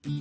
Hey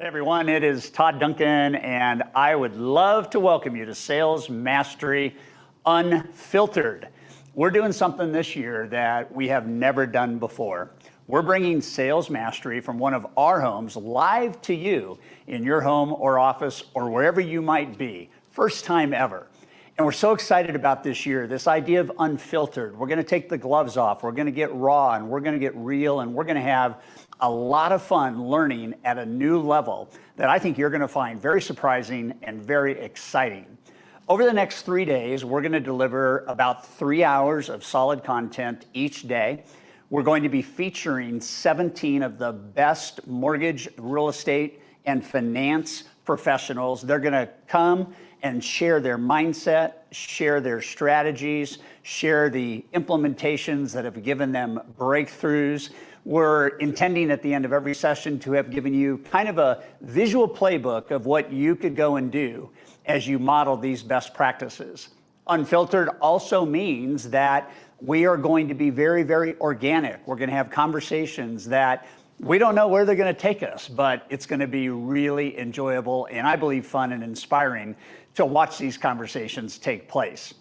everyone, it is Todd Duncan, and I would love to welcome you to Sales Mastery Unfiltered. We're doing something this year that we have never done before. We're bringing Sales Mastery from one of our homes live to you in your home or office or wherever you might be. First time ever. And we're so excited about this year, this idea of unfiltered. We're going to take the gloves off. We're going to get raw and we're going to get real, and we're going to have a lot of fun learning at a new level that I think you're going to find very surprising and very exciting. Over the next 3 days, we're going to deliver about 3 hours of solid content each day. We're going to be featuring 17 of the best mortgage, real estate, and finance professionals. They're going to come and share their mindset, share their strategies, share the implementations that have given them breakthroughs. we're intending at the end of every session to have given you kind of a visual playbook of what you could go and do as you model these best practices. Unfiltered also means that we are going to be very, very organic. We're going to have conversations that we don't know where they're going to take us, but it's going to be really enjoyable and I believe fun and inspiring to watch these conversations take place.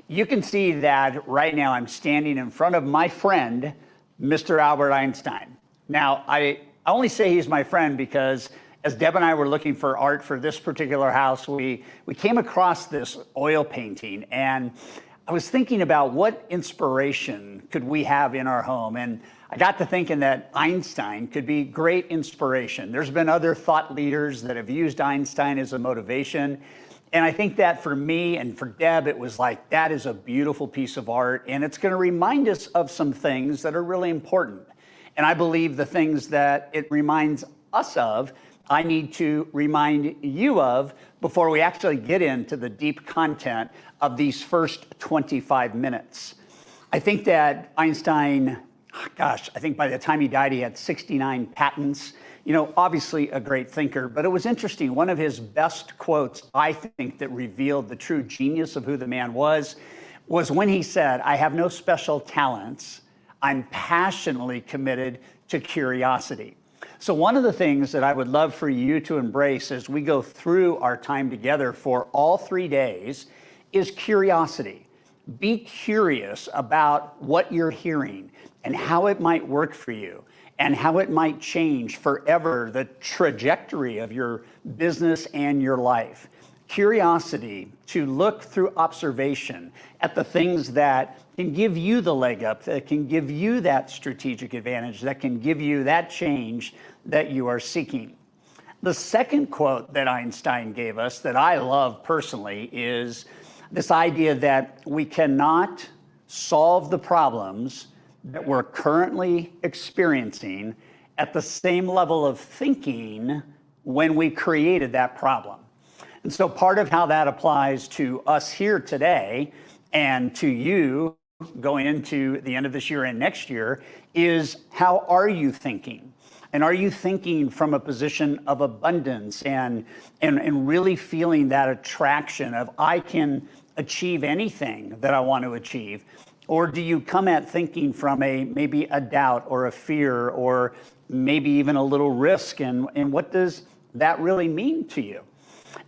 You can see that right now I'm standing in front of my friend, Mr. Albert Einstein. Now, I only say he's my friend because as Deb and I were looking for art for this particular house, we came across this oil painting, and I was thinking about what inspiration could we have in our home, and I got to thinking that Einstein could be great inspiration. There's been other thought leaders that have used Einstein as a motivation, and I think that for me and for Deb, it was like, that is a beautiful piece of art, and it's going to remind us of some things that are really important. And I believe the things that it reminds us of, I need to remind you of before we actually get into the deep content of these first 25 minutes. I think that Einstein, gosh, I think by the time he died, he had 69 patents. You know, obviously a great thinker, but it was interesting. One of his best quotes, I think, that revealed the true genius of who the man was when he said, "I have no special talents. I'm passionately committed to curiosity." So one of the things that I would love for you to embrace as we go through our time together for all 3 days is curiosity. Be curious about what you're hearing and how it might work for you and how it might change forever the trajectory of your business and your life. Curiosity to look through observation at the things that can give you the leg up, that can give you that strategic advantage, that can give you that change that you are seeking. The second quote that Einstein gave us that I love personally is this idea that we cannot solve the problems that we're currently experiencing at the same level of thinking when we created that problem. And so part of how that applies to us here today and to you going into the end of this year and next year is, how are you thinking? And are you thinking from a position of abundance and really feeling that attraction of, I can achieve anything that I want to achieve? Or do you come at thinking from maybe a doubt or a fear or maybe even a little risk? And what does that really mean to you?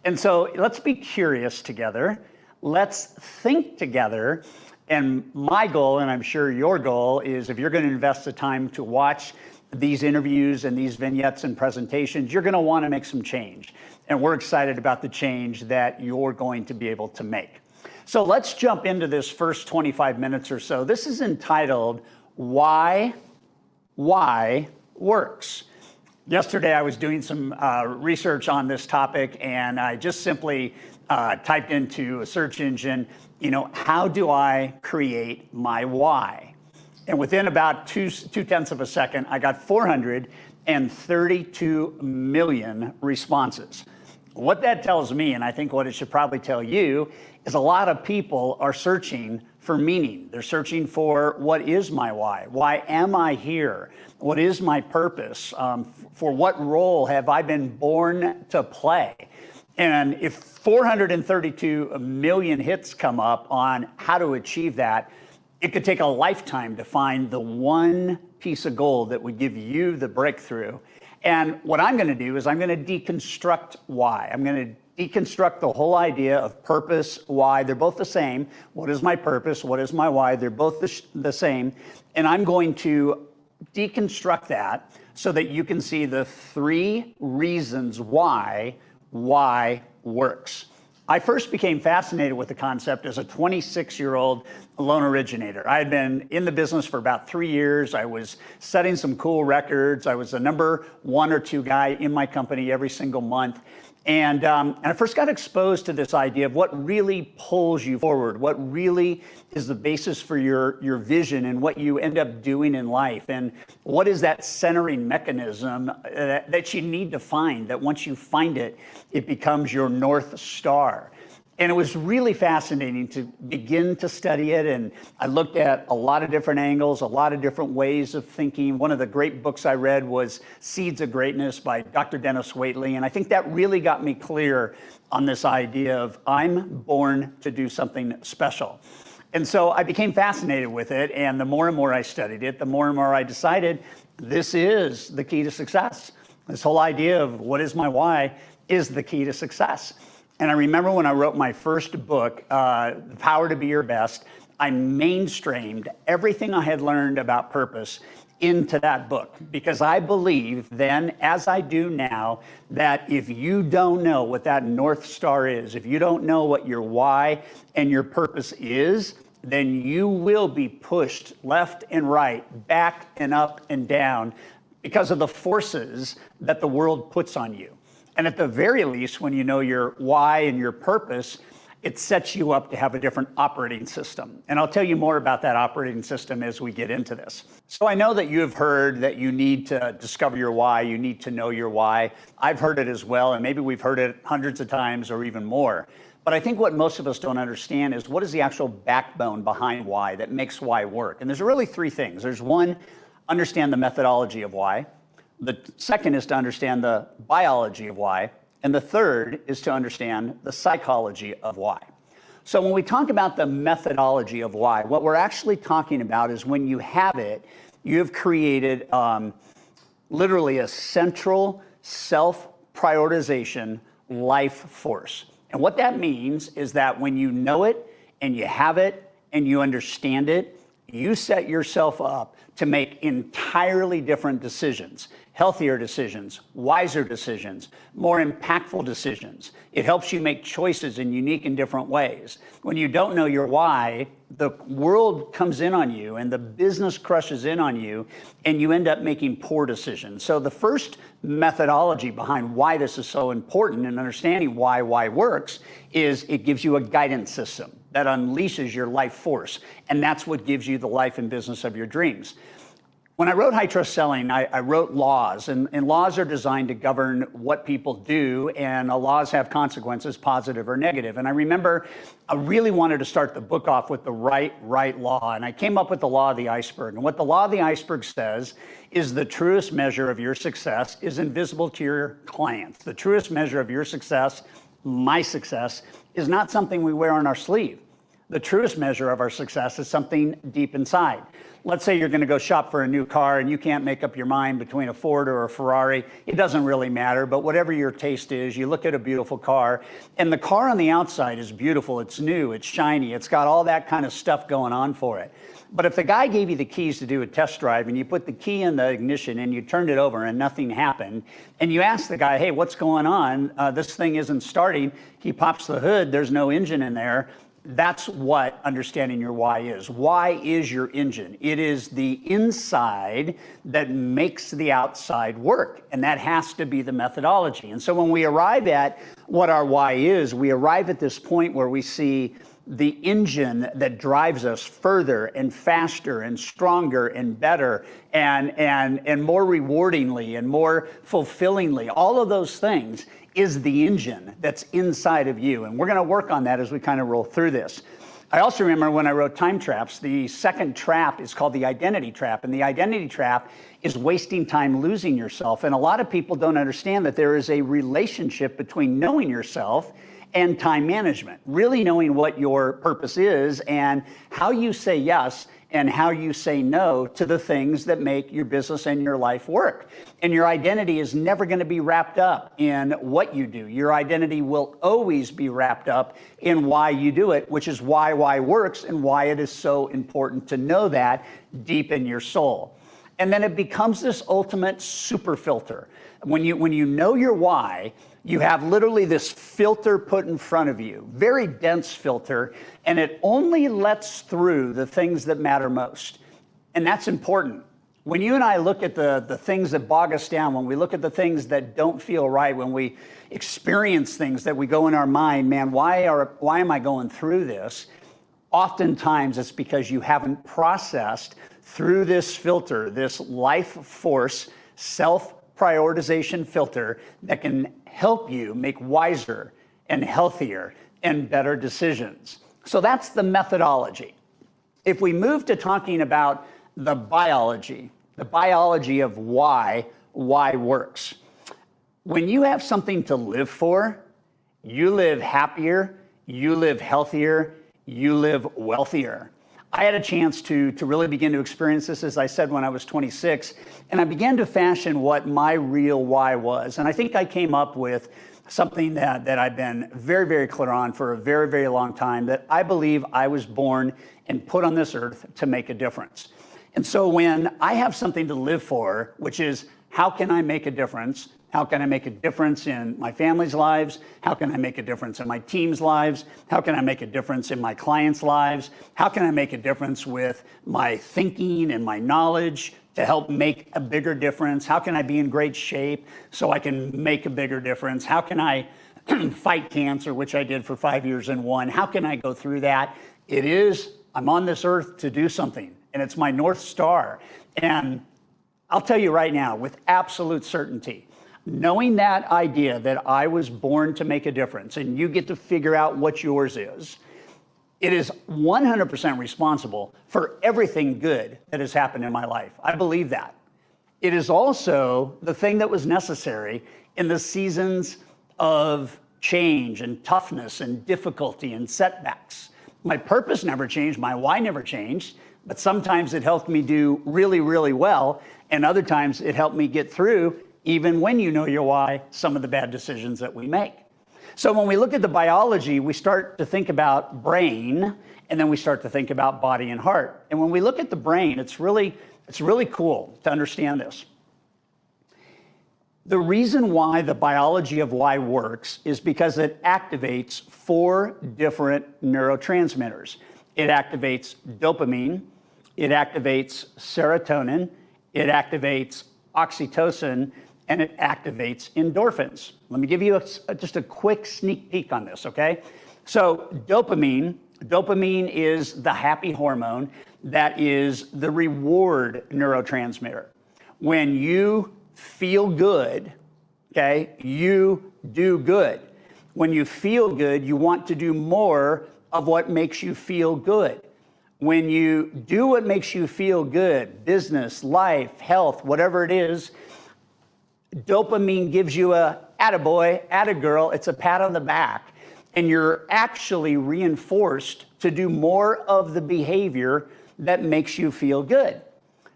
And so let's be curious together. Let's think together. And my goal, and I'm sure your goal, is if you're going to invest the time to watch these interviews and these vignettes and presentations, you're going to want to make some change. And we're excited about the change that you're going to be able to make. So let's jump into this first 25 minutes or so. This is entitled, Why Works. Yesterday, I was doing some research on this topic, and I just simply typed into a search engine, how do I create my why? And within about two-tenths of a second, I got 432 million responses. What that tells me, and I think what it should probably tell you, is a lot of people are searching for meaning. They're searching for, what is my why? Why am I here? What is my purpose? For what role have I been born to play? And if 432 million hits come up on how to achieve that, it could take a lifetime to find the one piece of gold that would give you the breakthrough. And what I'm going to do is I'm going to deconstruct why. I'm going to deconstruct the whole idea of purpose, why. They're both the same. What is my purpose? What is my why? They're both the same. And I'm going to deconstruct that so that you can see the 3 reasons why works. I first became fascinated with the concept as a 26-year-old loan originator. I had been in the business for about 3 years. I was setting some cool records. I was the number 1 or 2 guy in my company every single month. And I first got exposed to this idea of what really pulls you forward, what really is the basis for your vision and what you end up doing in life. And what is that centering mechanism that you need to find, that once you find it, it becomes your North Star. And it was really fascinating to begin to study it. And I looked at a lot of different angles, a lot of different ways of thinking. One of the great books I read was Seeds of Greatness by Dr. Dennis Waitley. And I think that really got me clear on this idea of I'm born to do something special. And so I became fascinated with it. And the more and more I studied it, the more and more I decided this is the key to success. This whole idea of what is my why is the key to success. And I remember when I wrote my first book, The Power to Be Your Best, I mainstreamed everything I had learned about purpose into that book, because I believe then, as I do now, that if you don't know what that North Star is, if you don't know what your why and your purpose is, then you will be pushed left and right, back and up and down because of the forces that the world puts on you. And at the very least, when you know your why and your purpose, it sets you up to have a different operating system. And I'll tell you more about that operating system as we get into this. So I know that you have heard that you need to discover your why, you need to know your why. I've heard it as well, and maybe we've heard it hundreds of times or even more. But I think what most of us don't understand is what is the actual backbone behind why that makes why work? And there's really three things. There's one, understand the methodology of why. The second is to understand the biology of why. And the third is to understand the psychology of why. So when we talk about the methodology of why, what we're actually talking about is when you have it, you have created literally a central self-prioritization life force. And what that means is that when you know it and you have it and you understand it, you set yourself up to make entirely different decisions, healthier decisions, wiser decisions, more impactful decisions. It helps you make choices in unique and different ways. When you don't know your why, the world comes in on you and the business crushes in on you and you end up making poor decisions. So the first methodology behind why this is so important and understanding why works is it gives you a guidance system that unleashes your life force. And that's what gives you the life and business of your dreams. When I wrote High Trust Selling, I wrote laws, and laws are designed to govern what people do, and laws have consequences, positive or negative. And I remember I really wanted to start the book off with the right law, and I came up with the law of the iceberg. And what the law of the iceberg says is the truest measure of your success is invisible to your clients. The truest measure of your success, my success, is not something we wear on our sleeve. The truest measure of our success is something deep inside. Let's say you're going to go shop for a new car and you can't make up your mind between a Ford or a Ferrari. It doesn't really matter, but whatever your taste is, you look at a beautiful car, and the car on the outside is beautiful. It's new, it's shiny, it's got all that kind of stuff going on for it. But if the guy gave you the keys to do a test drive and you put the key in the ignition and you turned it over and nothing happened, and you ask the guy, hey, what's going on? This thing isn't starting. He pops the hood, there's no engine in there. That's what understanding your why is. Why is your engine? It is the inside that makes the outside work, and that has to be the methodology. And so when we arrive at what our why is, we arrive at this point where we see the engine that drives us further and faster and stronger and better and more rewardingly and more fulfillingly. All of those things is the engine that's inside of you. And we're going to work on that as we kind of roll through this. I also remember when I wrote Time Traps, the second trap is called the identity trap. And the identity trap is wasting time losing yourself. And a lot of people don't understand that there is a relationship between knowing yourself and time management, really knowing what your purpose is and how you say yes and how you say no to the things that make your business and your life work. And your identity is never going to be wrapped up in what you do. Your identity will always be wrapped up in why you do it, which is why works and why it is so important to know that deep in your soul. And then it becomes this ultimate super filter. When you know your why, you have literally this filter put in front of you, very dense filter, and it only lets through the things that matter most. And that's important. When you and I look at the things that bog us down, when we look at the things that don't feel right, when we experience things that we go in our mind, man, why am I going through this? Oftentimes it's because you haven't processed through this filter, this life force, self-prioritization filter that can help you make wiser and healthier and better decisions. So that's the methodology. If we move to talking about the biology of why works. When you have something to live for, you live happier, you live healthier, you live wealthier. I had a chance to really begin to experience this, as I said, when I was 26, and I began to fashion what my real why was. And I think I came up with something that I've been very, very clear on for a very, very long time, that I believe I was born and put on this earth to make a difference. And so when I have something to live for, which is how can I make a difference? How can I make a difference in my family's lives? How can I make a difference in my team's lives? How can I make a difference in my clients' lives? How can I make a difference with my thinking and my knowledge to help make a bigger difference? How can I be in great shape so I can make a bigger difference? How can I fight cancer, which I did for 5 years and won? How can I go through that? I'm on this earth to do something, and it's my North Star. And I'll tell you right now, with absolute certainty, knowing that idea that I was born to make a difference and you get to figure out what yours is, it is 100% responsible for everything good that has happened in my life. I believe that. It is also the thing that was necessary in the seasons of change and toughness and difficulty and setbacks. My purpose never changed, my why never changed, but sometimes it helped me do really, really well, and other times it helped me get through, even when you know your why, some of the bad decisions that we make. So when we look at the biology, we start to think about brain, and then we start to think about body and heart. And when we look at the brain, it's really cool to understand this. The reason why the biology of why works is because it activates 4 different neurotransmitters. It activates dopamine, it activates serotonin, it activates oxytocin, and it activates endorphins. Let me give you just a quick sneak peek on this, okay? So dopamine is the happy hormone that is the reward neurotransmitter. When you feel good, okay, you do good. When you feel good, you want to do more of what makes you feel good. When you do what makes you feel good, business, life, health, whatever it is, dopamine gives you a attaboy, attagirl, it's a pat on the back, and you're actually reinforced to do more of the behavior that makes you feel good.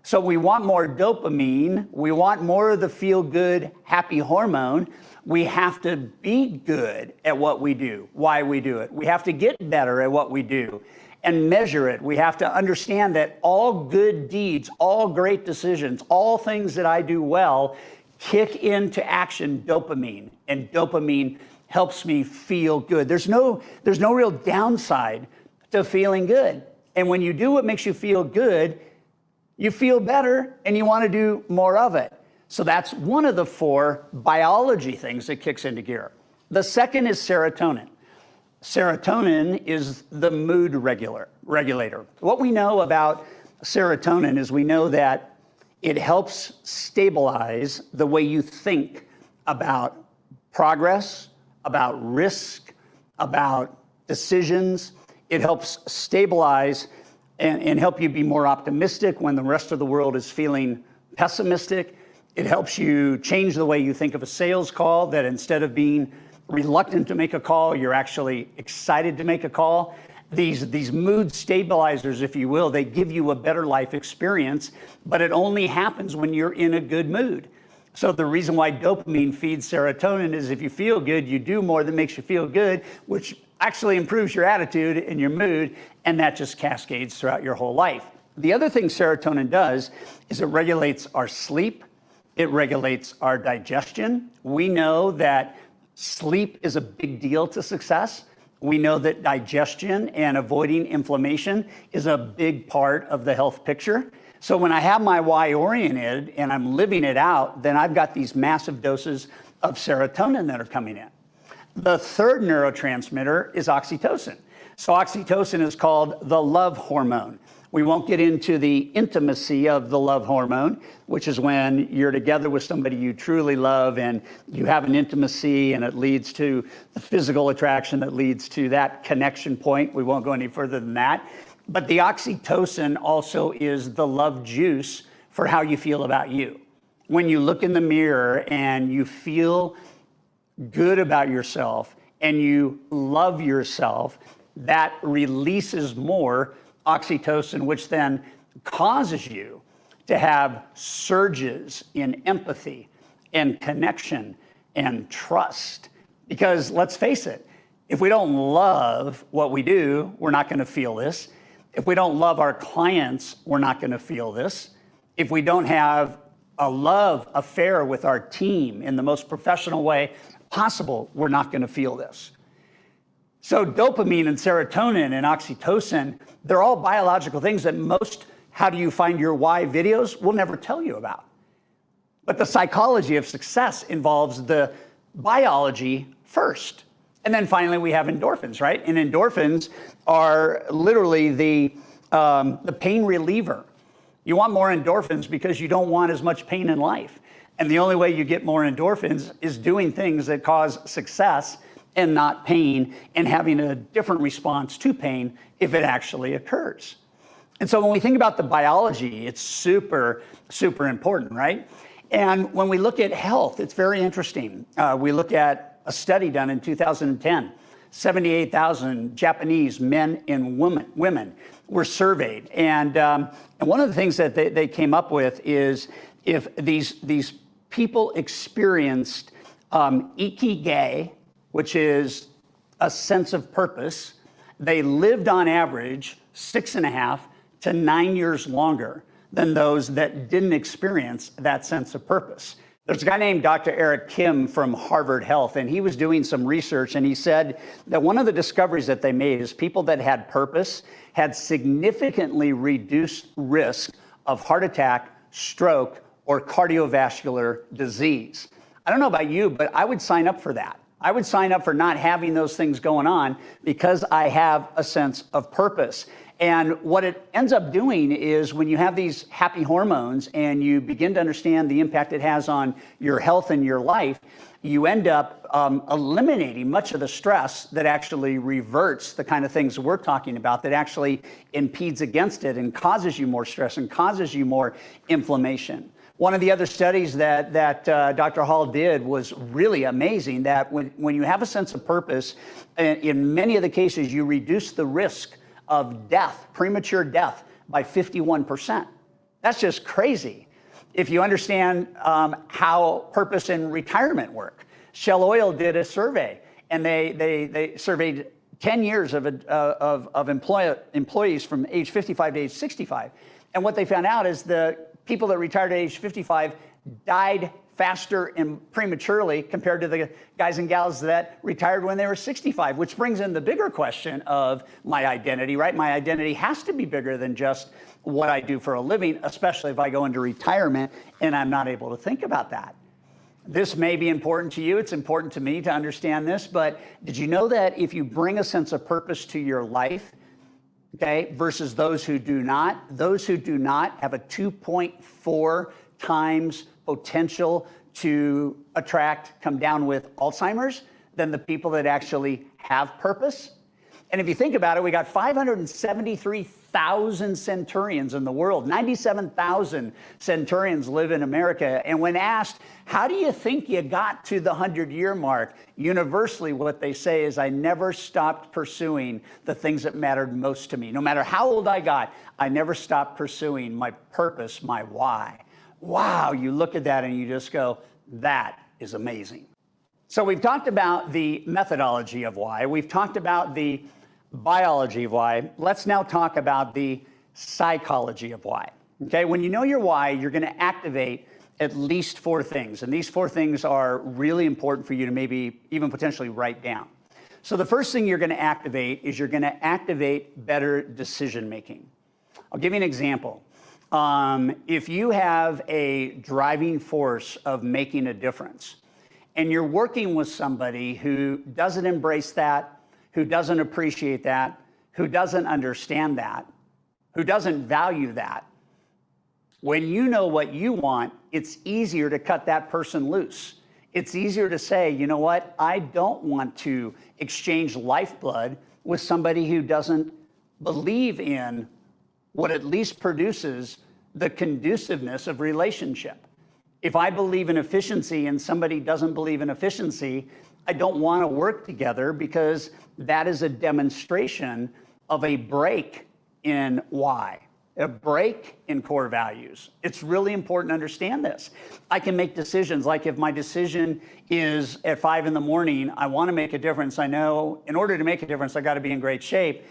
So we want more dopamine, we want more of the feel-good, happy hormone. We have to be good at what we do, why we do it. We have to get better at what we do and measure it. We have to understand that all good deeds, all great decisions, all things that I do well kick into action dopamine, and dopamine helps me feel good. There's no real downside to feeling good. And when you do what makes you feel good, you feel better and you want to do more of it. So that's one of the 4 biology things that kicks into gear. The second is serotonin. Serotonin is the mood regulator. What we know about serotonin is we know that it helps stabilize the way you think about progress, about risk, about decisions. It helps stabilize and help you be more optimistic when the rest of the world is feeling pessimistic. It helps you change the way you think of a sales call, that instead of being reluctant to make a call, you're actually excited to make a call. These mood stabilizers, if you will, they give you a better life experience, but it only happens when you're in a good mood. So the reason why dopamine feeds serotonin is if you feel good, you do more that makes you feel good, which actually improves your attitude and your mood, and that just cascades throughout your whole life. The other thing serotonin does is it regulates our sleep, it regulates our digestion. We know that sleep is a big deal to success. We know that digestion and avoiding inflammation is a big part of the health picture. So when I have my why oriented and I'm living it out, then I've got these massive doses of serotonin that are coming in. The third neurotransmitter is oxytocin. So oxytocin is called the love hormone. We won't get into the intimacy of the love hormone, which is when you're together with somebody you truly love and you have an intimacy and it leads to the physical attraction that leads to that connection point. We won't go any further than that. But the oxytocin also is the love juice for how you feel about you. When you look in the mirror and you feel good about yourself and you love yourself, that releases more oxytocin, which then causes you to have surges in empathy and connection and trust. Because let's face it, if we don't love what we do, we're not going to feel this. If we don't love our clients, we're not going to feel this. If we don't have a love affair with our team in the most professional way possible, we're not going to feel this. So dopamine and serotonin and oxytocin, they're all biological things that most How Do You Find Your Why videos will never tell you about. But the psychology of success involves the biology first. And then finally, we have endorphins, right? And endorphins are literally the pain reliever. You want more endorphins because you don't want as much pain in life. And the only way you get more endorphins is doing things that cause success and not pain, and having a different response to pain if it actually occurs. And so when we think about the biology, it's super, super important, right? And when we look at health, it's very interesting. We look at a study done in 2010. 78,000 Japanese men and women were surveyed. And one of the things that they came up with is if these people experienced ikigai, which is a sense of purpose, they lived on average 6.5 to 9 years longer than those that didn't experience that sense of purpose. There's a guy named Dr. Eric Kim from Harvard Health, and he was doing some research, and he said that one of the discoveries that they made is people that had purpose had significantly reduced risk of heart attack, stroke, or cardiovascular disease. I don't know about you, but I would sign up for that. I would sign up for not having those things going on because I have a sense of purpose. And what it ends up doing is when you have these happy hormones and you begin to understand the impact it has on your health and your life, you end up eliminating much of the stress that actually reverts the kind of things we're talking about, that actually impedes against it and causes you more stress and causes you more inflammation. One of the other studies that Dr. Hall did was really amazing, that when you have a sense of purpose, in many of the cases, you reduce the risk of death, premature death, by 51%. That's just crazy. If you understand how purpose and retirement work. Shell Oil did a survey, and they surveyed 10 years of employees from age 55 to age 65. And what they found out is the people that retired at age 55 died faster and prematurely compared to the guys and gals that retired when they were 65, which brings in the bigger question of my identity, right? My identity has to be bigger than just what I do for a living, especially if I go into retirement and I'm not able to think about that. This may be important to you. It's important to me to understand this, but did you know that if you bring a sense of purpose to your life, okay, versus those who do not have a 2.4 times potential to come down with Alzheimer's than the people that actually have purpose? And if you think about it, we got 573,000 centurions in the world. 97,000 centurions live in America. And when asked, how do you think you got to the 100-year mark? Universally, what they say is, I never stopped pursuing the things that mattered most to me. No matter how old I got, I never stopped pursuing my purpose, my why. Wow, you look at that and you just go, that is amazing. So we've talked about the methodology of why. We've talked about the biology of why. Let's now talk about the psychology of why. Okay, when you know your why, you're going to activate at least 4 things. And these 4 things are really important for you to maybe even potentially write down. So the first thing you're going to activate is you're going to activate better decision making. I'll give you an example. If you have a driving force of making a difference, and you're working with somebody who doesn't embrace that, who doesn't appreciate that, who doesn't understand that, who doesn't value that. When you know what you want, it's easier to cut that person loose. It's easier to say, you know what, I don't want to exchange lifeblood with somebody who doesn't believe in what at least produces the conduciveness of relationship. If I believe in efficiency and somebody doesn't believe in efficiency, I don't want to work together, because that is a demonstration of a break in why, a break in core values. It's really important to understand this. I can make decisions, like if my decision is at 5 in the morning, I want to make a difference. I know in order to make a difference, I got to be in great shape.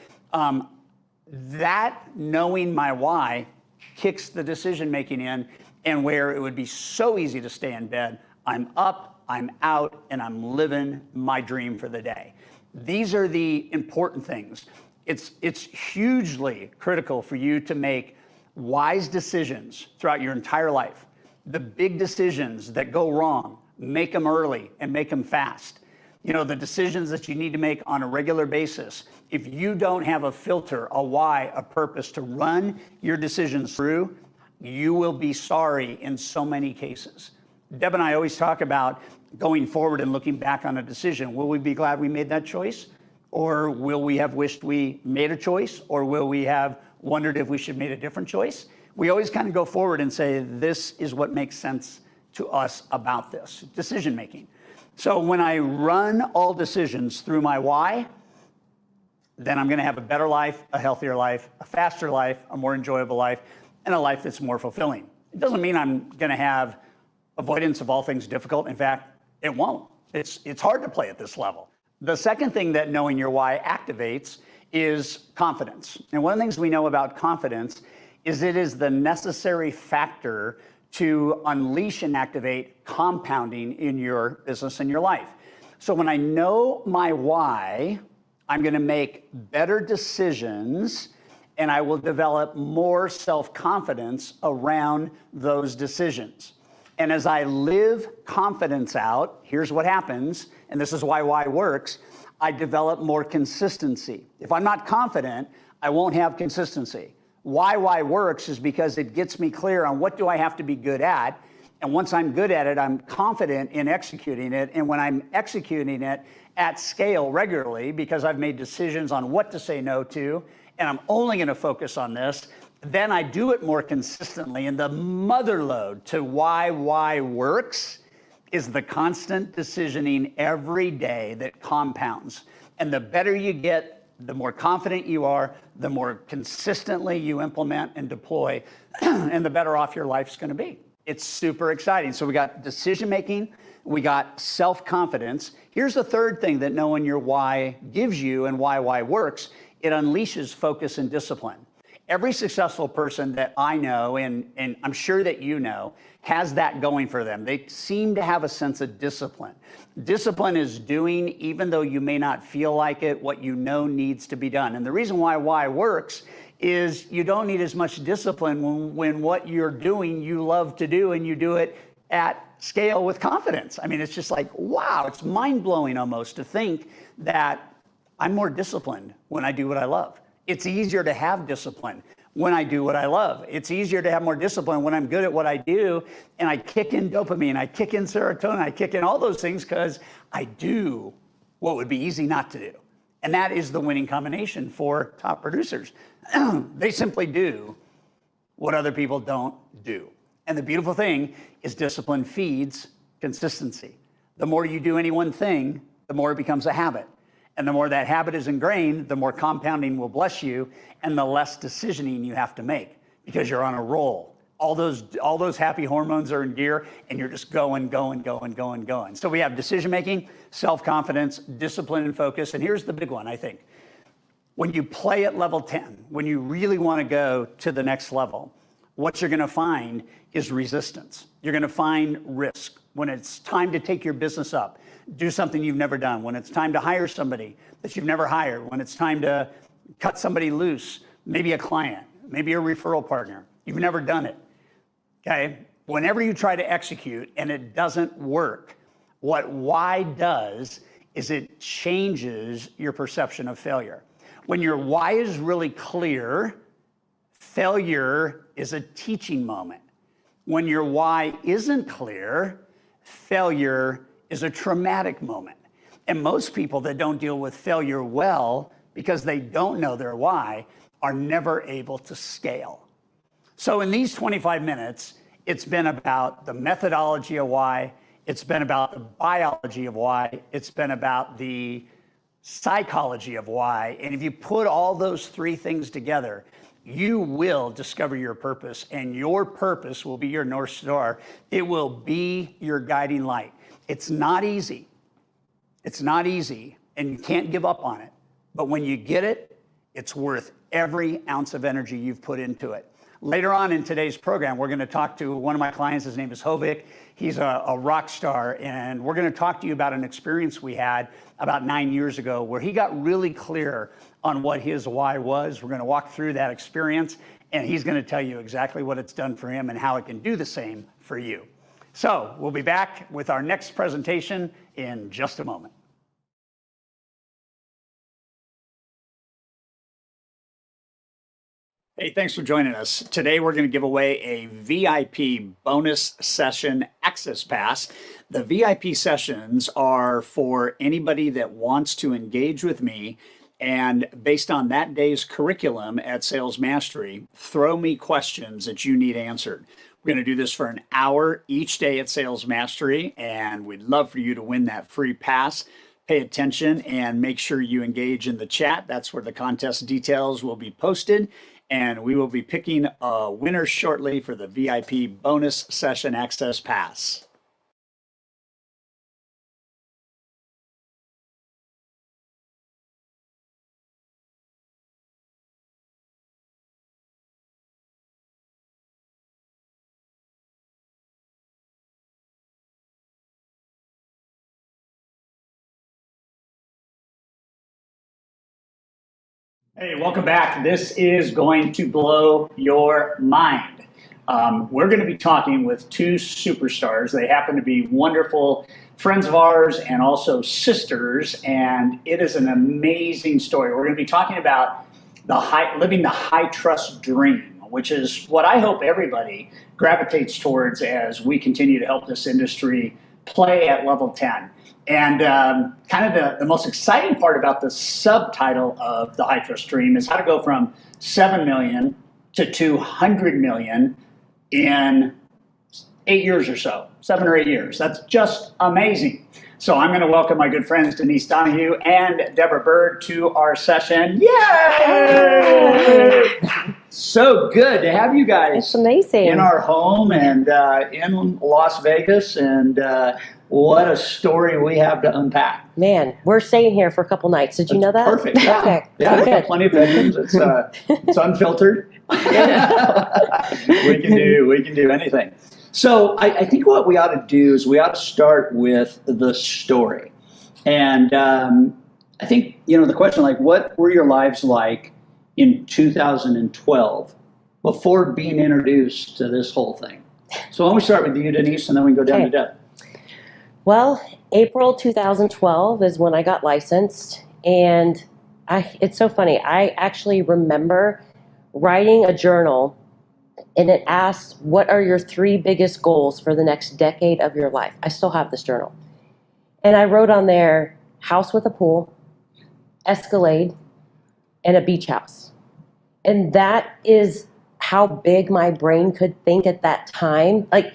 That knowing my why kicks the decision making in, and where it would be so easy to stay in bed, I'm up, I'm out, and I'm living my dream for the day. These are the important things. It's hugely critical for you to make wise decisions throughout your entire life. The big decisions that go wrong, make them early and make them fast. You know, the decisions that you need to make on a regular basis. If you don't have a filter, a why, a purpose to run your decisions through, you will be sorry in so many cases. Deb and I always talk about going forward and looking back on a decision. Will we be glad we made that choice? Or will we have wished we made a choice? Or will we have wondered if we should have made a different choice? We always kind of go forward and say, this is what makes sense to us about this decision making. So when I run all decisions through my why, then I'm going to have a better life, a healthier life, a faster life, a more enjoyable life, and a life that's more fulfilling. It doesn't mean I'm going to have avoidance of all things difficult. In fact, it won't. It's hard to play at this level. The second thing that knowing your why activates is confidence. And one of the things we know about confidence is it is the necessary factor to unleash and activate compounding in your business and your life. So when I know my why, I'm going to make better decisions, and I will develop more self-confidence around those decisions. And as I live confidence out, here's what happens, and this is why works, I develop more consistency. If I'm not confident, I won't have consistency. Why works is because it gets me clear on what do I have to be good at, and once I'm good at it, I'm confident in executing it, and when I'm executing it at scale regularly, because I've made decisions on what to say no to, and I'm only going to focus on this, then I do it more consistently. And the mother lode to why works is the constant decisioning every day that compounds. And the better you get, the more confident you are, the more consistently you implement and deploy, and the better off your life's going to be. It's super exciting. So we got decision making, we got self-confidence. Here's the third thing that knowing your why gives you and why works. It unleashes focus and discipline. Every successful person that I know, and I'm sure that you know, has that going for them. They seem to have a sense of discipline. Discipline is doing, even though you may not feel like it, what you know needs to be done. And the reason why works is you don't need as much discipline when what you're doing you love to do, and you do it at scale with confidence. I mean, it's just like, wow, it's mind-blowing almost to think that I'm more disciplined when I do what I love. It's easier to have discipline when I do what I love. It's easier to have more discipline when I'm good at what I do, and I kick in dopamine, I kick in serotonin, I kick in all those things because I do what would be easy not to do. And that is the winning combination for top producers. They simply do what other people don't do. And the beautiful thing is discipline feeds consistency. The more you do any one thing, the more it becomes a habit. And the more that habit is ingrained, the more compounding will bless you, and the less decisioning you have to make because you're on a roll. All those happy hormones are in gear, and you're just going. So we have decision-making, self-confidence, discipline, and focus. And here's the big one, I think. When you play at level 10, when you really want to go to the next level, what you're going to find is resistance. You're going to find risk. When it's time to take your business up, do something you've never done. When it's time to hire somebody that you've never hired. When it's time to cut somebody loose, maybe a client, maybe a referral partner. You've never done it, okay? Whenever you try to execute and it doesn't work, what why does is it changes your perception of failure. When your why is really clear, failure is a teaching moment. When your why isn't clear, failure is a traumatic moment. And most people that don't deal with failure well, because they don't know their why, are never able to scale. So in these 25 minutes, it's been about the methodology of why, it's been about the biology of why, it's been about the psychology of why. And if you put all those three things together, you will discover your purpose, and your purpose will be your North Star. It will be your guiding light. It's not easy. It's not easy, and you can't give up on it. But when you get it, it's worth every ounce of energy you've put into it. Later on in today's program, we're going to talk to one of my clients. His name is Hovik. He's a rock star, and we're going to talk to you about an experience we had about 9 years ago where he got really clear on what his why was. We're going to walk through that experience, and he's going to tell you exactly what it's done for him and how it can do the same for you. So we'll be back with our next presentation in just a moment. Hey, thanks for joining us. Today, we're going to give away a VIP bonus session access pass. The VIP sessions are for anybody that wants to engage with me, and based on that day's curriculum at Sales Mastery, throw me questions that you need answered. We're going to do this for an hour each day at Sales Mastery, and we'd love for you to win that free pass. Pay attention and make sure you engage in the chat. That's where the contest details will be posted. And we will be picking a winner shortly for the VIP bonus session access pass. Hey, welcome back. This is going to blow your mind. We're going to be talking with two superstars. They happen to be wonderful friends of ours and also sisters, and it is an amazing story. We're going to be talking about living the high trust dream, which is what I hope everybody gravitates towards as we continue to help this industry play at level 10. And kind of the most exciting part about the subtitle of the High Trust Dream is how to go from 7 million to 200 million in 8 years or so, 7 or 8 years. That's just amazing. So I'm going to welcome my good friends Denise Donahue and Deborah Bird to our session. Yay! So good to have you guys. It's amazing. In our home and in Las Vegas, and what a story we have to unpack. Man, we're staying here for a couple nights. Did you know that? Perfect. Yeah. Okay. Yeah, Good. we got plenty of bedrooms. It's unfiltered. We can do anything. So I think what we ought to do is we ought to start with the story. And I think, the question, like, what were your lives like in 2012 before being introduced to this whole thing? So why don't we start with you, Denise, and then we can go down to Deb. Well, April 2012 is when I got licensed. And it's so funny. I actually remember writing a journal, and it asked, what are your 3 biggest goals for the next decade of your life? I still have this journal. And I wrote on there, house with a pool, Escalade, and a beach house. And that is how big my brain could think at that time. Like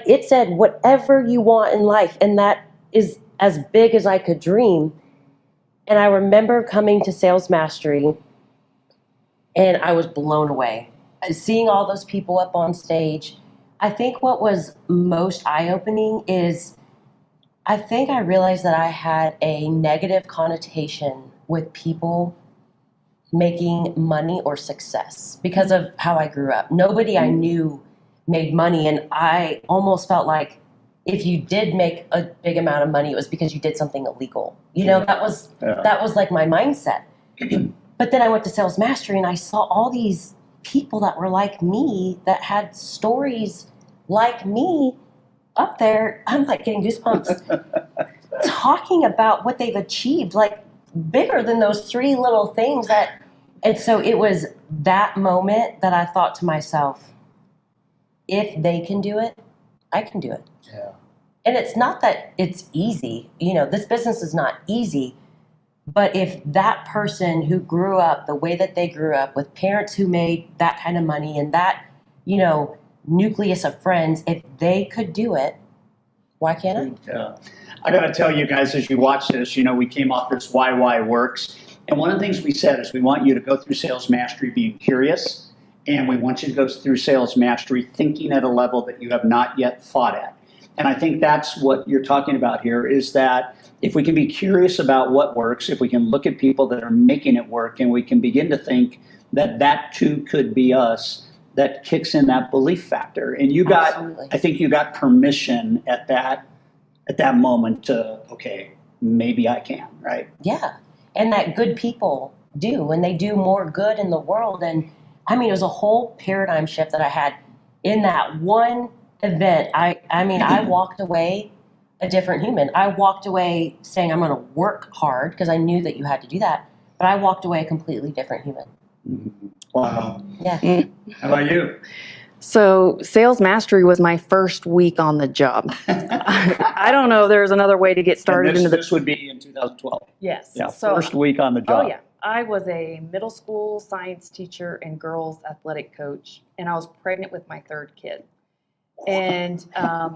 it said, whatever you want in life. And that is as big as I could dream. And I remember coming to Sales Mastery, and I was blown away. Seeing all those people up on stage, I think what was most eye-opening is I think I realized that I had a negative connotation with people making money or success because of how I grew up. Nobody I knew made money, and I almost felt like if you did make a big amount of money, it was because you did something illegal. That was like my mindset. But then I went to Sales Mastery, and I saw all these people that were like me, that had stories like me up there. I'm like getting goosebumps talking about what they've achieved, like bigger than those 3 little things that And so it was that moment that I thought to myself, if they can do it, I can do it. Yeah. And it's not that it's easy. This business is not easy. But if that person who grew up the way that they grew up with parents who made that kind of money and that, nucleus of friends, if they could do it, why can't I? Yeah. I got to tell you guys, as you watch this, we came off this why works. And one of the things we said is we want you to go through sales mastery being curious. And we want you to go through sales mastery thinking at a level that you have not yet thought at. And I think that's what you're talking about here, is that if we can be curious about what works, if we can look at people that are making it work, and we can begin to think that too could be us, that kicks in that belief factor. And I think you got permission at that moment to, okay, maybe I can, right? Yeah. And that good people do, and they do more good in the world. And it was a whole paradigm shift that I had in that one event. I walked away a different human. I walked away saying I'm going to work hard because I knew that you had to do that, but I walked away a completely different human. Wow. Yeah. How about you? So sales mastery was my first week on the job. I don't know if there's another way to get started into this would be in 2012. Yes. Yeah, So, first week on the job. oh yeah. I was a middle school science teacher and girls athletic coach, and I was pregnant with my third kid. And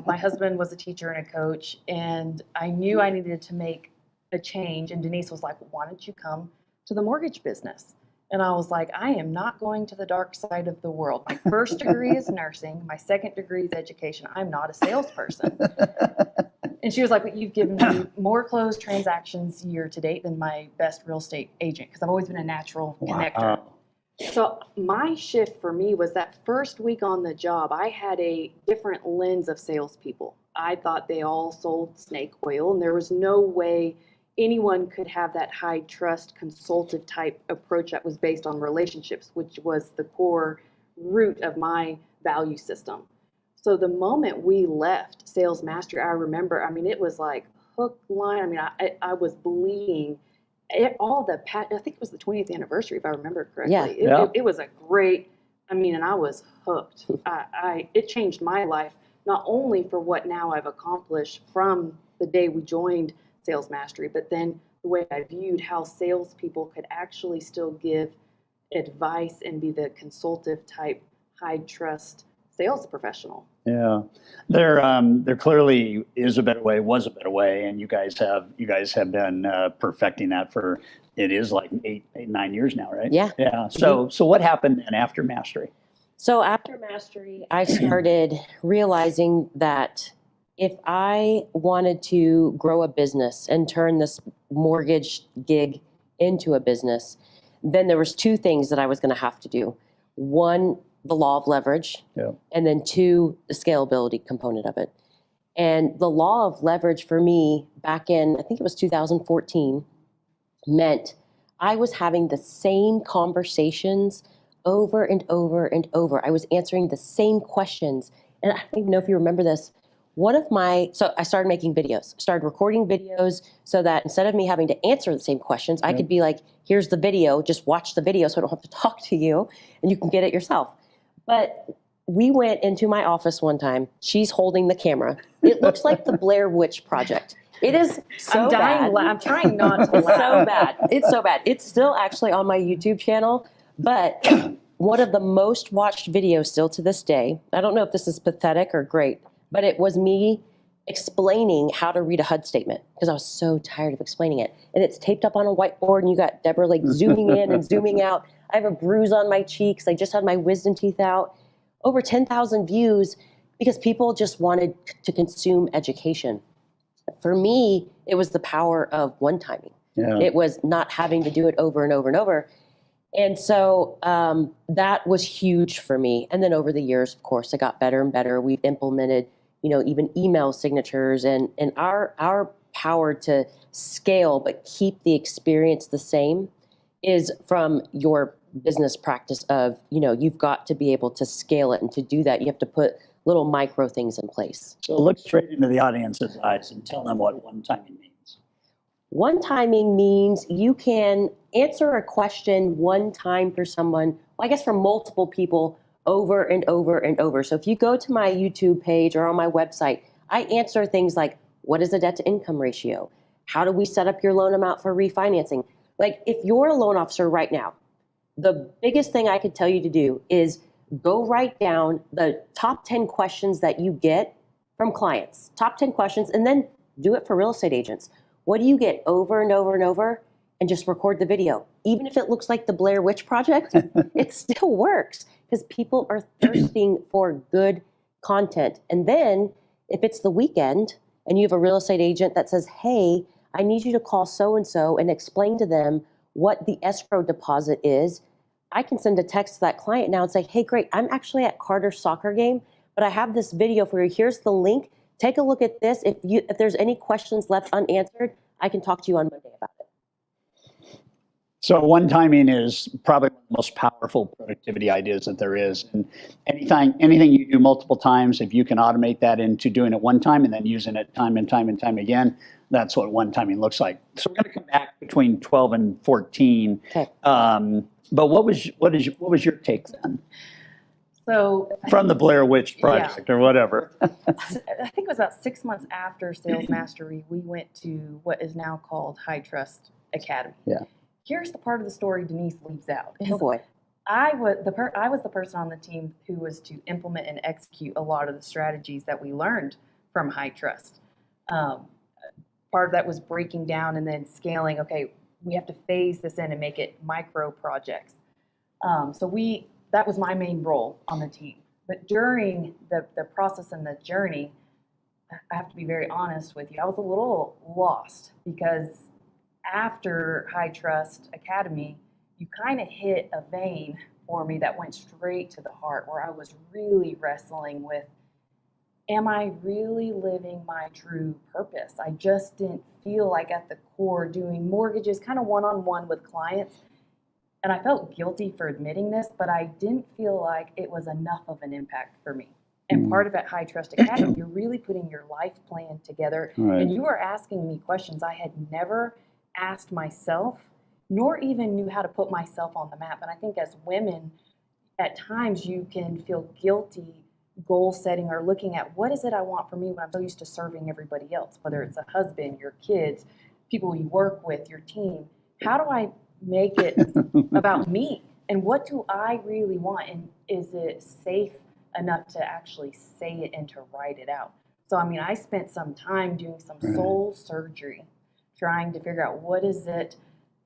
my husband was a teacher and a coach, and I knew I needed to make a change. And Denise was like, why don't you come to the mortgage business? And I was like, I am not going to the dark side of the world. My first degree is nursing. My second degree is education. I'm not a salesperson. And she was like, but you've given me more closed transactions year to date than my best real estate agent, because I've always been a natural connector. So my shift for me was that first week on the job, I had a different lens of salespeople. I thought they all sold snake oil, and there was no way anyone could have that high trust consultative type approach that was based on relationships, which was the core root of my value system. So the moment we left Sales Mastery, I remember, it was like hook, line. I was bleeding. I think it was the 20th anniversary, if I remember correctly. Yeah. It was a great, and I was hooked. It changed my life, not only for what now I've accomplished from the day we joined Sales Mastery, but then the way I viewed how salespeople could actually still give advice and be the consultative type, high trust sales professional. Yeah, there clearly was a better way, and you guys have been perfecting that for, it is like 9 years now, right? Yeah. Yeah. So what happened then after Mastery? So after Mastery, I started realizing that if I wanted to grow a business and turn this mortgage gig into a business, then there was two things that I was going to have to do. One, the law of leverage, and then two, the scalability component of it. And the law of leverage for me back in, I think it was 2014, meant I was having the same conversations over and over and over. I was answering the same questions. And I don't even know if you remember this. So I started making videos, started recording videos so that instead of me having to answer the same questions, I could be like, here's the video, just watch the video so I don't have to talk to you and you can get it yourself. But we went into my office one time. She's holding the camera. It looks like the Blair Witch Project. It is so bad. I'm trying not to It's laugh. so bad. It's so bad. It's still actually on my YouTube channel, but one of the most watched videos still to this day. I don't know if this is pathetic or great, but it was me explaining how to read a HUD statement because I was so tired of explaining it. And it's taped up on a whiteboard, and you got Deborah like zooming in and zooming out. I have a bruise on my cheeks. I just had my wisdom teeth out. Over 10,000 views because people just wanted to consume education. For me, it was the power of one-timing. Yeah. It was not having to do it over and over and over. And so that was huge for me. And then over the years, of course, it got better and better. We've implemented, even email signatures and our power to scale but keep the experience the same is from your business practice of, you've got to be able to scale it. And to do that, you have to put little micro things in place. So look straight into the audience's eyes and tell them what one-timing means. One-timing means you can answer a question one time for someone, well, I guess for multiple people, over and over and over. So if you go to my YouTube page or on my website, I answer things like, what is the debt to income ratio? How do we set up your loan amount for refinancing? Like, if you're a loan officer right now, the biggest thing I could tell you to do is go write down the top 10 questions that you get from clients, top 10 questions, and then do it for real estate agents. What do you get over and over and over? And just record the video. Even if it looks like the Blair Witch Project, it still works because people are thirsting for good content. And then if it's the weekend and you have a real estate agent that says, hey, I need you to call so-and-so and explain to them what the escrow deposit is, I can send a text to that client now and say, hey, great, I'm actually at Carter's soccer game, but I have this video for you. Here's the link. Take a look at this. If there's any questions left unanswered, I can talk to you on Monday about it. So one-timing is probably one of the most powerful productivity ideas that there is. And anything you do multiple times, if you can automate that into doing it one time and then using it time and time and time again, that's what one-timing looks like. So we're going to come back between 12 and 14. Okay. But what was your take then? So From the Blair Witch Project or whatever. I think it was about 6 months after Sales Mastery, we went to what is now called High Trust Academy. Yeah. Here's the part of the story Denise leaves out. Oh boy. I was the person on the team who was to implement and execute a lot of the strategies that we learned from High Trust. Part of that was breaking down and then scaling. Okay, we have to phase this in and make it micro projects. That was my main role on the team. But during the process and the journey, I have to be very honest with you, I was a little lost because after High Trust Academy, you kind of hit a vein for me that went straight to the heart where I was really wrestling with, am I really living my true purpose? I just didn't feel like at the core doing mortgages kind of one-on-one with clients. And I felt guilty for admitting this, but I didn't feel like it was enough of an impact for me. And part of it, High Trust Academy, you're really putting your life plan together. Right. And you are asking me questions I had never asked myself, nor even knew how to put myself on the map. And I think as women, at times you can feel guilty goal setting or looking at what is it I want for me when I'm so used to serving everybody else, whether it's a husband, your kids, people you work with, your team. How do I make it about me? And what do I really want? And is it safe enough to actually say it and to write it out? So, I mean, I spent some time doing some soul surgery, trying to figure out what is it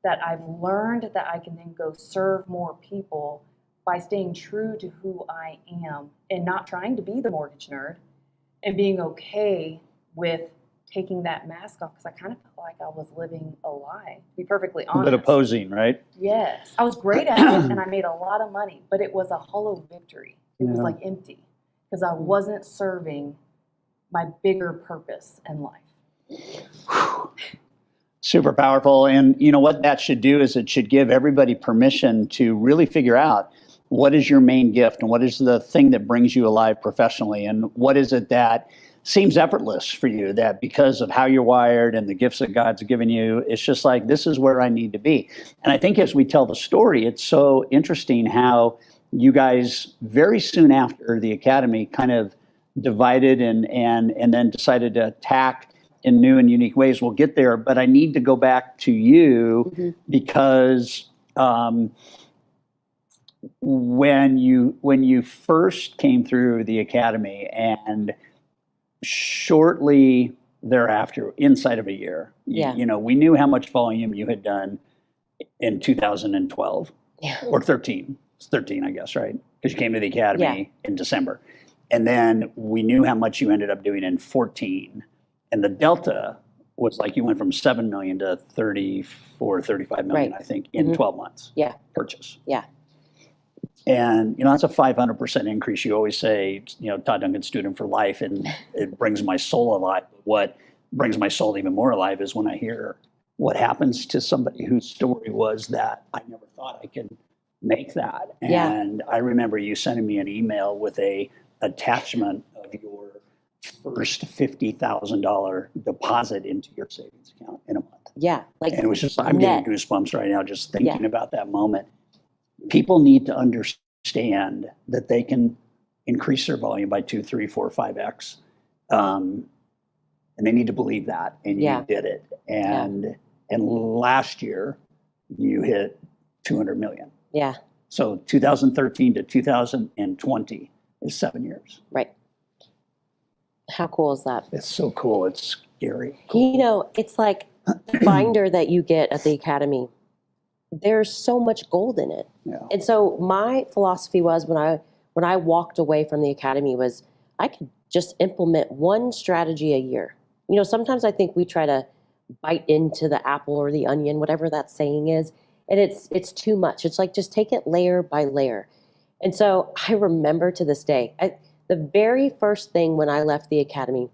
that I've learned that I can then go serve more people by staying true to who I am and not trying to be the mortgage nerd and being okay with taking that mask off because I kind of felt like I was living a lie, to be perfectly honest. But opposing, right? Yes. I was great at it and I made a lot of money, but it was a hollow victory. It was like empty because I wasn't serving my bigger purpose in life. Super powerful. And you know what that should do is it should give everybody permission to really figure out what is your main gift and what is the thing that brings you alive professionally and what is it that seems effortless for you, that because of how you're wired and the gifts that God's given you, it's just like, this is where I need to be. And I think as we tell the story, it's so interesting how you guys very soon after the academy kind of divided and then decided to attack in new and unique ways. We'll get there, but I need to go back to you because when you first came through the academy and shortly thereafter, inside of a year, you know, we knew how much volume you had done in 2012 or 13. It's 13, I guess, right? Because you came to the academy in December. And then we knew how much you ended up doing in 14. And the delta was like you went from 7 million to 34, 35 million, I think, in 12 months. Purchase. And, you know, that's a 500% increase. You always say, you know, Todd Duncan, student for life, and it brings my soul alive. What brings my soul even more alive is when I hear what happens to somebody whose story was that I never thought I could make that. And I remember you sending me an email with a attachment of your first $50,000 deposit into your savings account in a month. Yeah. Like, And it was just, I'm getting goosebumps right now just thinking about that moment. People need to understand that they can increase their volume by 2, 3, 4, 5x. And they need to believe that. And you did it. And last year you hit 200 million. Yeah. So 2013 to 2020 is 7 years. Right. How cool is that? It's so cool. It's scary. Cool. You know, it's like the binder that you get at the academy. There's so much gold in it. Yeah. And so my philosophy was when I walked away from the academy was I could just implement one strategy a year. You know, sometimes I think we try to bite into the apple or the onion, whatever that saying is, and it's too much. It's like just take it layer by layer. And so I remember to this day, the very first thing when I left the academy,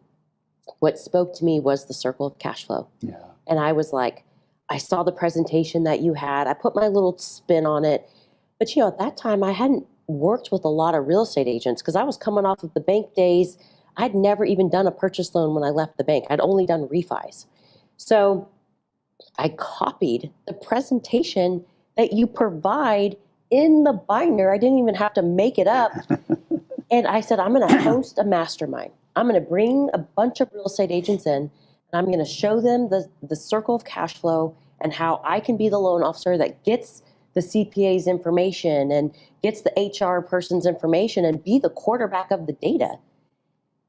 what spoke to me was the circle of cash flow. Yeah. And I was like, I saw the presentation that you had. I put my little spin on it. But, you know, at that time, I hadn't worked with a lot of real estate agents because I was coming off of the bank days. I'd never even done a purchase loan when I left the bank. I'd only done refis. So I copied the presentation that you provide in the binder. I didn't even have to make it up. And I said, I'm going to host a mastermind. I'm going to bring a bunch of real estate agents in, and I'm going to show them the circle of cash flow and how I can be the loan officer that gets the CPA's information and gets the HR person's information and be the quarterback of the data.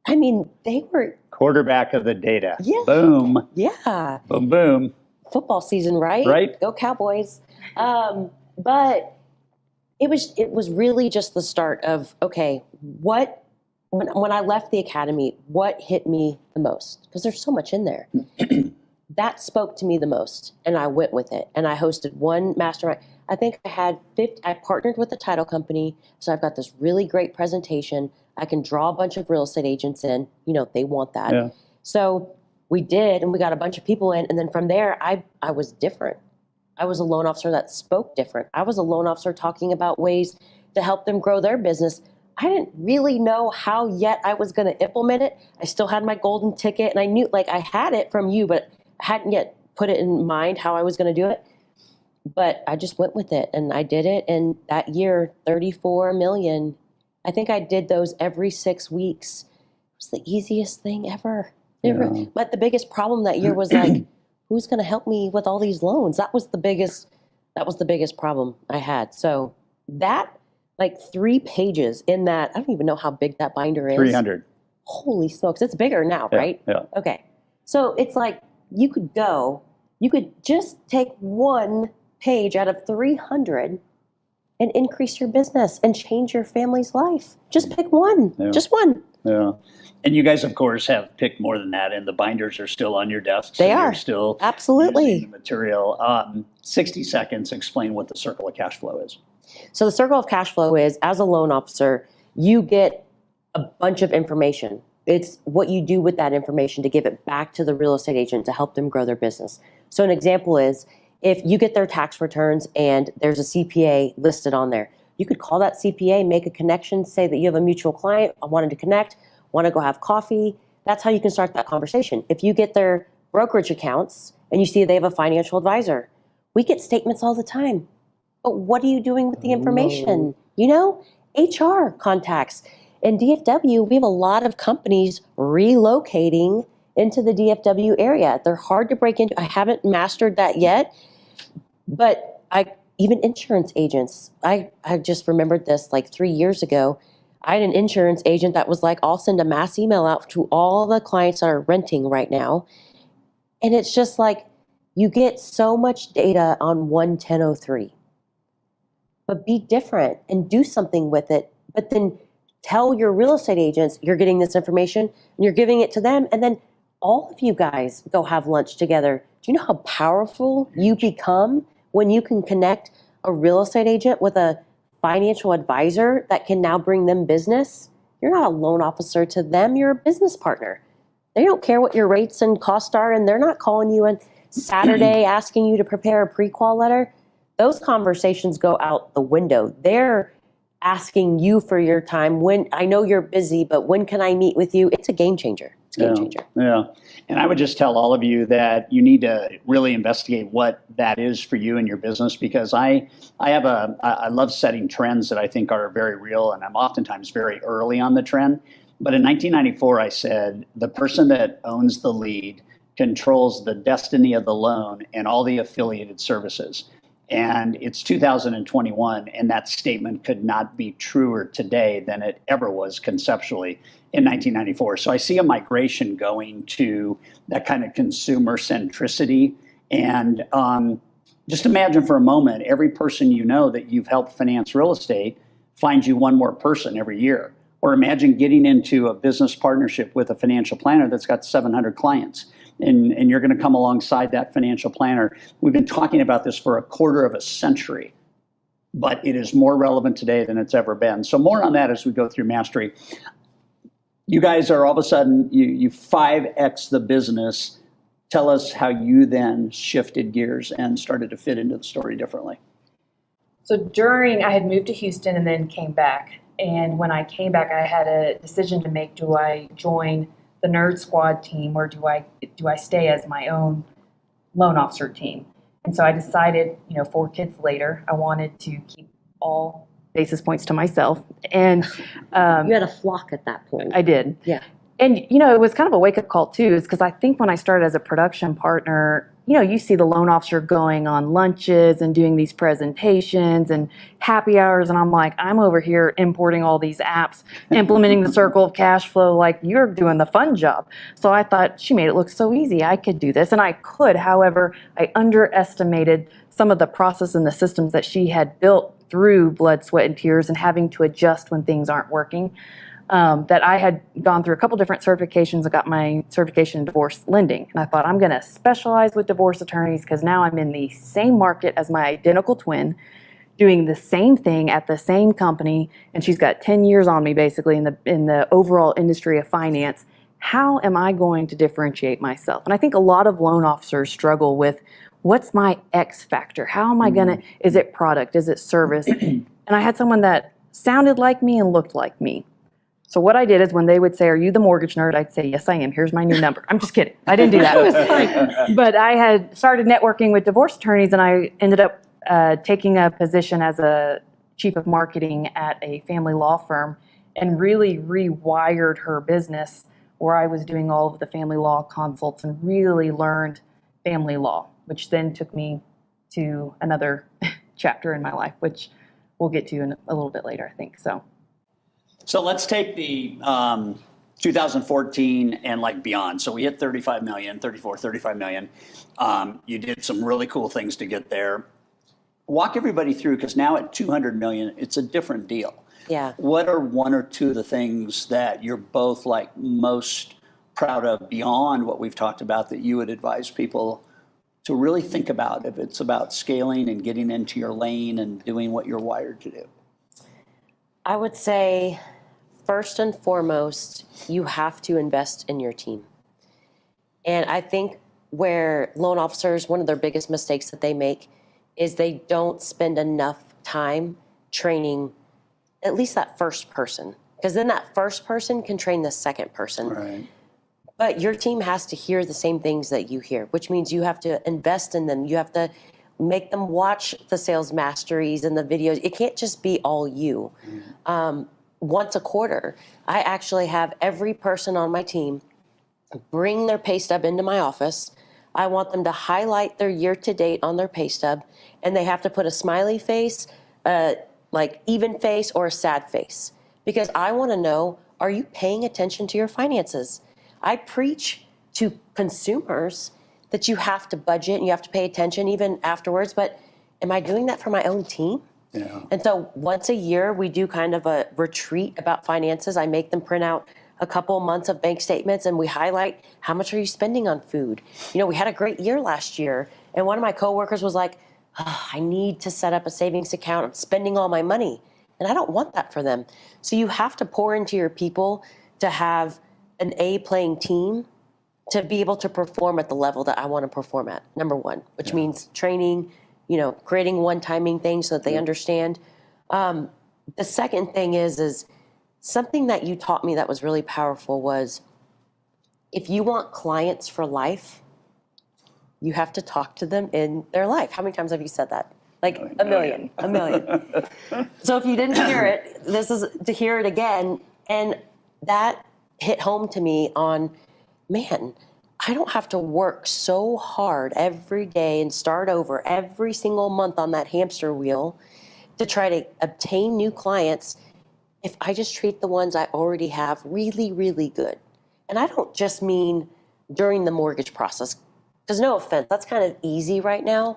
I mean, they were... Quarterback of the data. Yeah. Boom. Yeah. Boom, boom. Football season, right? Right. Go Cowboys. But it was really just the start of, okay, when I left the academy, what hit me the most? Because there's so much in there. That spoke to me the most, and I went with it. And I hosted one mastermind. I think I partnered with a title company, so I've got this really great presentation. I can draw a bunch of real estate agents in. You know, they want that. Yeah. So we did, and we got a bunch of people in. And then from there, I was different. I was a loan officer that spoke different. I was a loan officer talking about ways to help them grow their business. I didn't really know how yet I was going to implement it. I still had my golden ticket, and I knew, like, I had it from you, but I hadn't yet put it in mind how I was going to do it. But I just went with it, and I did it. And that year, 34 million, I think I did those every 6 weeks. It was the easiest thing ever. Yeah. But the biggest problem that year was like, who's going to help me with all these loans? That was the biggest problem I had. So that, like 3 pages in that, I don't even know how big that binder is. 300. Holy smokes, it's bigger now, Yeah, right? yeah. Okay. So it's like you could just take one page out of 300 and increase your business and change your family's life. Just pick one. Yeah. Just one. Yeah. And you guys, of course, have picked more than that, and the binders are still on your desks. They and are. You're still Absolutely. using the material. 60 seconds, explain what the circle of cash flow is. So the circle of cash flow is, as a loan officer, you get a bunch of information. It's what you do with that information to give it back to the real estate agent to help them grow their business. So an example is, if you get their tax returns and there's a CPA listed on there, you could call that CPA, make a connection, say that you have a mutual client, I wanted to connect, want to go have coffee. That's how you can start that conversation. If you get their brokerage accounts and you see they have a financial advisor, we get statements all the time. But what are you doing with the information? You know, HR contacts. In DFW, we have a lot of companies relocating into the DFW area. They're hard to break into. I haven't mastered that yet. But even insurance agents, I just remembered this like 3 years ago. I had an insurance agent that was like, I'll send a mass email out to all the clients that are renting right now. And it's just like, you get so much data on 1003. But be different and do something with it. But then tell your real estate agents you're getting this information and you're giving it to them. And then all of you guys go have lunch together. Do you know how powerful you become when you can connect a real estate agent with a financial advisor that can now bring them business? You're not a loan officer to them, you're a business partner. They don't care what your rates and costs are, and they're not calling you on Saturday asking you to prepare a pre-qual letter. Those conversations go out the window. They're asking you for your time. When I know you're busy, but when can I meet with you? It's a game changer. It's a game changer. Yeah. And I would just tell all of you that you need to really investigate what that is for you and your business, because I love setting trends that I think are very real, and I'm oftentimes very early on the trend. But in 1994, I said, the person that owns the lead controls the destiny of the loan and all the affiliated services. And it's 2021, and that statement could not be truer today than it ever was conceptually in 1994. So I see a migration going to that kind of consumer centricity. And just imagine for a moment, every person you know that you've helped finance real estate finds you one more person every year. Or imagine getting into a business partnership with a financial planner that's got 700 clients. And you're going to come alongside that financial planner. We've been talking about this for a quarter of a century, but it is more relevant today than it's ever been. So more on that as we go through Mastery. You guys are all of a sudden, you 5X the business. Tell us how you then shifted gears and started to fit into the story differently. So I had moved to Houston and then came back. And when I came back, I had a decision to make. Do I join the Nerd Squad team, or do I stay as my own loan officer team? And so I decided, 4 kids later, I wanted to keep all basis points to myself. And You had a flock at that point. I did. Yeah. And, it was kind of a wake-up call, too, is because I think when I started as a production partner, you see the loan officer going on lunches and doing these presentations and happy hours, and I'm like, I'm over here importing all these apps, implementing the circle of cash flow, like you're doing the fun job. So I thought, she made it look so easy. I could do this, and I could. However, I underestimated some of the process and the systems that she had built through blood, sweat, and tears, and having to adjust when things aren't working. That I had gone through a couple different certifications. I got my certification in divorce lending, and I thought, I'm going to specialize with divorce attorneys because now I'm in the same market as my identical twin, doing the same thing at the same company, and she's got 10 years on me basically in the overall industry of finance. How am I going to differentiate myself? And I think a lot of loan officers struggle with, what's my X factor? How am I going to, is it product? Is it service? And I had someone that sounded like me and looked like me. So what I did is when they would say, are you the mortgage nerd? I'd say, yes, I am. Here's my new number. I'm just kidding. I didn't do that. But I had started networking with divorce attorneys, and I ended up taking a position as a chief of marketing at a family law firm, and really rewired her business, where I was doing all of the family law consults and really learned family law, which then took me to another chapter in my life, which we'll get to in a little bit later, I think. So let's take the 2014 and beyond. So we hit 35 million, 35 million. You did some really cool things to get there. Walk everybody through, because now at 200 million, it's a different deal. Yeah. What are one or two of the things that you're both most proud of beyond what we've talked about that you would advise people to really think about if it's about scaling and getting into your lane and doing what you're wired to do? I would say, first and foremost, you have to invest in your team. And I think where loan officers, one of their biggest mistakes that they make is they don't spend enough time training at least that first person, because then that first person can train the second person. Right. But your team has to hear the same things that you hear, which means you have to invest in them. You have to make them watch the sales masteries and the videos. It can't just be all you. Once a quarter, I actually have every person on my team bring their pay stub into my office. I want them to highlight their year to date on their pay stub, and they have to put a smiley face, even face, or a sad face, because I want to know, are you paying attention to your finances? I preach to consumers that you have to budget and you have to pay attention even afterwards, but am I doing that for my own team? Yeah. And so once a year, we do kind of a retreat about finances. I make them print out a couple months of bank statements, and we highlight, how much are you spending on food? We had a great year last year, and one of my coworkers was like, I need to set up a savings account. I'm spending all my money, and I don't want that for them. So you have to pour into your people to have an A-playing team to be able to perform at the level that I want to perform at, number one, which means training, creating one-timing things so that they understand. The second thing is something that you taught me that was really powerful was, if you want clients for life, you have to talk to them in their life. How many times have you said that? Like a million. So if you didn't hear it, this is to hear it again. And that hit home to me on, man, I don't have to work so hard every day and start over every single month on that hamster wheel to try to obtain new clients if I just treat the ones I already have really, really good. And I don't just mean during the mortgage process, because no offense, that's kind of easy right now.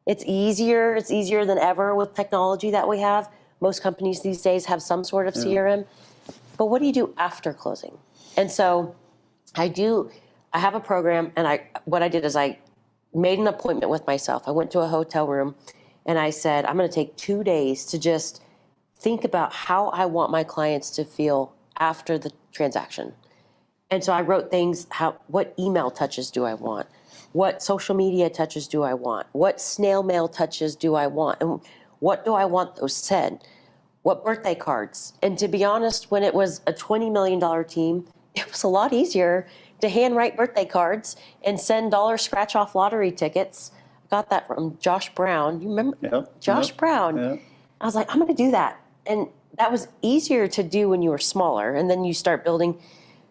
It's easier than ever with technology that we have. Most companies these days have some sort of CRM. But what do you do after closing? And so I have a program, and what I did is I made an appointment with myself. I went to a hotel room and I said, I'm going to take 2 days to just think about how I want my clients to feel after the transaction. And so I wrote things, what email touches do I want? What social media touches do I want? What snail mail touches do I want? And what do I want those said? What birthday cards? And to be honest, when it was a $20 million team, it was a lot easier to handwrite birthday cards and send dollar scratch-off lottery tickets. I got that from Josh Brown. You remember Josh Brown? Yeah. I was like, I'm going to do that. And that was easier to do when you were smaller. And then you start building.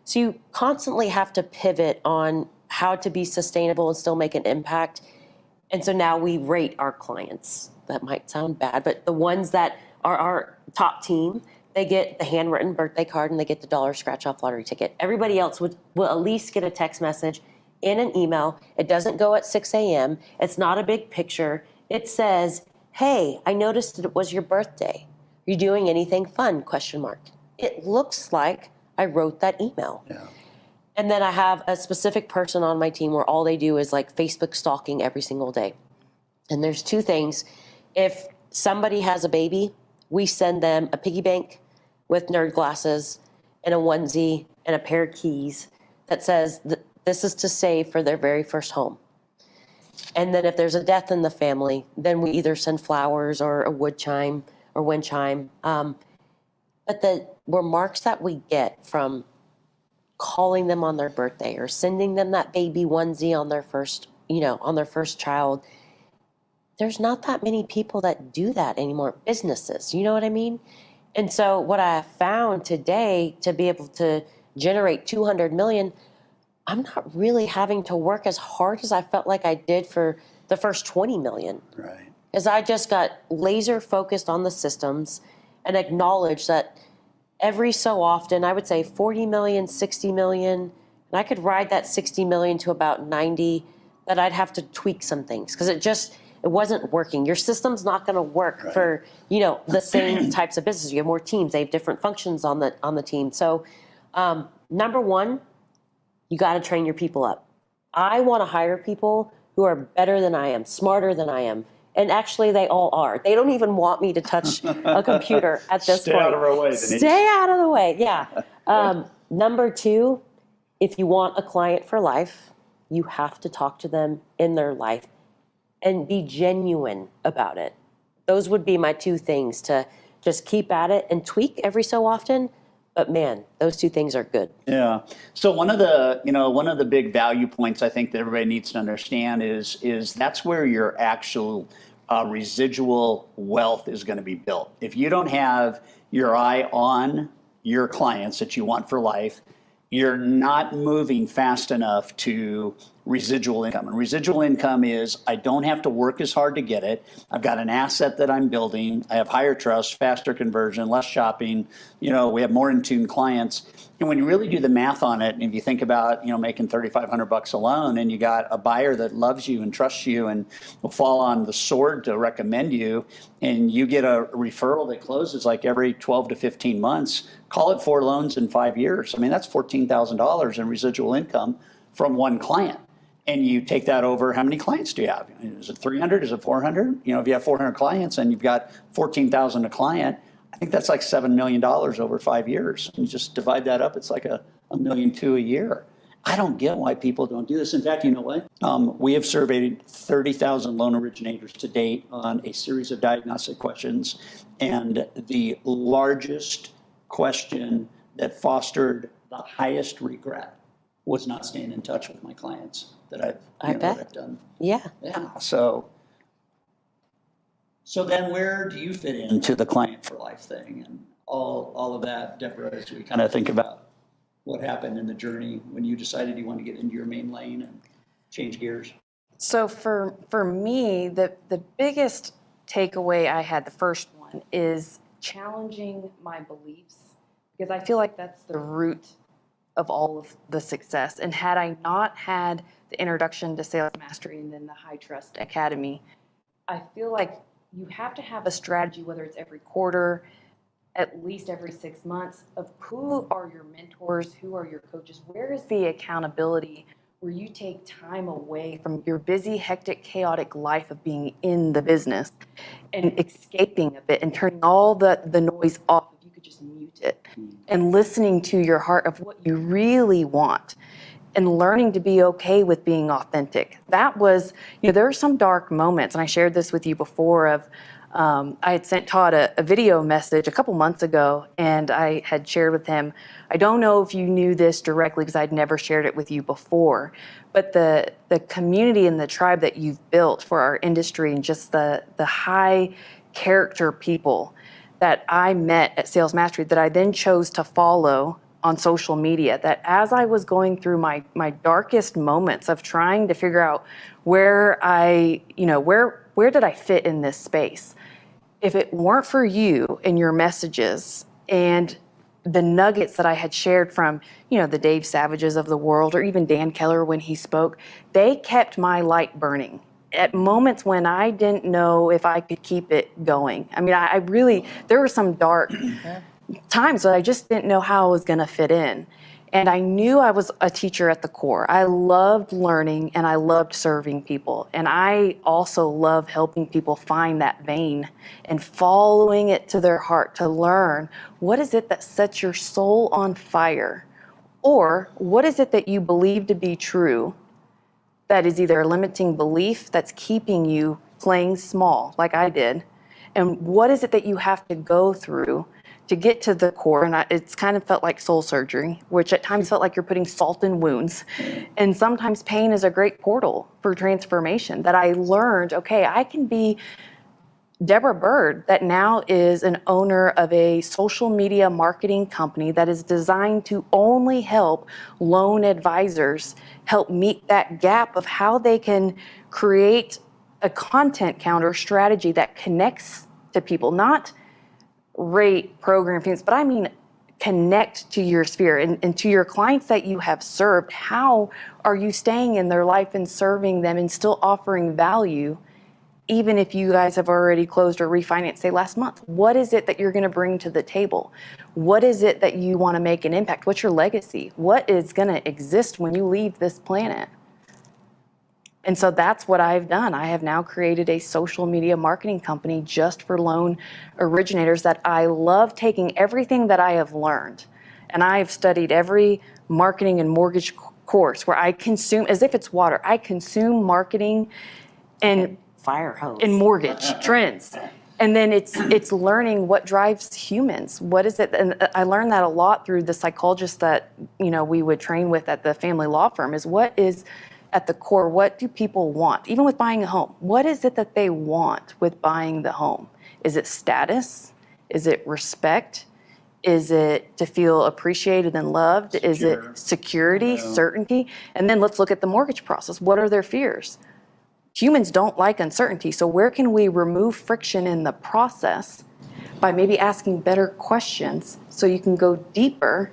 So you constantly have to pivot on how to be sustainable and still make an impact. And so now we rate our clients. That might sound bad, but the ones that are our top team, they get the handwritten birthday card and they get the dollar scratch-off lottery ticket. Everybody else will at least get a text message and an email. It doesn't go at 6 a.m. It's not a big picture. It says, hey, I noticed it was your birthday. Are you doing anything fun? ? It looks like I wrote that email. Yeah. And then I have a specific person on my team where all they do is like Facebook stalking every single day. And there's two things. If somebody has a baby, we send them a piggy bank with nerd glasses and a onesie and a pair of keys that says this is to save for their very first home. And then if there's a death in the family, then we either send flowers or a wood chime or wind chime. But the remarks that we get from calling them on their birthday or sending them that baby onesie on their first child, there's not that many people that do that anymore. Businesses, you know what I mean? And so what I found today, to be able to generate 200 million, I'm not really having to work as hard as I felt like I did for the first 20 million. Right. As I just got laser focused on the systems and acknowledged that every so often, I would say 40 million, 60 million, and I could ride that 60 million to about 90, that I'd have to tweak some things because it wasn't working. Your system's not going to work for, the same types of businesses. You have more teams. They have different functions on the team. So number one, you got to train your people up. I want to hire people who are better than I am, smarter than I am. And actually, they all are. They don't even want me to touch a computer at this point. Stay out of our way, Denise. Stay out of the way, yeah. Number two, if you want a client for life, you have to talk to them in their life and be genuine about it. Those would be my two things, to just keep at it and tweak every so often. But man, those two things are good. Yeah. So one of the big value points I think that everybody needs to understand is that's where your actual residual wealth is going to be built. If you don't have your eye on your clients that you want for life, you're not moving fast enough to residual income. And residual income is, I don't have to work as hard to get it. I've got an asset that I'm building. I have higher trust, faster conversion, less shopping. We have more in tune clients. And when you really do the math on it, and if you think about, making $3,500 alone, and you got a buyer that loves you and trusts you and will fall on the sword to recommend you, and you get a referral that closes like every 12 to 15 months, call it 4 loans in 5 years. I mean, that's $14,000 in residual income from one client. And you take that over, how many clients do you have? Is it 300? Is it 400? If you have 400 clients and you've got 14,000 a client, I think that's like $7 million over 5 years. And you just divide that up, it's like a $1.2 million a year. I don't get why people don't do this. In fact, you know what? We have surveyed 30,000 loan originators to date on a series of diagnostic questions. And the largest question that fostered the highest regret was not staying in touch with my clients that I've bet. that I've done. Yeah. Yeah. So then where do you fit into the client for life thing and all of that, Deborah, as we kind of think about what happened in the journey when you decided you wanted to get into your main lane and change gears? So for me, the biggest takeaway I had, the first one, is challenging my beliefs, because I feel like that's the root of all of the success. And had I not had the introduction to Sales Mastery and then the High Trust Academy, I feel like you have to have a strategy, whether it's every quarter, at least every 6 months, of who are your mentors, who are your coaches, where is the accountability where you take time away from your busy, hectic, chaotic life of being in the business and escaping a bit and turning all the noise off. If you could just mute it and listening to your heart of what you really want and learning to be okay with being authentic. That was, there are some dark moments, and I shared this with you before of, I had sent Todd a video message a couple months ago, and I had shared with him, I don't know if you knew this directly because I'd never shared it with you before, but the community and the tribe that you've built for our industry and just the high character people that I met at Sales Mastery that I then chose to follow on social media, that as I was going through my darkest moments of trying to figure out where where did I fit in this space? If it weren't for you and your messages and the nuggets that I had shared from, the Dave Savages of the world, or even Dan Keller when he spoke, they kept my light burning at moments when I didn't know if I could keep it going. I mean, there were some dark times that I just didn't know how I was going to fit in. And I knew I was a teacher at the core. I loved learning and I loved serving people. And I also love helping people find that vein and following it to their heart to learn what is it that sets your soul on fire, or what is it that you believe to be true that is either a limiting belief that's keeping you playing small like I did, and what is it that you have to go through to get to the core. And it's kind of felt like soul surgery, which at times felt like you're putting salt in wounds. And sometimes pain is a great portal for transformation, that I learned, okay, I can be Deborah Bird, that now is an owner of a social media marketing company that is designed to only help loan advisors help meet that gap of how they can create a content counter strategy that connects to people, not rate program things, but I mean connect to your sphere and to your clients that you have served. How are you staying in their life and serving them and still offering value, even if you guys have already closed or refinanced, say, last month? What is it that you're going to bring to the table? What is it that you want to make an impact? What's your legacy? What is going to exist when you leave this planet? And so that's what I've done. I have now created a social media marketing company just for loan originators, that I love taking everything that I have learned. And I have studied every marketing and mortgage course where I consume, as if it's water, I consume marketing and Fire hose. and mortgage trends. And then it's learning what drives humans. What is it? And I learned that a lot through the psychologists that, we would train with at the family law firm, is what is at the core, what do people want? Even with buying a home, what is it that they want with buying the home? Is it status? Is it respect? Is it to feel appreciated and loved? Secure. Is it security, certainty? And then let's look at the mortgage process. What are their fears? Humans don't like uncertainty. So where can we remove friction in the process by maybe asking better questions so you can go deeper?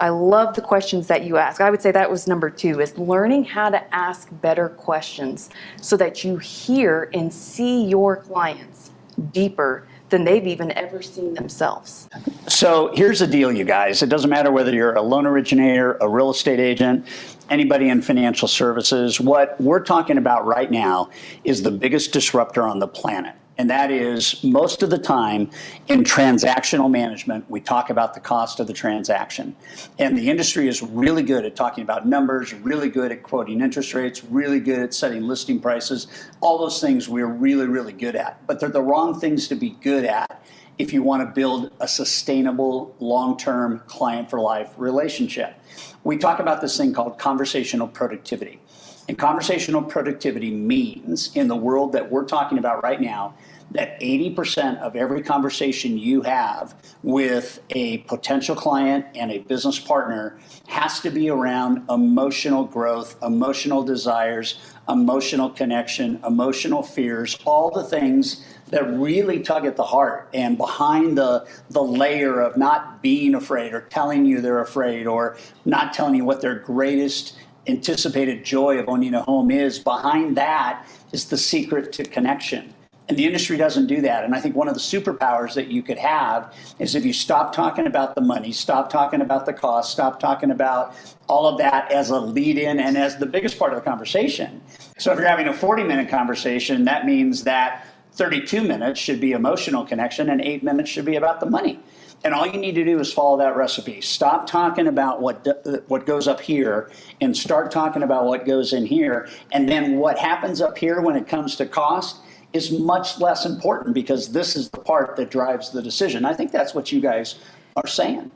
I love the questions that you ask. I would say that was number 2, is learning how to ask better questions so that you hear and see your clients deeper than they've even ever seen themselves. So here's the deal, you guys. It doesn't matter whether you're a loan originator, a real estate agent, anybody in financial services. What we're talking about right now is the biggest disruptor on the planet. And that is, most of the time in transactional management, we talk about the cost of the transaction. And the industry is really good at talking about numbers, really good at quoting interest rates, really good at setting listing prices. All those things we're really, really good at. But they're the wrong things to be good at if you want to build a sustainable, long-term, client-for-life relationship. We talk about this thing called conversational productivity. And conversational productivity means, in the world that we're talking about right now, that 80% of every conversation you have with a potential client and a business partner has to be around emotional growth, emotional desires, emotional connection, emotional fears, all the things that really tug at the heart. And behind the layer of not being afraid or telling you they're afraid or not telling you what their greatest anticipated joy of owning a home is, behind that is the secret to connection. And the industry doesn't do that. And I think one of the superpowers that you could have is if you stop talking about the money, stop talking about the cost, stop talking about all of that as a lead-in and as the biggest part of the conversation. So if you're having a 40-minute conversation, that means that 32 minutes should be emotional connection and 8 minutes should be about the money. And all you need to do is follow that recipe. Stop talking about what goes up here and start talking about what goes in here. And then what happens up here when it comes to cost is much less important because this is the part that drives the decision. I think that's what you guys are saying.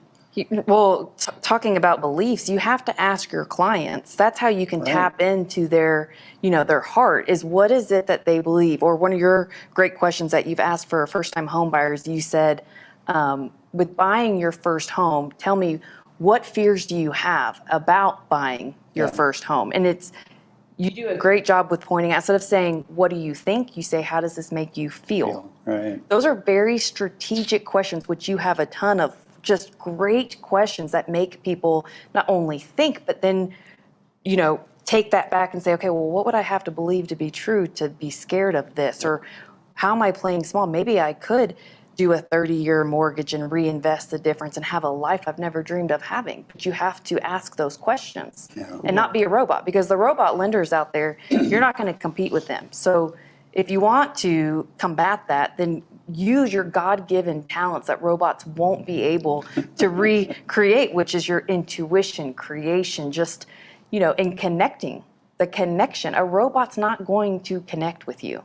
Well, talking about beliefs, you have to ask your clients. That's how you can tap into their, their heart, is what is it that they believe? Or one of your great questions that you've asked for first-time home buyers, you said, with buying your first home, tell me, what fears do you have about buying your first home? And you do a great job with pointing out, instead of saying, what do you think? You say, how does this make you feel? Right. Those are very strategic questions, which you have a ton of just great questions that make people not only think, but then, take that back and say, okay, well, what would I have to believe to be true to be scared of this? Or how am I playing small? Maybe I could do a 30-year mortgage and reinvest the difference and have a life I've never dreamed of having. But you have to ask those questions and not be a robot, because the robot lenders out there, you're not going to compete with them. So if you want to combat that, then use your God-given talents that robots won't be able to recreate, which is your intuition, creation, just, in connecting, the connection. A robot's not going to connect with you.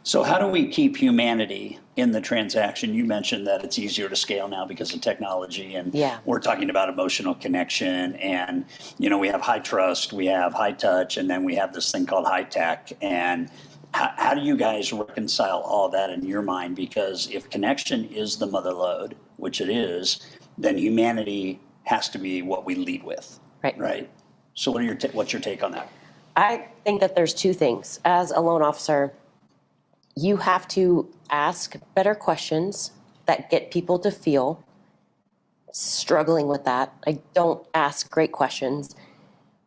So how do we keep humanity in the transaction? You mentioned that it's easier to scale now because of technology, and we're talking about emotional connection, and we have high trust, we have high touch, and then we have this thing called high tech. And how do you guys reconcile all that in your mind? Because if connection is the mother lode, which it is, then humanity has to be what we lead with, right? So what's your take on that? I think that there's two things. As a loan officer, you have to ask better questions that get people to feel. Struggling with that. I don't ask great questions.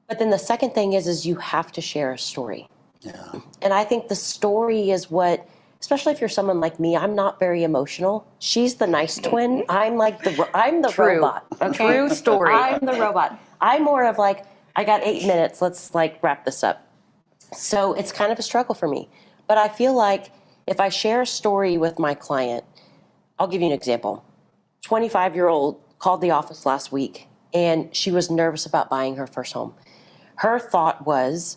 But then the second thing is you have to share a story. Yeah. And I think the story is what, especially if you're someone like me, I'm not very emotional. She's the nice twin. I'm the robot. Okay? True story. I'm the robot. I'm more of like, I got 8 minutes. Let's wrap this up. So it's kind of a struggle for me. But I feel like if I share a story with my client, I'll give you an example. 25-year-old called the office last week, and she was nervous about buying her first home. Her thought was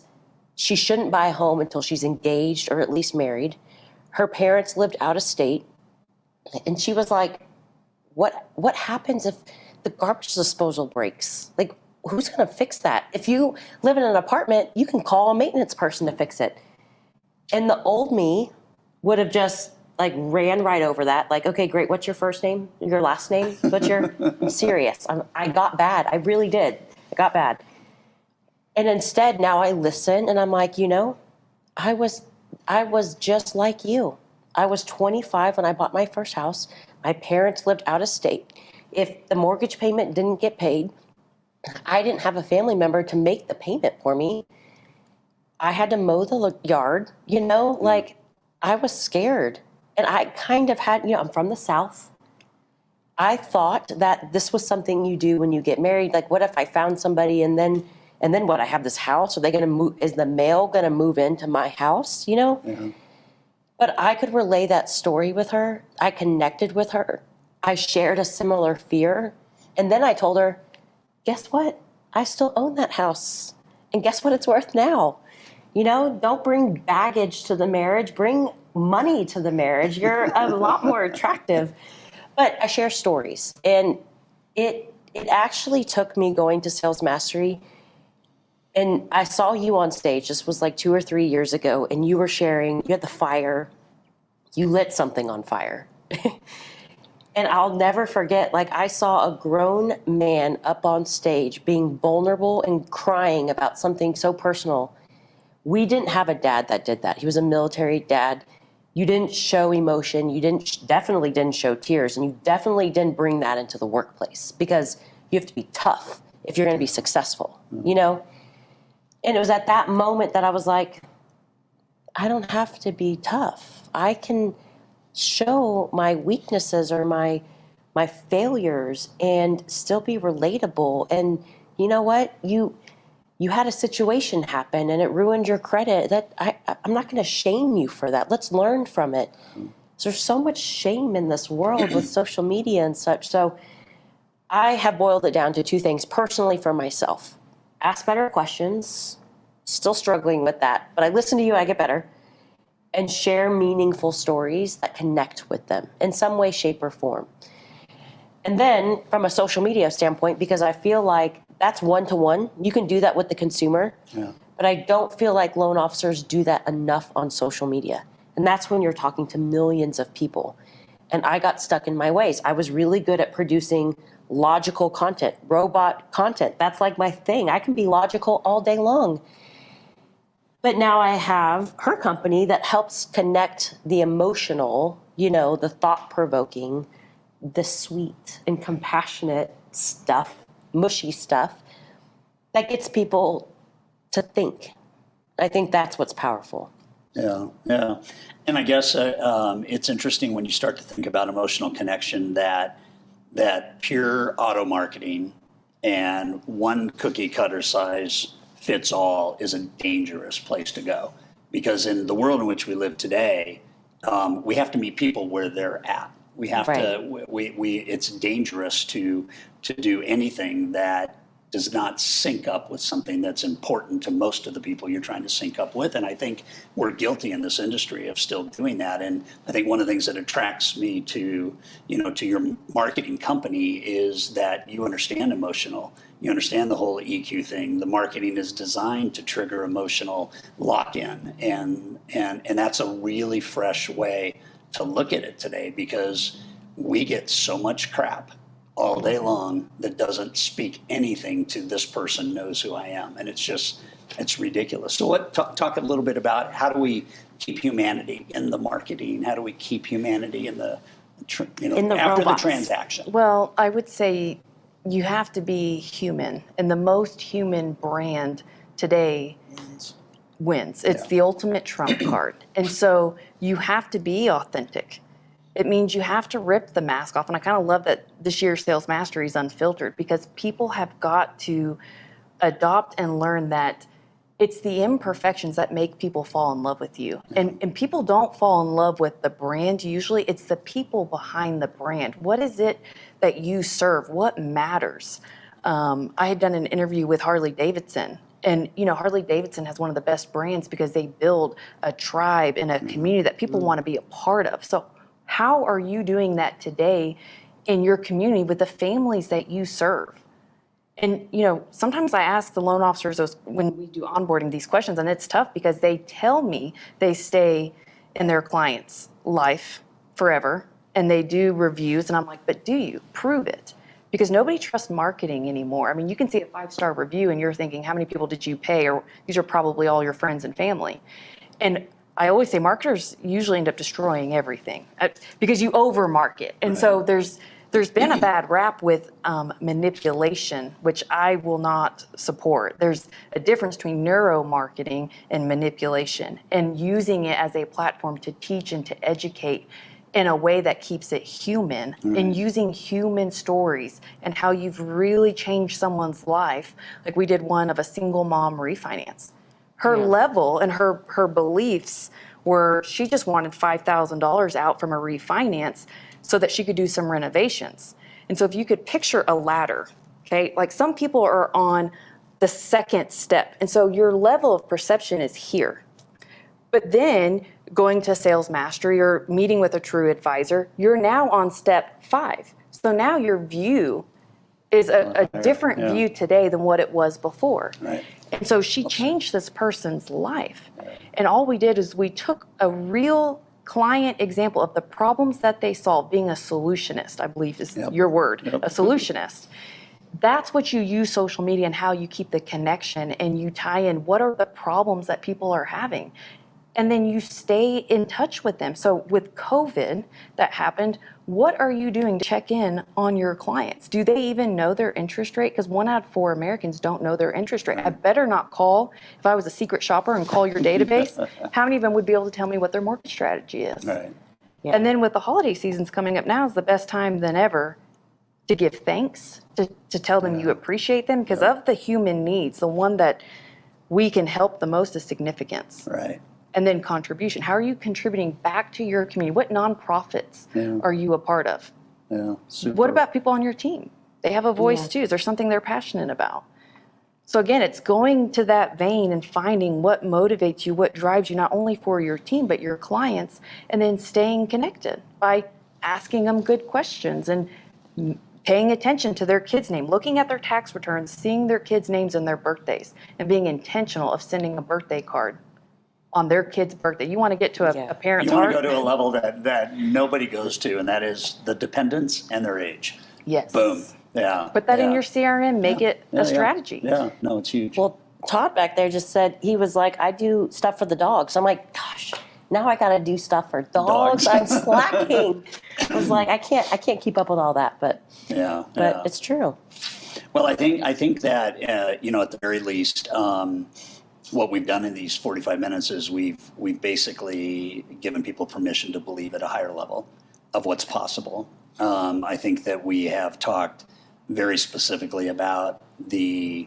she shouldn't buy a home until she's engaged or at least married. Her parents lived out of state, and she was like, what happens if the garbage disposal breaks? Like, who's going to fix that? If you live in an apartment, you can call a maintenance person to fix it. And the old me would have just ran right over that. Like, okay, great. What's your first name? Your last name? I'm serious. I got bad. I really did. I got bad. And instead, now I listen and I'm like, I was just like you. I was 25 when I bought my first house. My parents lived out of state. If the mortgage payment didn't get paid, I didn't have a family member to make the payment for me. I had to mow the yard, I was scared. And I kind of had, I'm from the South. I thought that this was something you do when you get married. Like, what if I found somebody and then what? I have this house. Are they going to move? Is the mail going to move into my house? But But I could relay that story with her. I connected with her. I shared a similar fear. And then I told her, guess what? I still own that house. And guess what it's worth now? Don't bring baggage to the marriage. Bring money to the marriage. You're a lot more attractive. But I share stories. And it actually took me going to Sales Mastery. And I saw you on stage. This was like 2 or 3 years ago. And you were sharing, you had the fire. You lit something on fire. And I'll never forget, I saw a grown man up on stage being vulnerable and crying about something so personal. We didn't have a dad that did that. He was a military dad. You didn't show emotion. You definitely didn't show tears. And you definitely didn't bring that into the workplace because you have to be tough if you're going to be successful, And it was at that moment that I was like, I don't have to be tough. I can show my weaknesses or my failures and still be relatable. And you know what? You had a situation happen and it ruined your credit. That I'm not going to shame you for that. Let's learn from it. So there's so much shame in this world with social media and such. So I have boiled it down to 2 things personally for myself. Ask better questions. Still struggling with that, but I listen to you, I get better. And share meaningful stories that connect with them in some way, shape, or form. And then from a social media standpoint, because I feel like that's one-to-one, you can do that with the consumer, but I don't feel like loan officers do that enough on social media. And that's when you're talking to millions of people. And I got stuck in my ways. I was really good at producing logical content, robot content. That's like my thing. I can be logical all day long. But now I have her company that helps connect the emotional, the thought-provoking, the sweet and compassionate stuff, mushy stuff, that gets people to think. I think that's what's powerful. Yeah. And I guess it's interesting when you start to think about emotional connection that pure auto marketing and one cookie cutter size fits all is a dangerous place to go, because in the world in which we live today, we have to meet people where they're at. We have to. It's dangerous to do anything that does not sync up with something that's important to most of the people you're trying to sync up with. And I think we're guilty in this industry of still doing that. And I think one of the things that attracts me to your marketing company is that you understand you understand the whole EQ thing. The marketing is designed to trigger emotional lock-in. And that's a really fresh way to look at it today, because we get so much crap all day long that doesn't speak anything to this person knows who I am. And it's ridiculous. So talk a little bit about how do we keep humanity in the marketing? How do we keep humanity in the after the transaction? Well, I would say you have to be human, and the most human brand today wins. It's the ultimate trump card. And so you have to be authentic. It means you have to rip the mask off. And I kind of love that this year's Sales Mastery is unfiltered, because people have got to adopt and learn that it's the imperfections that make people fall in love with you. And people don't fall in love with the brand. Usually it's the people behind the brand. What is it that you serve? What matters? I had done an interview with Harley Davidson. And, Harley Davidson has one of the best brands because they build a tribe and a community that people want to be a part of. So how are you doing that today in your community with the families that you serve? And, sometimes I ask the loan officers when we do onboarding these questions, and it's tough because they tell me they stay in their client's life forever and they do reviews. And I'm like, but do you? Prove it. Because nobody trusts marketing anymore. I mean, you can see a 5-star review and you're thinking, how many people did you pay? Or these are probably all your friends and family. And I always say marketers usually end up destroying everything because you over market. And so there's been a bad rap with manipulation, which I will not support. There's a difference between neuromarketing and manipulation, and using it as a platform to teach and to educate in a way that keeps it human, and using human stories and how you've really changed someone's life. Like we did one of a single mom refinance. Her level and her beliefs where she just wanted $5,000 out from a refinance so that she could do some renovations. And so if you could picture a ladder, okay, like some people are on the second step. And so your level of perception is here. But then going to sales mastery or meeting with a true advisor, you're now on step 5. So now your view is a different view today than what it was before. Right. And so she changed this person's life. And all we did is we took a real client example of the problems that they solve, being a solutionist, I believe is your word, a solutionist. That's what you use social media and how you keep the connection, and you tie in what are the problems that people are having. And then you stay in touch with them. So with COVID that happened, what are you doing to check in on your clients? Do they even know their interest rate? Because 1 out of 4 Americans don't know their interest rate. I better not call. If I was a secret shopper and call your database, how many of them would be able to tell me what their mortgage strategy is? Right. Yeah. And then with the holiday seasons coming up now is the best time than ever to give thanks, to tell them you appreciate them, because of the human needs, the one that we can help the most is significance. Right. And then contribution. How are you contributing back to your community? What nonprofits are you a part of? Yeah. Super. What about people on your team? They have a voice too. Is there something they're passionate about? So again, it's going to that vein and finding what motivates you, what drives you, not only for your team, but your clients, and then staying connected by asking them good questions and paying attention to their kids' name, looking at their tax returns, seeing their kids' names and their birthdays, and being intentional of sending a birthday card on their kid's birthday. You want to get to a parent's You want heart. to go to a level that nobody goes to, and that is the dependents and their age. Yes. Boom. Yeah. Put that in your CRM, make it a strategy. Yeah. No, it's huge. Well, Todd back there just said, he was like, I do stuff for the dogs. I'm like, gosh, now I got to do stuff for dogs. I'm slacking. I was like, I can't keep up with all that, but it's true. Well, I think that at the very least, what we've done in these 45 minutes is we've basically given people permission to believe at a higher level of what's possible. I think that we have talked very specifically about the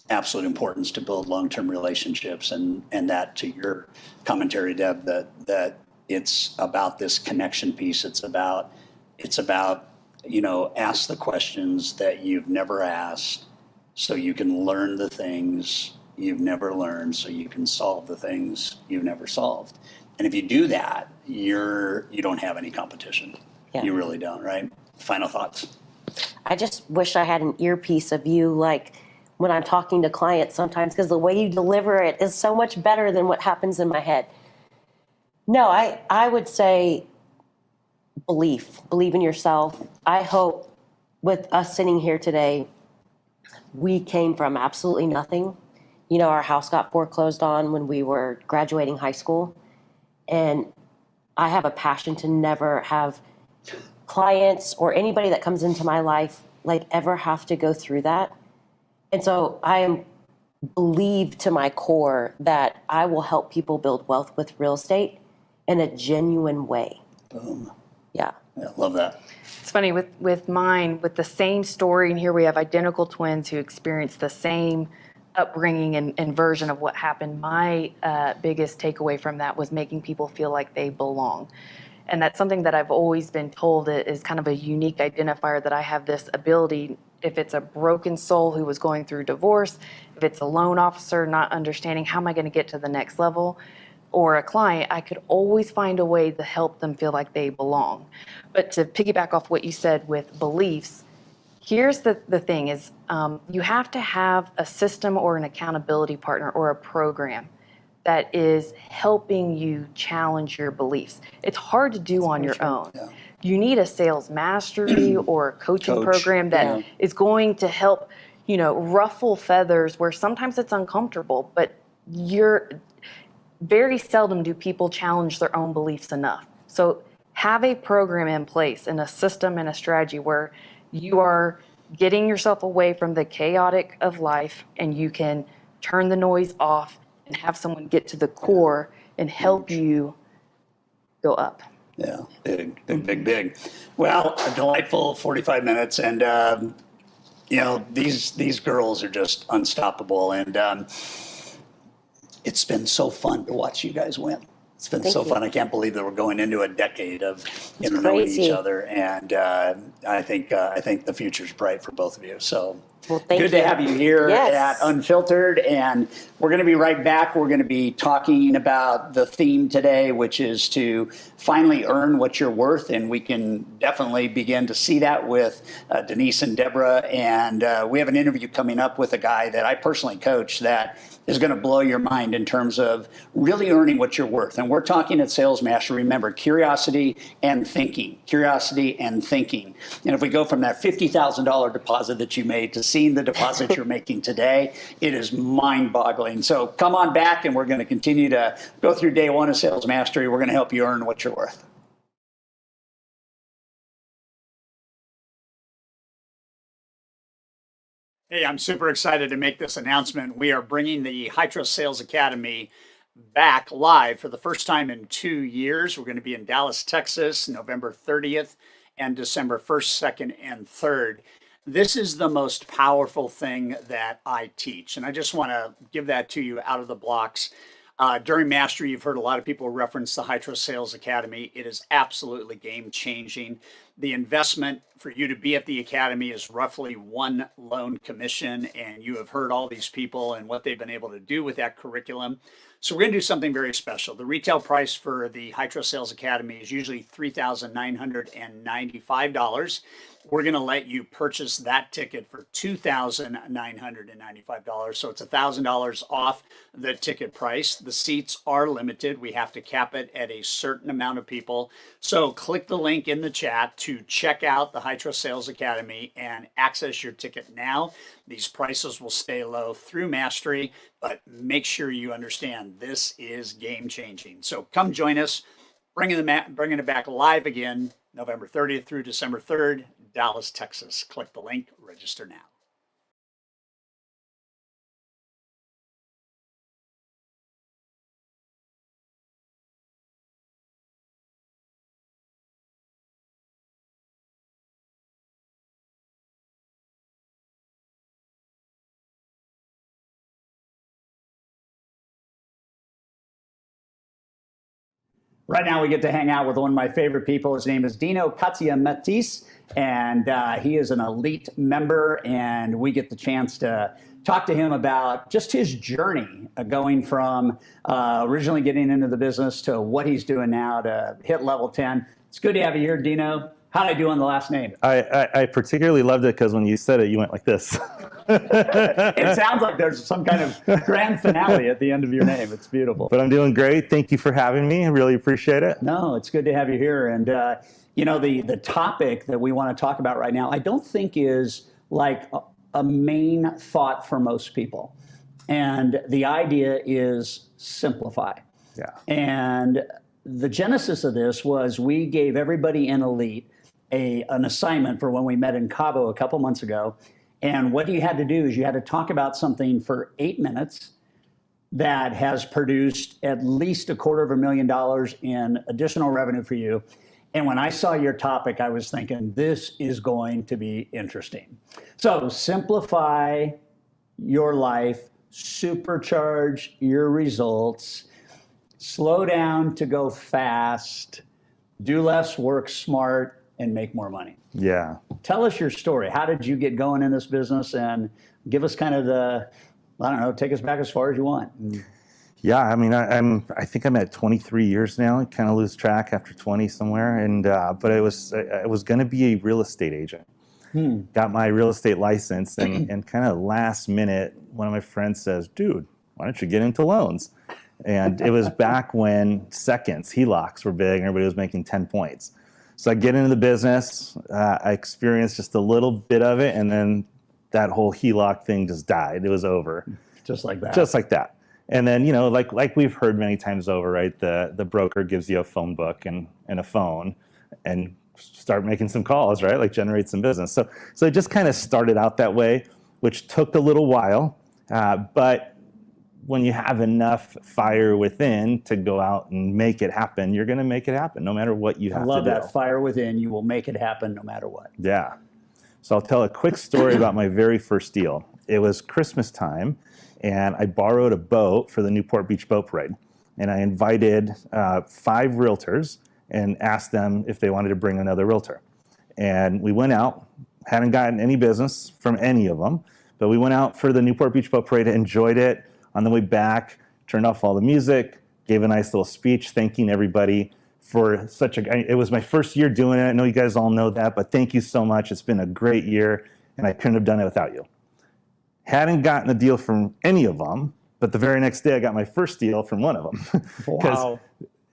absolute importance to build long-term relationships, and that, to your commentary, Deb, that it's about this connection piece. It's about ask the questions that you've never asked so you can learn the things you've never learned, so you can solve the things you've never solved. And if you do that, you don't have any competition. Yeah. You really don't, right? Final thoughts. I just wish I had an earpiece of you, like when I'm talking to clients sometimes, because the way you deliver it is so much better than what happens in my head. No, I would say believe in yourself. I hope with us sitting here today, we came from absolutely nothing. Our house got foreclosed on when we were graduating high school. And I have a passion to never have clients or anybody that comes into my life ever have to go through that. And so I believe to my core that I will help people build wealth with real estate in a genuine way. Boom. Yeah. Love that. It's funny with mine, with the same story, and here we have identical twins who experienced the same upbringing and version of what happened. My biggest takeaway from that was making people feel like they belong. And that's something that I've always been told is kind of a unique identifier, that I have this ability. If it's a broken soul who was going through divorce, if it's a loan officer not understanding how am I going to get to the next level, or a client, I could always find a way to help them feel like they belong. But to piggyback off what you said with beliefs, here's the thing is you have to have a system or an accountability partner or a program that is helping you challenge your beliefs. It's hard to do on your own. Yeah. You need a sales mastery or a coaching program that is going to help, ruffle feathers where sometimes it's uncomfortable, but very seldom do people challenge their own beliefs enough. So have a program in place and a system and a strategy where you are getting yourself away from the chaotic of life, and you can turn the noise off and have someone get to the core and help you go up. Yeah, big. Well, a delightful 45 minutes, and these girls are just unstoppable, and it's been so fun to watch you guys win. It's been Thank so you. fun. I can't believe that we're going into a decade of It's knowing each crazy. other, and I think the future's bright for both of you. So Well, thank good you. to have you here Yes. at Unfiltered, and we're going to be right back. We're going to be talking about the theme today, which is to finally earn what you're worth, and we can definitely begin to see that with Denise and Deborah. And we have an interview coming up with a guy that I personally coach that is going to blow your mind in terms of really earning what you're worth. And we're talking at Sales Master, remember, curiosity and thinking, curiosity and thinking. And if we go from that $50,000 deposit that you made to seeing the deposit you're making today, it is mind-boggling. So come on back, and we're going to continue to go through day one of Sales Mastery. We're going to help you earn what you're worth. Hey, I'm super excited to make this announcement. We are bringing the High Trust Sales Academy back live for the first time in 2 years. We're going to be in Dallas, Texas, November 30th and December 1st, 2nd, and 3rd. This is the most powerful thing that I teach, and I just want to give that to you out of the blocks. During Mastery, you've heard a lot of people reference the High Trust Sales Academy. It is absolutely game changing. The investment for you to be at the Academy is roughly one loan commission, and you have heard all these people and what they've been able to do with that curriculum. So we're going to do something very special. The retail price for the High Trust Sales Academy is usually $3,995. We're going to let you purchase that ticket for $2,995. So it's $1,000 off the ticket price. The seats are limited. We have to cap it at a certain amount of people. So click the link in the chat to check out the High Trust Sales Academy and access your ticket now. These prices will stay low through Mastery, but make sure you understand this is game changing. So come join us, bringing it back live again, November 30th through December 3rd, Dallas, Texas. Click the link, register now. Right now, we get to hang out with one of my favorite people. His name is Dino Katsiamatis, and he is an elite member, and we get the chance to talk to him about just his journey going from originally getting into the business to what he's doing now to hit level 10. It's good to have you here, Dino. How'd I do on the last name? I particularly loved it because when you said it, you went like this. It sounds like there's some kind of grand finale at the end of your name. It's beautiful. But I'm doing great. Thank you for having me. I really appreciate it. No, it's good to have you here. And, the topic that we want to talk about right now, I don't think is like a main thought for most people. And the idea is simplify. Yeah. And the genesis of this was we gave everybody in Elite an assignment for when we met in Cabo a couple months ago. And what you had to do is you had to talk about something for 8 minutes that has produced at least $250,000 in additional revenue for you. And when I saw your topic, I was thinking, this is going to be interesting. So simplify your life, supercharge your results, slow down to go fast, do less, work smart, and make more money. Yeah. Tell us your story. How did you get going in this business? And give us kind of take us back as far as you want. Yeah, I mean, I think I'm at 23 years now. I kind of lose track after 20 somewhere. And but I was going to be a real estate agent. Got my real estate license, and kind of last minute, one of my friends says, "Dude, why don't you get into loans?" And it was back when seconds, HELOCs were big, and everybody was making 10 points. So I get into the business. I experienced just a little bit of it, and then that whole HELOC thing just died. It was over. Just like that. Just like that. And then, like we've heard many times over, right? The broker gives you a phone book and a phone, and start making some calls, right? Like generate some business. So it just kind of started out that way, which took a little while. But when you have enough fire within to go out and make it happen, you're going to make it happen no matter what you have to do. I love that. Fire within, you will make it happen no matter what. Yeah. So I'll tell a quick story about my very first deal. It was Christmas time, and I borrowed a boat for the Newport Beach boat parade. and I invited 5 realtors and asked them if they wanted to bring another realtor. And we went out, hadn't gotten any business from any of them, but we went out for the Newport Beach Boat Parade, enjoyed it. On the way back, turned off all the music, gave a nice little speech thanking everybody for it was my first year doing it. I know you guys all know that, but thank you so much. It's been a great year, and I couldn't have done it without you. Hadn't gotten a deal from any of them, but the very next day I got my first deal from one of them. Wow.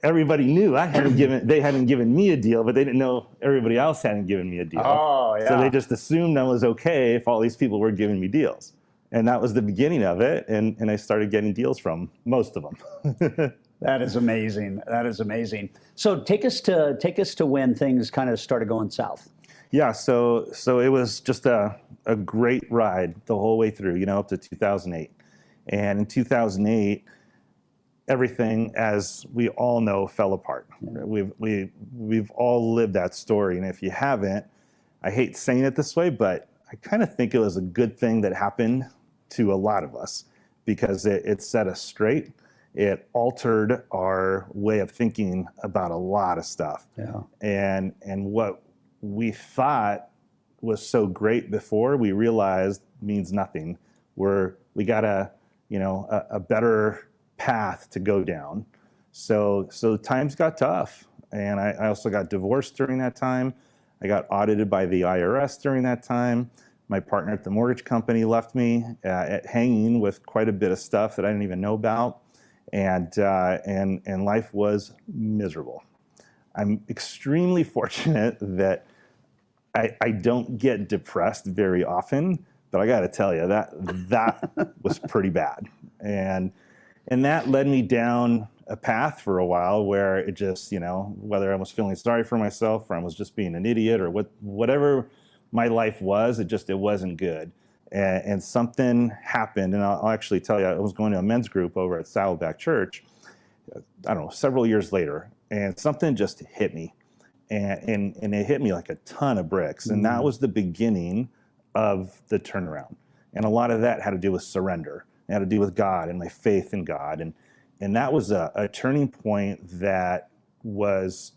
Everybody knew they hadn't given me a deal, but they didn't know everybody else hadn't given me a deal. Oh, yeah. So they just assumed I was okay if all these people were giving me deals. And that was the beginning of it, and I started getting deals from most of them. That is amazing. That is amazing. So take us to when things kind of started going south. Yeah, so it was just a great ride the whole way through, up to 2008. And in 2008, everything, as we all know, fell apart. We've all lived that story, and if you haven't, I hate saying it this way, but I kind of think it was a good thing that happened to a lot of us, because it set us straight. It altered our way of thinking about a lot of stuff. Yeah. And what we thought was so great before, we realized means nothing. We got a better path to go down. So times got tough. And I also got divorced during that time. I got audited by the IRS during that time. My partner at the mortgage company left me hanging with quite a bit of stuff that I didn't even know about. And life was miserable. I'm extremely fortunate that I don't get depressed very often, but I got to tell you that was pretty bad. And that led me down a path for a while where it just, whether I was feeling sorry for myself or I was just being an idiot or whatever my life was, it wasn't good. And something happened, and I'll actually tell you, I was going to a men's group over at Saddleback Church, I don't know, several years later, and something just hit me. And it hit me like a ton of bricks. And that was the beginning of the turnaround. And a lot of that had to do with surrender. It had to do with God and my faith in God. And that was a turning point that was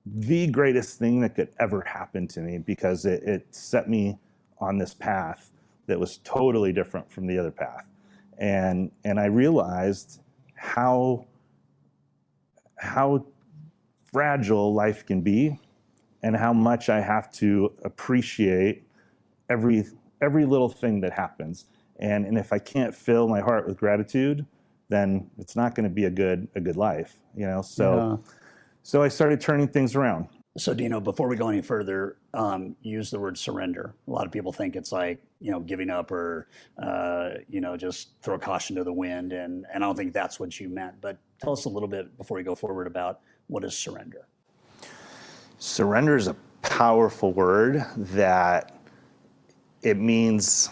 the greatest thing that could ever happen to me, because it set me on this path that was totally different from the other path. And I realized how fragile life can be, and how much I have to appreciate every little thing that happens. And if I can't fill my heart with gratitude, then it's not going to be a good life, So I started turning things around. So, Dino, before we go any further, use the word surrender. A lot of people think it's like, giving up or, just throw caution to the wind. And I don't think that's what you meant. But tell us a little bit before we go forward about what is surrender. Surrender is a powerful word that it means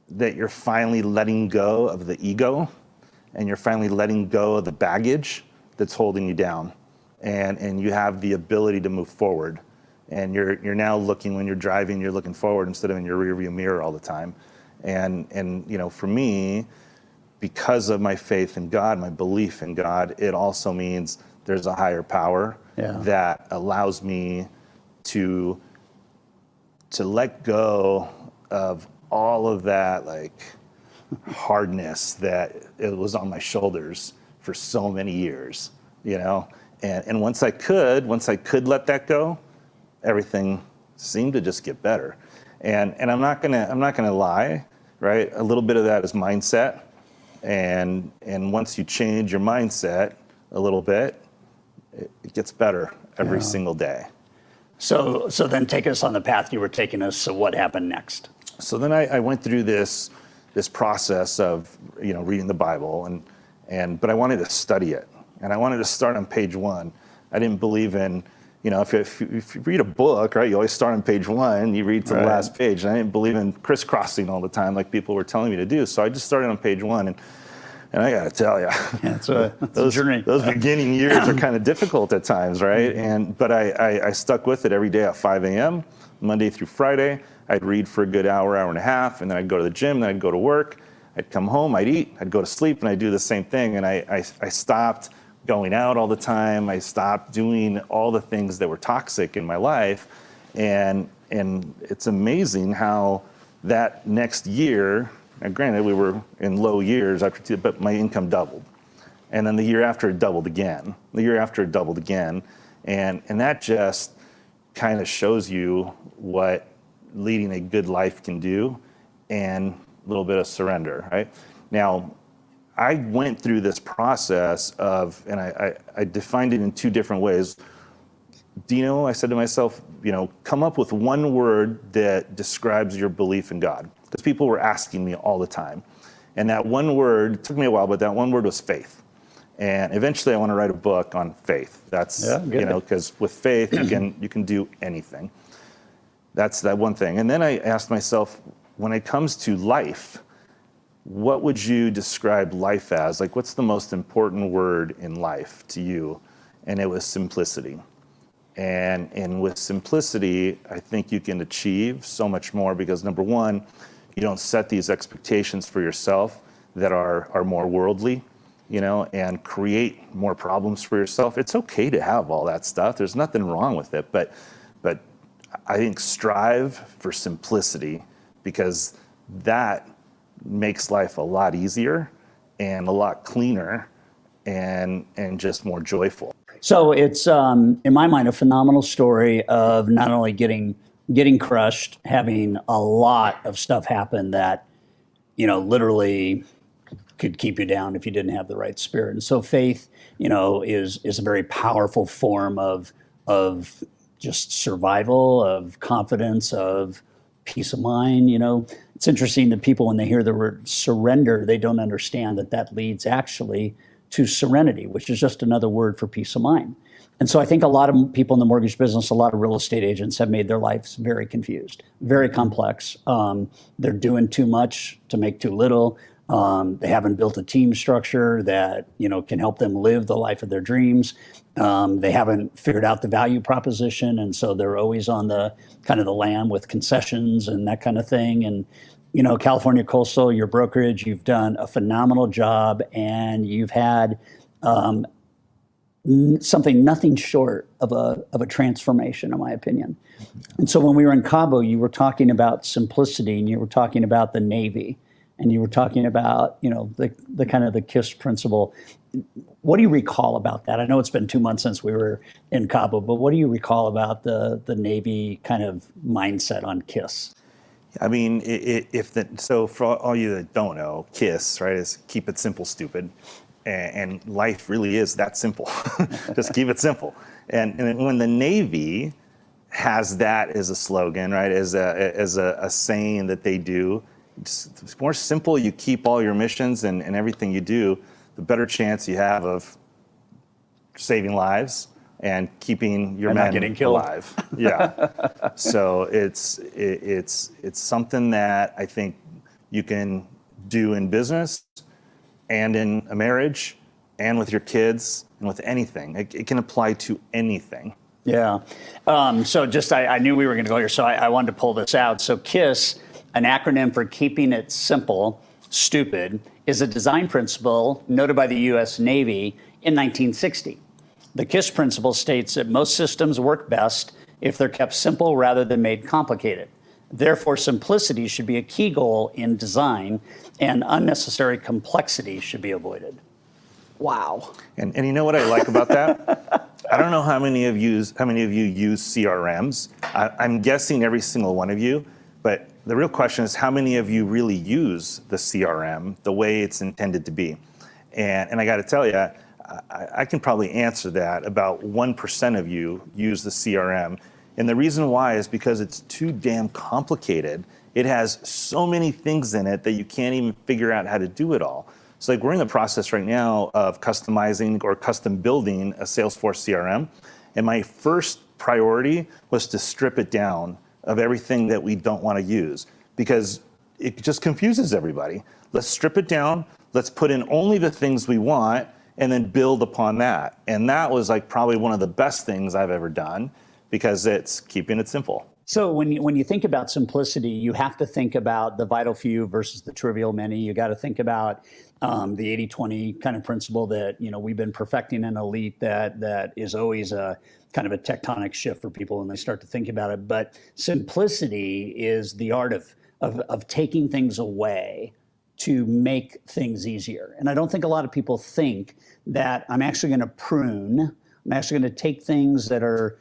that you're finally letting go of the ego, and you're finally letting go of the baggage that's holding you down. And you have the ability to move forward. And you're now looking, when you're driving, you're looking forward instead of in your rearview mirror all the time. And for me, because of my faith in God, my belief in God, it also means there's a higher power that allows me to let go of all of that hardness that it was on my shoulders for so many years, And once I could let that go, everything seemed to just get better. And I'm not gonna lie, right? A little bit of that is mindset, and once you change your mindset a little bit, it gets better every single day. So then take us on the path you were taking us. So what happened next? So then I went through this process of reading the Bible, but I wanted to study it. And I wanted to start on page 1. I didn't believe in, if you read a book, right, you always start on page 1, you read to the last page. And I didn't believe in crisscrossing all the time like people were telling me to do. So I just started on page 1. And I got to tell you, it's a journey. Those beginning years are kind of difficult at times, right? But I stuck with it every day at 5 a.m., Monday through Friday. I'd read for a good hour and a half, and then I'd go to the gym, then I'd go to work. I'd come home, I'd eat, I'd go to sleep, and I'd do the same thing. And I stopped going out all the time. I stopped doing all the things that were toxic in my life. And it's amazing how that next year, and granted, we were in low years after two, but my income doubled. And then the year after it doubled again. The year after it doubled again. And that just kind of shows you what leading a good life can do, and a little bit of surrender, right? Now, I went through this process of, and I defined it in two different ways. Dino, I said to myself, come up with one word that describes your belief in God. Because people were asking me all the time. And that one word, it took me a while, but that one word was faith. And eventually I want to write a book on faith. That's, because with faith, you can do anything. That's that one thing. And then I asked myself, when it comes to life, what would you describe life as? Like, what's the most important word in life to you? And it was simplicity. And with simplicity, I think you can achieve so much more because, number one, you don't set these expectations for yourself that are more worldly, and create more problems for yourself. It's okay to have all that stuff. There's nothing wrong with it. But I think strive for simplicity, because that makes life a lot easier and a lot cleaner and just more joyful. So it's, in my mind, a phenomenal story of not only getting crushed, having a lot of stuff happen that, literally could keep you down if you didn't have the right spirit. And so faith, is a very powerful form of just survival, of confidence, of peace of mind. It's interesting that people, when they hear the word surrender, they don't understand that leads actually to serenity, which is just another word for peace of mind. And so I think a lot of people in the mortgage business, a lot of real estate agents have made their lives very confused, very complex. They're doing too much to make too little. They haven't built a team structure that, can help them live the life of their dreams. They haven't figured out the value proposition. And so they're always on the kind of the lam with concessions and that kind of thing. And, California Coastal, your brokerage, you've done a phenomenal job, and you've had nothing short of a transformation, in my opinion. And so when we were in Cabo, you were talking about simplicity, and you were talking about the Navy, and you were talking about, the kind of the KISS principle. What do you recall about that? I know it's been 2 months since we were in Cabo, but what do you recall about the Navy kind of mindset on KISS? I mean, so for all you that don't know, KISS, right, is keep it simple, stupid. And life really is that simple. Just keep it simple. And when the Navy has that as a slogan, right, as a saying that they do, it's more simple you keep all your missions and everything you do, the better chance you have of saving lives and keeping your men getting killed. alive. Yeah. So it's something that I think you can do in business and in a marriage and with your kids and with anything. It can apply to anything. Yeah. So I knew we were going to go here, so I wanted to pull this out. So KISS, an acronym for keeping it simple, stupid, is a design principle noted by the U.S. Navy in 1960. The KISS principle states that most systems work best if they're kept simple rather than made complicated. Therefore, simplicity should be a key goal in design, and unnecessary complexity should be avoided. Wow. And you know what I like about that? I don't know how many of you use CRMs. I'm guessing every single one of you, but the real question is how many of you really use the CRM the way it's intended to be? And I got to tell you, I can probably answer that. About 1% of you use the CRM. And the reason why is because it's too damn complicated. It has so many things in it that you can't even figure out how to do it all. So we're in the process right now of customizing or custom building a Salesforce CRM. And my first priority was to strip it down of everything that we don't want to use, because it just confuses everybody. Let's strip it down. Let's put in only the things we want and then build upon that. And that was probably one of the best things I've ever done, because it's keeping it simple. So when you think about simplicity, you have to think about the vital few versus the trivial many. You got to think about the 80-20 kind of principle that we've been perfecting in Elite that is always a kind of a tectonic shift for people when they start to think about it. But simplicity is the art of taking things away to make things easier. And I don't think a lot of people think that I'm actually going to prune. I'm actually going to take things that are,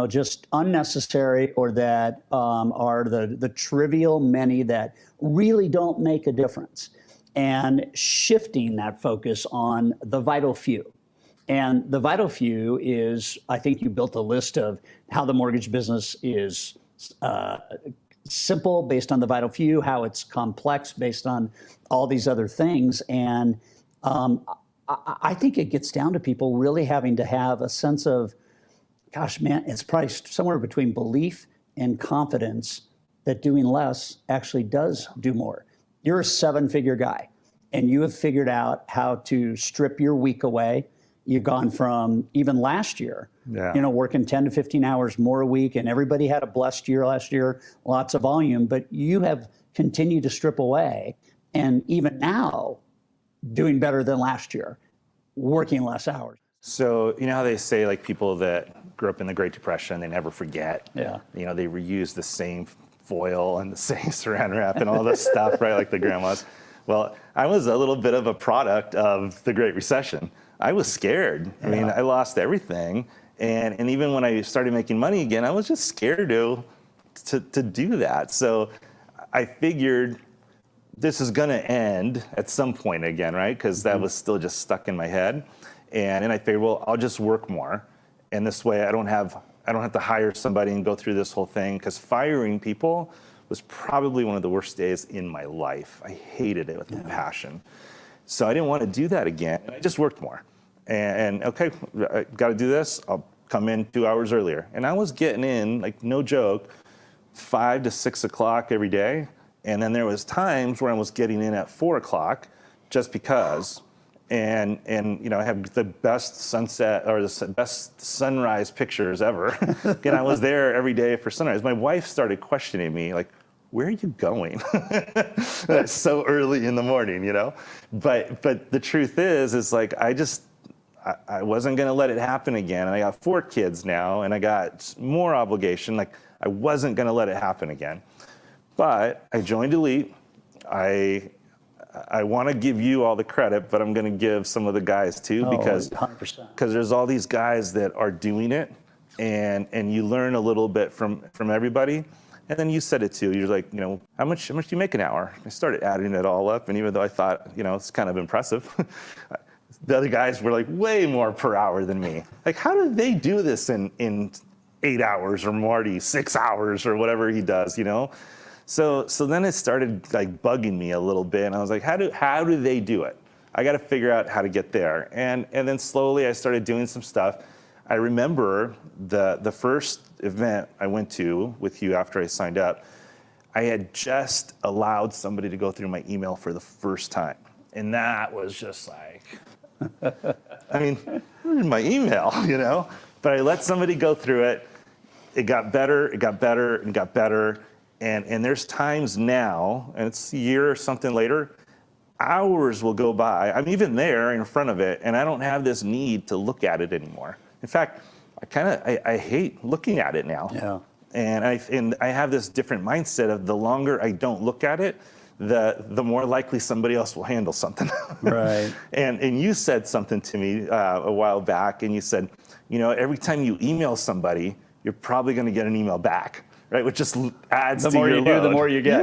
just unnecessary or that are the trivial many that really don't make a difference, and shifting that focus on the vital few. And the vital few is, I think you built a list of how the mortgage business is simple based on the vital few, how it's complex based on all these other things. And I think it gets down to people really having to have a sense of, gosh, man, it's probably somewhere between belief and confidence that doing less actually does do more. You're a 7-figure guy, and you have figured out how to strip your week away. You've gone from, even last year, working 10 to 15 hours more a week, and everybody had a blessed year last year, lots of volume, but you have continued to strip away. And even now, doing better than last year, working less hours. So, how they say, like, people that grew up in the Great Depression, they never forget. Yeah. They reuse the same foil and the same saran wrap and all this stuff, right, like the grandmas. Well, I was a little bit of a product of the Great Recession. I was scared. I mean, I lost everything. And even when I started making money again, I was just scared to do that. So I figured this is going to end at some point again, right? Because that was still just stuck in my head. And I figured, well, I'll just work more. And this way I don't have to hire somebody and go through this whole thing, because firing people was probably one of the worst days in my life. I hated it with a passion. So I didn't want to do that again. I just worked more. And okay, I got to do this. I'll come in 2 hours earlier. And I was getting in, like, no joke, 5 to 6 o'clock every day. And then there was times where I was getting in at 4 o'clock just because. And I have the best sunset or the best sunrise pictures ever. And I was there every day for sunrise. My wife started questioning me, like, where are you going? It's so early in the morning, But the truth is like, I wasn't going to let it happen again. And I got 4 kids now, and I got more obligation. Like, I wasn't going to let it happen again. But I joined Elite. I want to give you all the credit, but I'm going to give some of the guys too, because 100%. There's all these guys that are doing it, and you learn a little bit from everybody. And then you said it too. You're like, how much do you make an hour? I started adding it all up, and even though I thought, it's kind of impressive, the other guys were like way more per hour than me. Like, how do they do this in 8 hours, or Marty 6 hours, or whatever he does, So then it started, like, bugging me a little bit, and I was like, how do they do it? I got to figure out how to get there. And then slowly I started doing some stuff. I remember the first event I went to with you after I signed up, I had just allowed somebody to go through my email for the first time. And that was just like, I mean, my email, But I let somebody go through it. It got better, it got better, and got better. And there's times now, and it's a year or something later, hours will go by. I'm even there in front of it, and I don't have this need to look at it anymore. In fact, I hate looking at it now. Yeah. And I have this different mindset of the longer I don't look at it, the more likely somebody else will handle something. Right. And you said something to me a while back, and you said, every time you email somebody, you're probably going to get an email back. Right, which just adds to your load. The more you do, the more you get.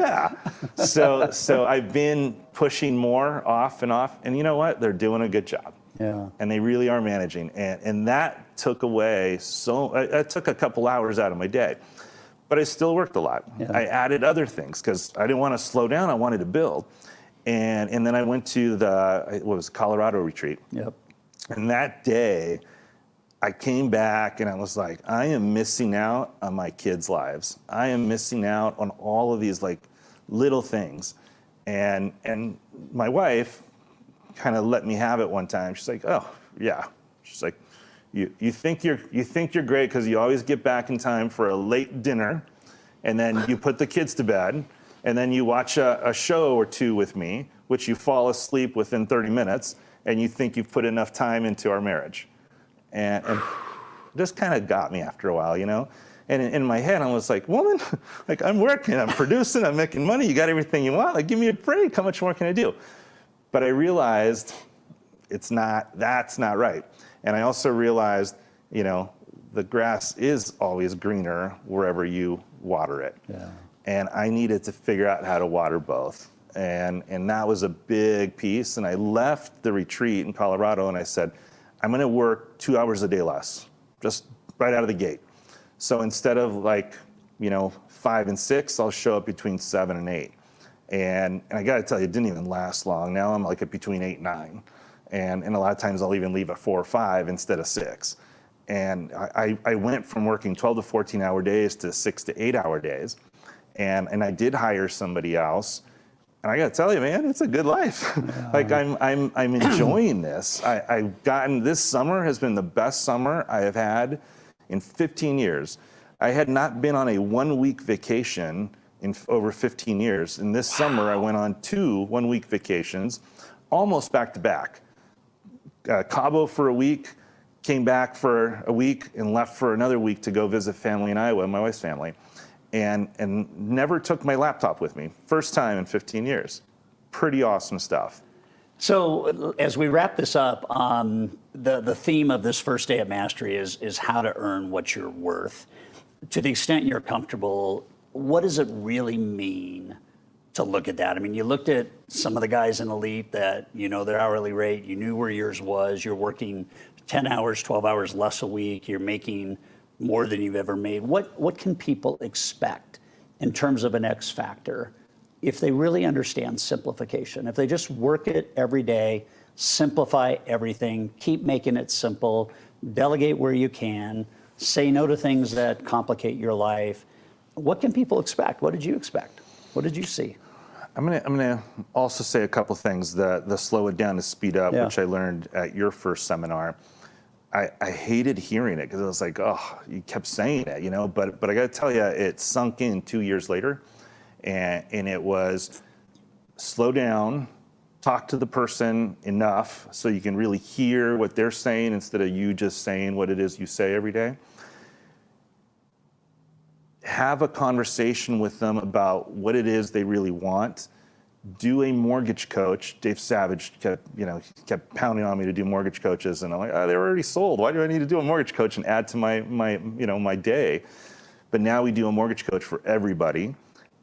Yeah. So I've been pushing more off, and you know what? They're doing a good job. Yeah. And they really are managing, and that took away it took a couple hours out of my day, but I still worked a lot. Yeah. I added other things because I didn't want to slow down. I wanted to build, and then I went to the Colorado retreat. Yep. And that day, I came back and I was like, I am missing out on my kids' lives. I am missing out on all of these, like, little things. And my wife kind of let me have it one time. She's like, oh yeah. She's like, you think you're great because you always get back in time for a late dinner, and then you put the kids to bed, and then you watch a show or two with me, which you fall asleep within 30 minutes, and you think you've put enough time into our marriage. And it just kind of got me after a while, you know? And in my head, I was like, woman, like I'm working, I'm producing, I'm making money, you got everything you want, like give me a break, how much more can I do? But I realized that's not right. And I also realized, you know, the grass is always greener wherever you water it. Yeah. And I needed to figure out how to water both. And that was a big piece. And I left the retreat in Colorado and I said, I'm gonna work 2 hours a day less, just right out of the gate. So instead of like, you know, 5 and 6, I'll show up between 7 and 8. And I gotta tell you, it didn't even last long. Now I'm like at between 8 and 9. And a lot of times I'll even leave at 4 or 5 instead of 6. And I went from working 12 to 14 hour days to 6 to 8 hour days. And I did hire somebody else. And I gotta tell you, man, it's a good life. Yeah. Like I'm enjoying this. This summer has been the best summer I have had in 15 years. I had not been on a 1-week vacation in over 15 years. And this summer I went on 2 1-week vacations, almost back to back. Cabo for a week, came back for a week and left for another week to go visit family in Iowa, my wife's family. And never took my laptop with me. First time in 15 years. Pretty awesome stuff. So as we wrap this up, the theme of this first day of mastery is how to earn what you're worth. To the extent you're comfortable, what does it really mean to look at that? I mean, you looked at some of the guys in Elite that, you know, their hourly rate, you knew where yours was, you're working 10 hours, 12 hours less a week, you're making more than you've ever made. What can people expect in terms of an X factor if they really understand simplification? If they just work it every day, simplify everything, keep making it simple, delegate where you can, say no to things that complicate your life. What can people expect? What did you expect? What did you see? I'm gonna also say a couple things. The slow it down to speed up, which I learned at your first seminar. I hated hearing it because I was like, oh, you kept saying it, you know, but I gotta tell you, it sunk in 2 years later, and it was slow down, talk to the person enough so you can really hear what they're saying instead of you just saying what it is you say every day. Have a conversation with them about what it is they really want. Do a mortgage coach. Dave Savage kept pounding on me to do mortgage coaches, and I'm like, oh, they're already sold. Why do I need to do a mortgage coach and add to my day? But now we do a mortgage coach for everybody,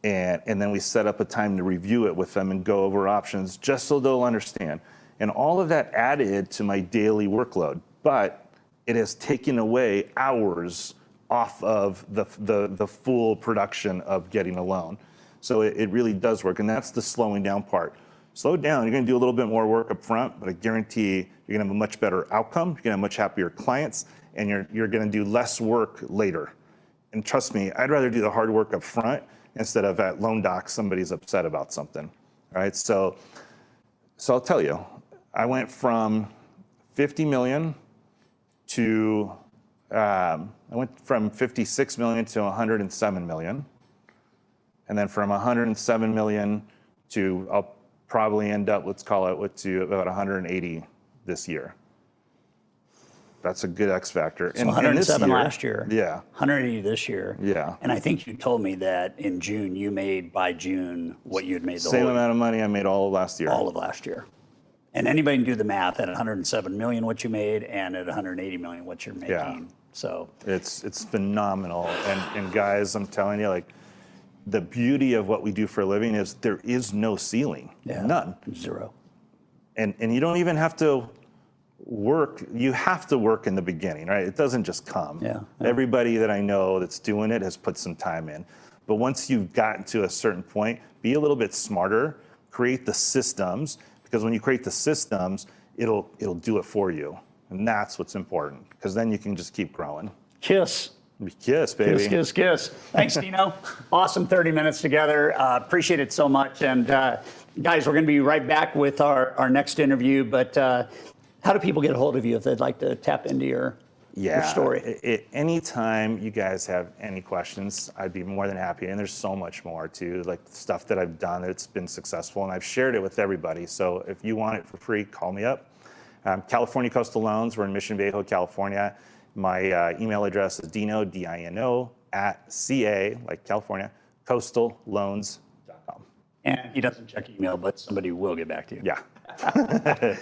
and then we set up a time to review it with them and go over options just so they'll understand. And all of that added to my daily workload, but it has taken away hours off of the full production of getting a loan. So it really does work, and that's the slowing down part. Slow down, you're gonna do a little bit more work up front, but I guarantee you're gonna have a much better outcome, you're gonna have much happier clients, and you're gonna do less work later. And trust me, I'd rather do the hard work up front instead of at loan doc, somebody's upset about something, all right? So I'll tell you, I went from 50 million to, I went from 56 million to 107 million. And then from 107 million to, I'll probably end up, let's call it, to about 180 this year. That's a good X factor. So 107 last year. Yeah. 180 this year. Yeah. And I think you told me that in June, you made by June what you had made the same amount of money I made all of last year. All of last year. And anybody can do the math at 107 million what you made and at 180 million what you're making. Yeah. So it's phenomenal. And guys, I'm telling you, like, the beauty of what we do for a living is there is no ceiling. Yeah. None. Zero. And you don't even have to work. You have to work in the beginning, right? It doesn't just come. Yeah. Everybody that I know that's doing it has put some time in. But once you've gotten to a certain point, be a little bit smarter, create the systems, because when you create the systems, it'll do it for you. And that's what's important, because then you can just keep growing. Kiss. Kiss, baby. Kiss, kiss, kiss. Thanks, Dino. Awesome 30 minutes together. Appreciate it so much. And guys, we're going to be right back with our next interview. But how do people get a hold of you if they'd like to tap into your your story. Anytime you guys have any questions, I'd be more than happy. And there's so much more too, like stuff that I've done that's been successful, and I've shared it with everybody. So if you want it for free, call me up. California Coastal Loans, we're in Mission Viejo, California. My email address is dino, D-I-N-O, @CA, like California, coastalloans.com. And he doesn't check email, but somebody will get back to you. Yeah.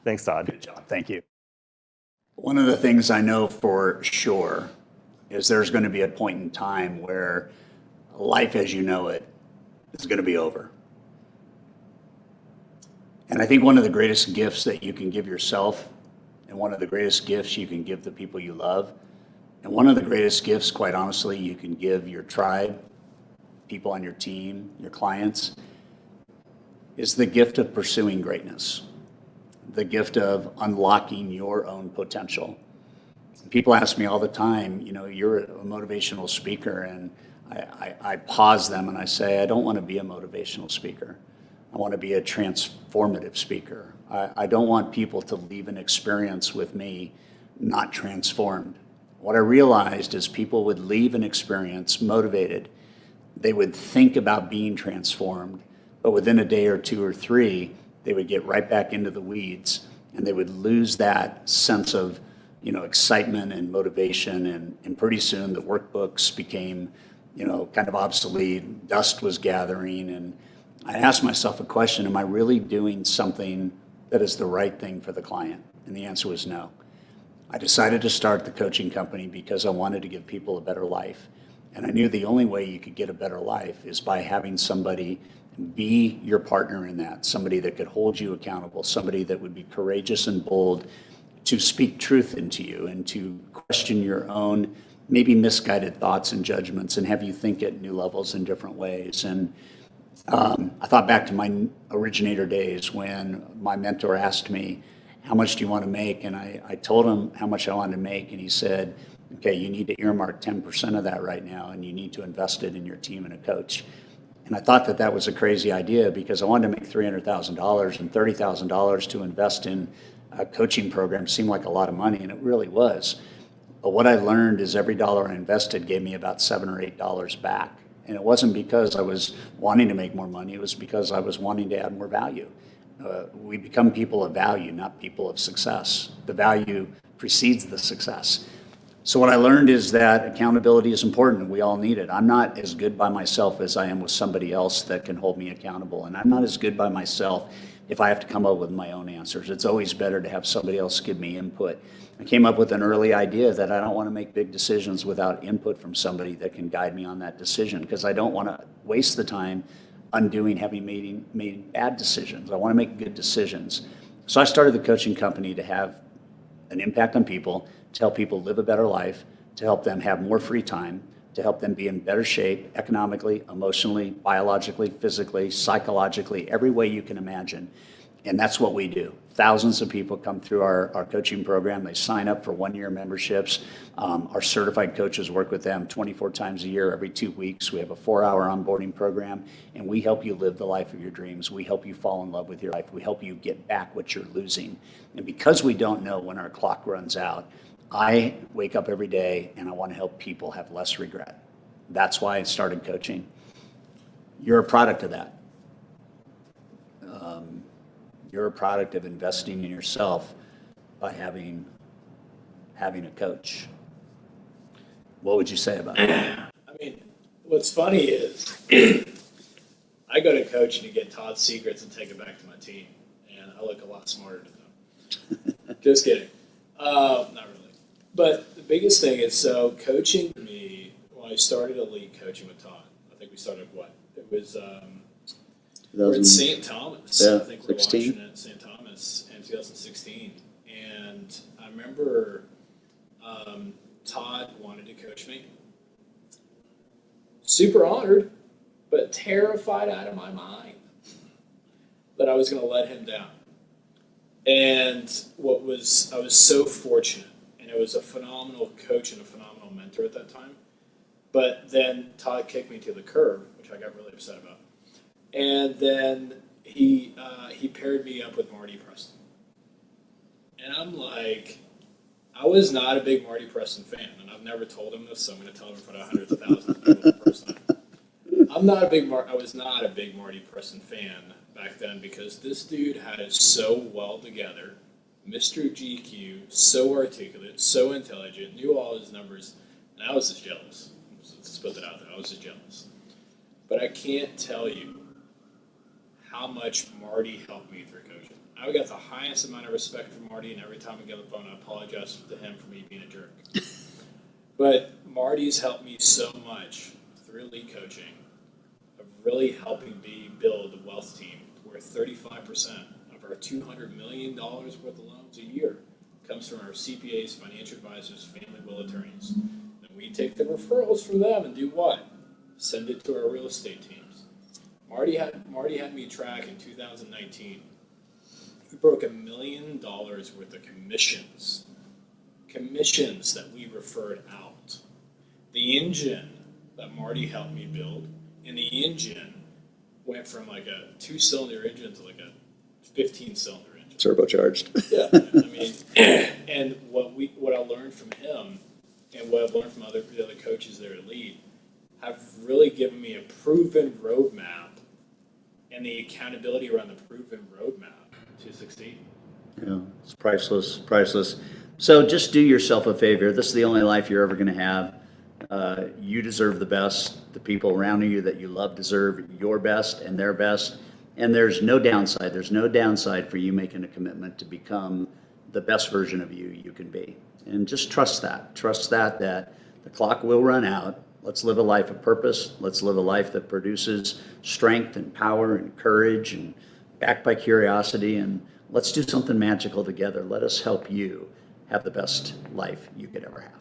Thanks, Todd. Good job. Thank you. One of the things I know for sure is there's going to be a point in time where life as you know it is going to be over. And I think one of the greatest gifts that you can give yourself, and one of the greatest gifts you can give the people you love, and one of the greatest gifts, quite honestly, you can give your tribe, people on your team, your clients, is the gift of pursuing greatness, the gift of unlocking your own potential. People ask me all the time, you know, you're a motivational speaker, and I pause them and I say, I don't want to be a motivational speaker. I want to be a transformative speaker. I don't want people to leave an experience with me not transformed. What I realized is people would leave an experience motivated. They would think about being transformed, but within a day or two or three, they would get right back into the weeds, and they would lose that sense of, you know, excitement and motivation, and pretty soon the workbooks became, you know, kind of obsolete. Dust was gathering, and I asked myself a question: am I really doing something that is the right thing for the client? And the answer was no. I decided to start the coaching company because I wanted to give people a better life. And I knew the only way you could get a better life is by having somebody be your partner in that, somebody that could hold you accountable, somebody that would be courageous and bold to speak truth into you and to question your own maybe misguided thoughts and judgments and have you think at new levels in different ways. And I thought back to my originator days when my mentor asked me, how much do you want to make? And I told him how much I wanted to make, and he said, okay, you need to earmark 10% of that right now, and you need to invest it in your team and a coach. And I thought that that was a crazy idea because I wanted to make $300,000, and $30,000 to invest in a coaching program seemed like a lot of money, and it really was. But what I learned is every dollar I invested gave me about $7 or $8 back. And it wasn't because I was wanting to make more money, it was because I was wanting to add more value. We become people of value, not people of success. The value precedes the success. So what I learned is that accountability is important. We all need it. I'm not as good by myself as I am with somebody else that can hold me accountable. And I'm not as good by myself if I have to come up with my own answers. It's always better to have somebody else give me input. I came up with an early idea that I don't want to make big decisions without input from somebody that can guide me on that decision, because I don't want to waste the time undoing having made bad decisions. I want to make good decisions. So I started the coaching company to have an impact on people, to help people live a better life, to help them have more free time, to help them be in better shape economically, emotionally, biologically, physically, psychologically, every way you can imagine. And that's what we do. Thousands of people come through our coaching program. They sign up for one-year memberships. Our certified coaches work with them 24 times a year, every 2 weeks. We have a 4-hour onboarding program, and we help you live the life of your dreams. We help you fall in love with your life. We help you get back what you're losing. And because we don't know when our clock runs out, I wake up every day and I want to help people have less regret. That's why I started coaching. You're a product of that. You're a product of investing in yourself by having a coach. What would you say about it? I mean, what's funny is I go to coaching to get Todd's secrets and take it back to my team, and I look a lot smarter to them. Just kidding. Not really. But the biggest thing is, so coaching me, when I started elite coaching with Todd, I think we started It was we're at St. Thomas. Yeah, I think we're 16. launching at St. Thomas in 2016. And I remember Todd wanted to coach me. Super honored, but terrified out of my mind that I was going to let him down. And I was so fortunate, and it was a phenomenal coach and a phenomenal mentor at that time. But then Todd kicked me to the curb, which I got really upset about. And then he paired me up with Marty Preston. And I'm like, I was not a big Marty Preston fan, and I've never told him this, so I'm going to tell him in front of hundreds of thousands of people in person. I was not a big Marty Preston fan back then because this dude had it so well together. Mr. GQ, so articulate, so intelligent, knew all his numbers, and I was just jealous. Let's put that out there. I was just jealous. But I can't tell you how much Marty helped me through coaching. I got the highest amount of respect for Marty, and every time I get on the phone, I apologize to him for me being a jerk. But Marty's helped me so much through lead coaching of really helping me build a wealth team where 35% of our $200 million worth of loans a year comes from our CPAs, financial advisors, family will attorneys. And we take the referrals from them and do what? Send it to our real estate teams. Marty had me track in 2019. We broke $1 million worth of commissions that we referred out. The engine that Marty helped me build, and the engine went from like a 2-cylinder engine to like a 15-cylinder engine. Turbocharged. Yeah, I mean, and what I learned from him, and what I've learned from the other coaches there at Lead, have really given me a proven roadmap and the accountability around the proven roadmap to succeed. Yeah, it's priceless, priceless. So just do yourself a favor. This is the only life you're ever going to have. You deserve the best. The people around you that you love deserve your best and their best. And there's no downside. There's no downside for you making a commitment to become the best version of you can be. And just trust that. Trust that the clock will run out. Let's live a life of purpose. Let's live a life that produces strength and power and courage and backed by curiosity. And let's do something magical together. Let us help you have the best life you could ever have.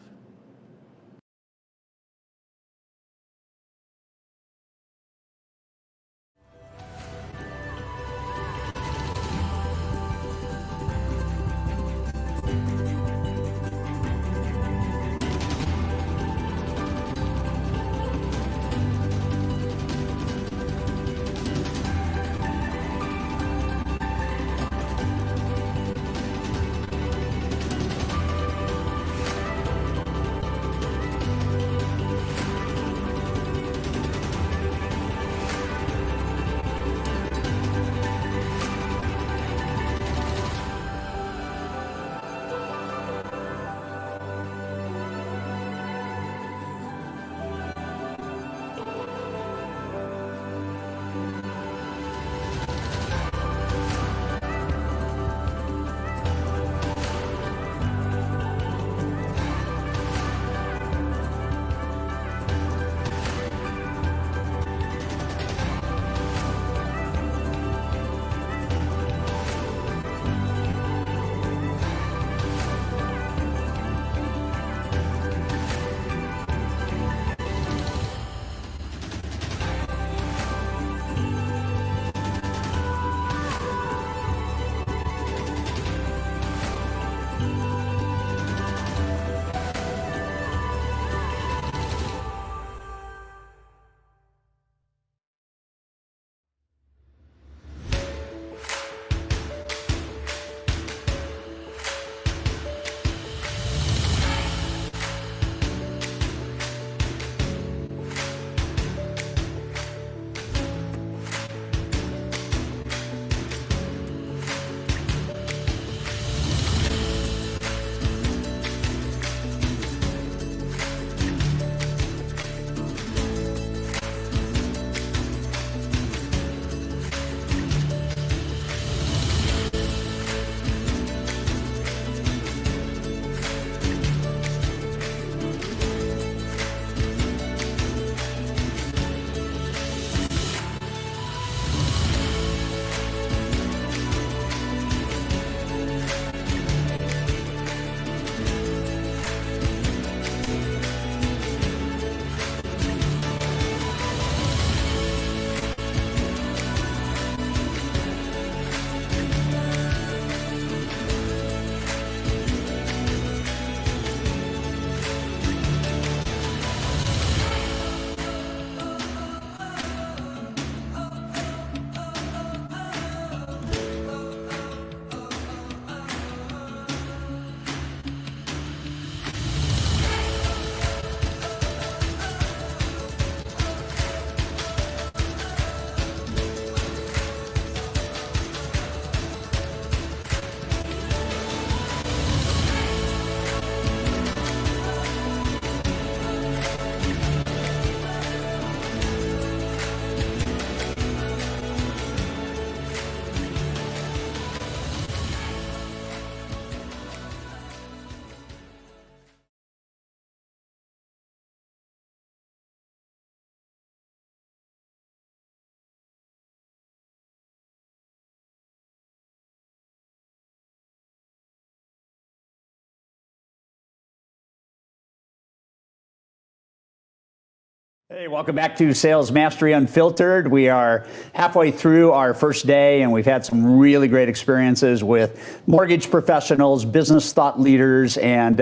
Hey, welcome back to Sales Mastery Unfiltered. We are halfway through our first day, and we've had some really great experiences with mortgage professionals, business thought leaders, and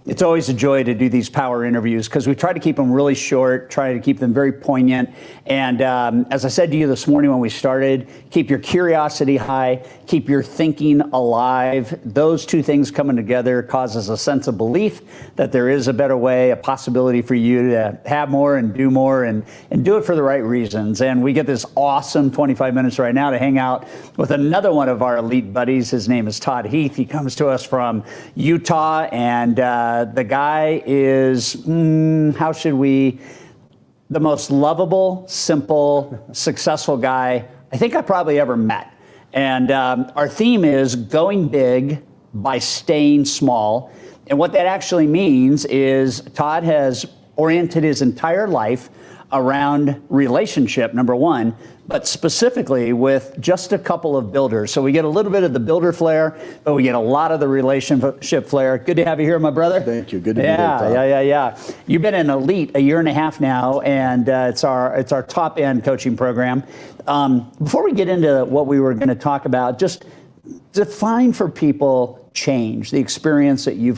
it's always a joy to do these power interviews because we try to keep them really short, try to keep them very poignant. And as I said to you this morning when we started, keep your curiosity high, keep your thinking alive. Those two things coming together causes a sense of belief that there is a better way, a possibility for you to have more and do more and do it for the right reasons. And we get this awesome 25 minutes right now to hang out with another one of our elite buddies. His name is Todd Heath. He comes to us from Utah, and the guy is, the most lovable, simple, successful guy I think I probably ever met. And our theme is going big by staying small. And what that actually means is Todd has oriented his entire life around relationship, number one, but specifically with just a couple of builders. So we get a little bit of the builder flair, but we get a lot of the relationship flair. Good to have you here, my brother. Thank you. Good to be here, Todd. Yeah. You've been an elite a year and a half now, and it's our top end coaching program. Before we get into what we were going to talk about, just define for people change, the experience that you've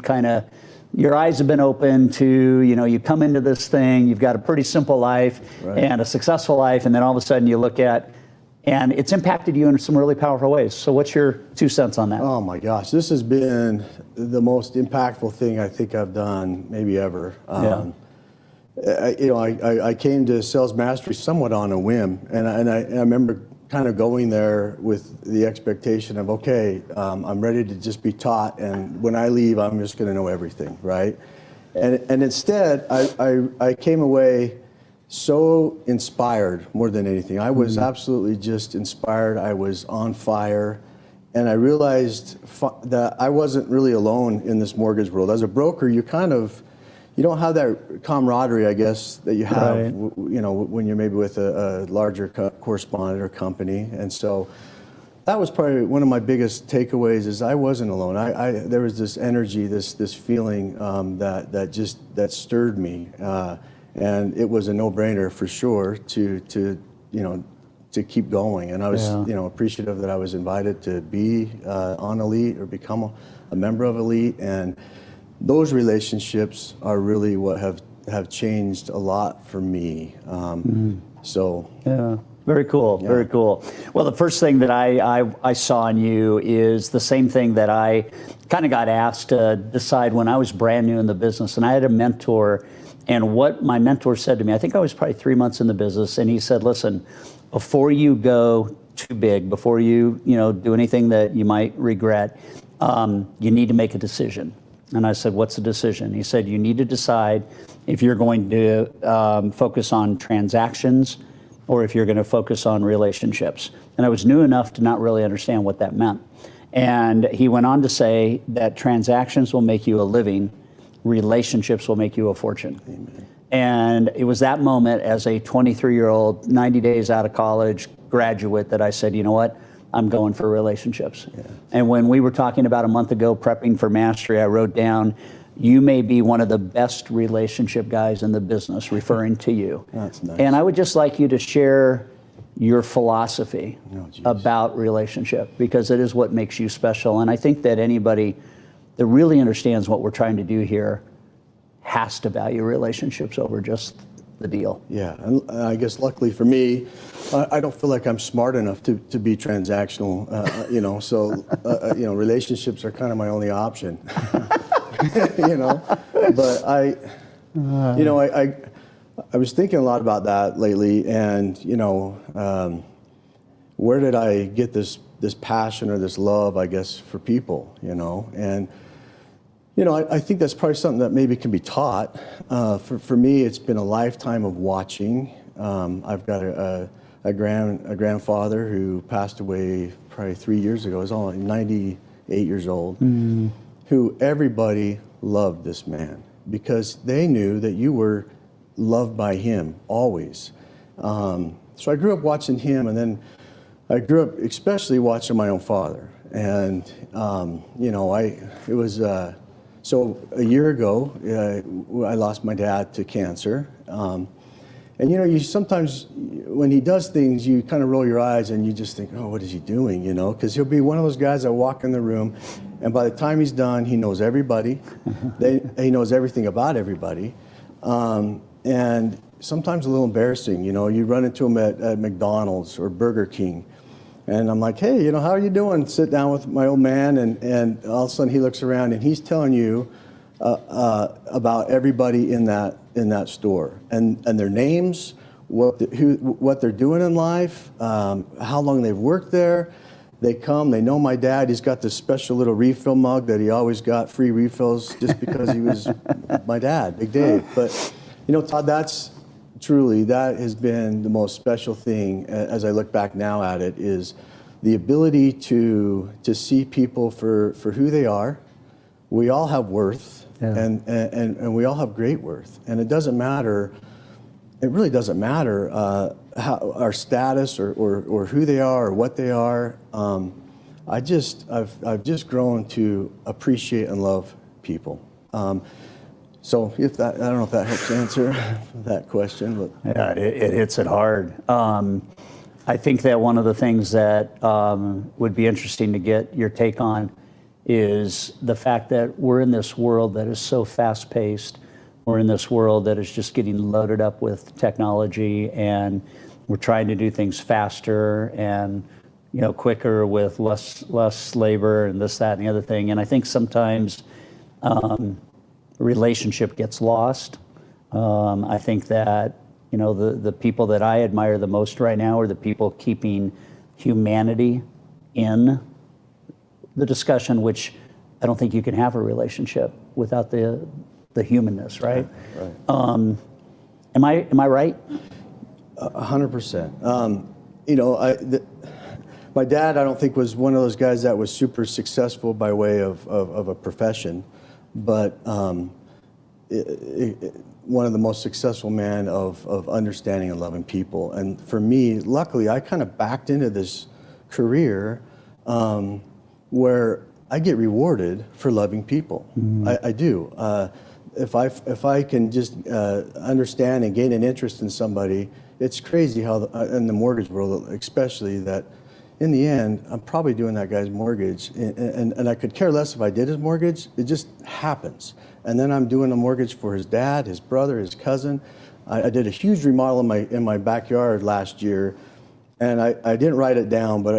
your eyes have been open to, you come into this thing, you've got a pretty simple life and a successful life, and then all of a sudden you look at, and it's impacted you in some really powerful ways. So what's your 2 cents on that? Oh my gosh, this has been the most impactful thing I think I've done maybe ever. I came to Sales Mastery somewhat on a whim, and I remember kind of going there with the expectation of, okay, I'm ready to just be taught, and when I leave, I'm just going to know everything, right? And instead, I came away so inspired more than anything. I was absolutely just inspired. I was on fire, and I realized that I wasn't really alone in this mortgage world. As a broker, you don't have that camaraderie, I guess, that you have, when you're maybe with a larger correspondent or company. And so that was probably one of my biggest takeaways is I wasn't alone. There was this energy, this feeling that stirred me. And it was a no-brainer for sure to keep going. And I was, appreciative that I was invited to be on Elite or become a member of Elite. And those relationships are really what have changed a lot for me. So yeah, very cool, very cool. Well, the first thing that I saw in you is the same thing that I kind of got asked to decide when I was brand new in the business, and I had a mentor, and what my mentor said to me, I think I was probably 3 months in the business, and he said, listen, before you go too big, before you do anything that you might regret, you need to make a decision. And I said, what's the decision? He said, you need to decide if you're going to focus on transactions or if you're going to focus on relationships. And I was new enough to not really understand what that meant. And he went on to say that transactions will make you a living, relationships will make you a fortune. Amen. And it was that moment as a 23-year-old, 90 days out of college graduate that I said, you know what? I'm going for relationships. Yeah. And when we were talking about a month ago, prepping for mastery, I wrote down, you may be one of the best relationship guys in the business, referring to you. That's nice. And I would just like you to share your philosophy about relationship, because it is what makes you special. And I think that anybody that really understands what we're trying to do here has to value relationships over just the deal. Yeah, and I guess luckily for me, I don't feel like I'm smart enough to be transactional, relationships are kind of my only option, but I was thinking a lot about that lately, and, where did I get this passion or this love, I guess, for people, and I think that's probably something that maybe can be taught. For me, it's been a lifetime of watching. I've got a grandfather who passed away probably 3 years ago. He's only 98 years old, who everybody loved this man because they knew that you were loved by him always. So I grew up watching him, and then I grew up especially watching my own father. And, So a year ago, I lost my dad to cancer, And you sometimes, when he does things, you kind of roll your eyes and you just think, oh, what is he doing, Because he'll be one of those guys that walk in the room, and by the time he's done, he knows everybody. He knows everything about everybody. And sometimes a little embarrassing, You run into him at McDonald's or Burger King, and I'm like, hey, how are you doing? Sit down with my old man, and all of a sudden he looks around and he's telling you about everybody in that store and their names, what they're doing in life, how long they've worked there. They come, they know my dad. He's got this special little refill mug that he always got free refills just because he was my dad, Big Dave. But Todd, that has been the most special thing as I look back now at it, is the ability to see people for who they are. We all have worth, and we all have great worth. And it really doesn't matter how our status or who they are or what they are. I've just grown to appreciate and love people. So I don't know if that helps answer that question, but yeah, it hits it hard. I think that one of the things that would be interesting to get your take on is the fact that we're in this world that is so fast-paced. We're in this world that is just getting loaded up with technology, and we're trying to do things faster and quicker with less labor and this, that, and the other thing. And I think sometimes relationship gets lost. I think that the people that I admire the most right now are the people keeping humanity in the discussion, which I don't think you can have a relationship without the humanness, right? Right. Am I right? 100%. My dad, I don't think, was one of those guys that was super successful by way of a profession, but one of the most successful men of understanding and loving people. And for me, luckily, I kind of backed into this career where I get rewarded for loving people. I do. If I can just understand and gain an interest in somebody, it's crazy how in the mortgage world, especially, that in the end, I'm probably doing that guy's mortgage, and I could care less if I did his mortgage. It just happens. And then I'm doing a mortgage for his dad, his brother, his cousin. I did a huge remodel in my backyard last year, and I didn't write it down, but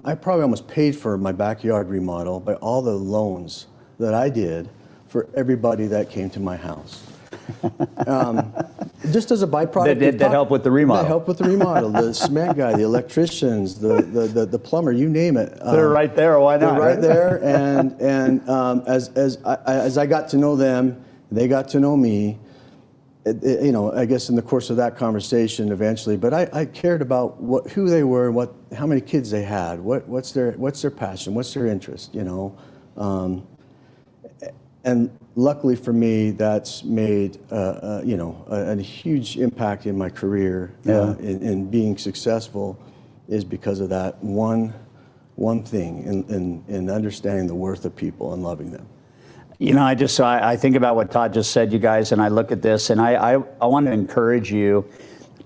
I probably almost paid for my backyard remodel by all the loans that I did for everybody that came to my house. Just as a byproduct. That help with the remodel. That help with the remodel. The cement guy, the electricians, the plumber, you name it. They're right there. Why not? They're right there. And as I got to know them, they got to know me. I guess in the course of that conversation eventually. But I cared about who they were, how many kids they had, what's their passion, what's their interest, And luckily for me, that's made a huge impact in my career. In being successful is because of that one thing, in understanding the worth of people and loving them. I think about what Todd just said, you guys, and I look at this, and I want to encourage you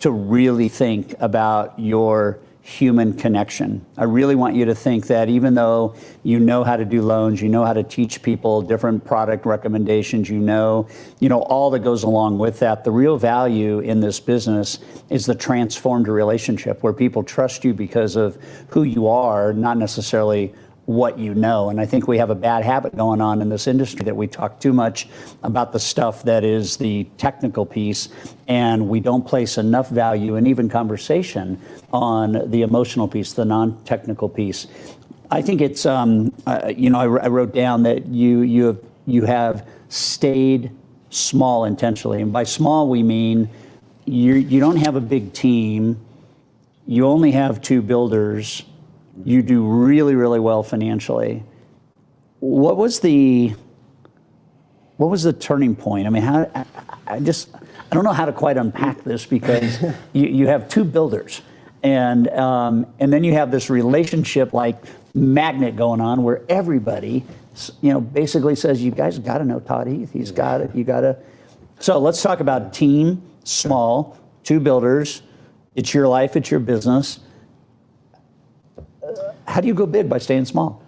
to really think about your human connection. I really want you to think that even though you know how to do loans, you know how to teach people different product recommendations, all that goes along with that, the real value in this business is the transformed relationship where people trust you because of who you are, not necessarily what you know. And I think we have a bad habit going on in this industry that we talk too much about the stuff that is the technical piece, and we don't place enough value and even conversation on the emotional piece, the non-technical piece. I think it's, I wrote down that you have stayed small intentionally. And by small, we mean you don't have a big team. You only have 2 builders. You do really, really well financially. What was the turning point? I mean, I don't know how to quite unpack this, because you have 2 builders, and then you have this relationship like magnet going on where everybody, basically says, you guys got to know Todd Heath. You got to. So let's talk about team, small, 2 builders. It's your life, it's your business. How do you go big by staying small?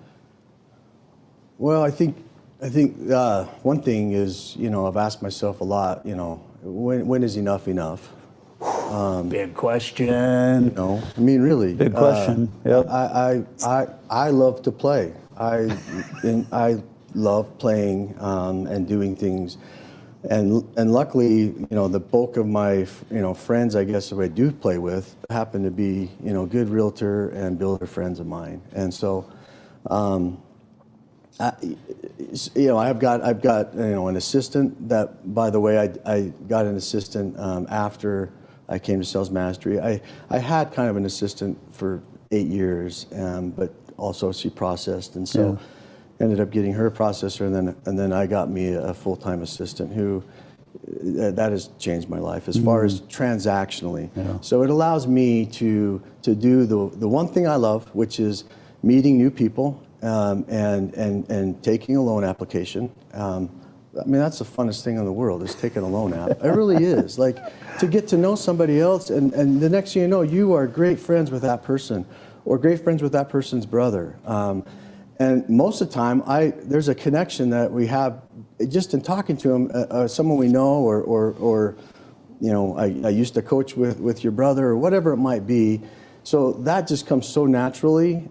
Well, I think one thing is, I've asked myself a lot, when is enough enough? Big question. Really. Big question. Yep. I love to play. I love playing and doing things, and luckily, the bulk of my friends, I guess, who I do play with, happen to be good realtor and builder friends of mine, and so. I've got an assistant that, by the way, I got an assistant after I came to Sales Mastery. I had kind of an assistant for 8 years, but also she processed, and so ended up getting her a processor, and then I got me a full-time assistant who that has changed my life as far as transactionally. Yeah. So it allows me to do the one thing I love, which is meeting new people. And taking a loan application. That's the funnest thing in the world, is taking a loan app. It really is. Like, to get to know somebody else, and the next thing you know, you are great friends with that person, or great friends with that person's brother. And most of the time, there's a connection that we have just in talking to them, someone we know, or I used to coach with your brother, or whatever it might be. So that just comes so naturally.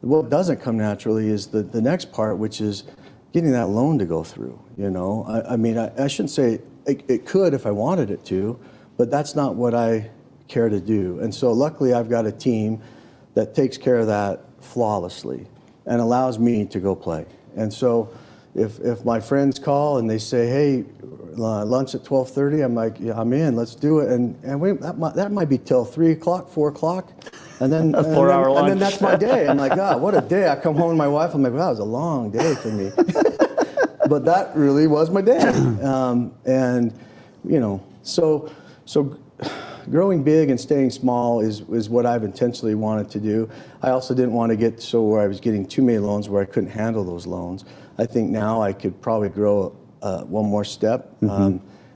What doesn't come naturally is the next part, which is getting that loan to go through. I shouldn't say it could if I wanted it to, but that's not what I care to do. And so luckily I've got a team that takes care of that flawlessly and allows me to go play. And so if my friends call and they say, hey, lunch at 12:30, I'm like, yeah, I'm in, let's do it. And that might be till 3 o'clock, 4 o'clock. And then a 4-hour lunch. And then that's my day. I'm like, God, what a day. I come home to my wife, I'm like, wow, it was a long day for me. But that really was my day. So growing big and staying small is what I've intentionally wanted to do. I also didn't want to get so where I was getting too many loans where I couldn't handle those loans. I think now I could probably grow one more step.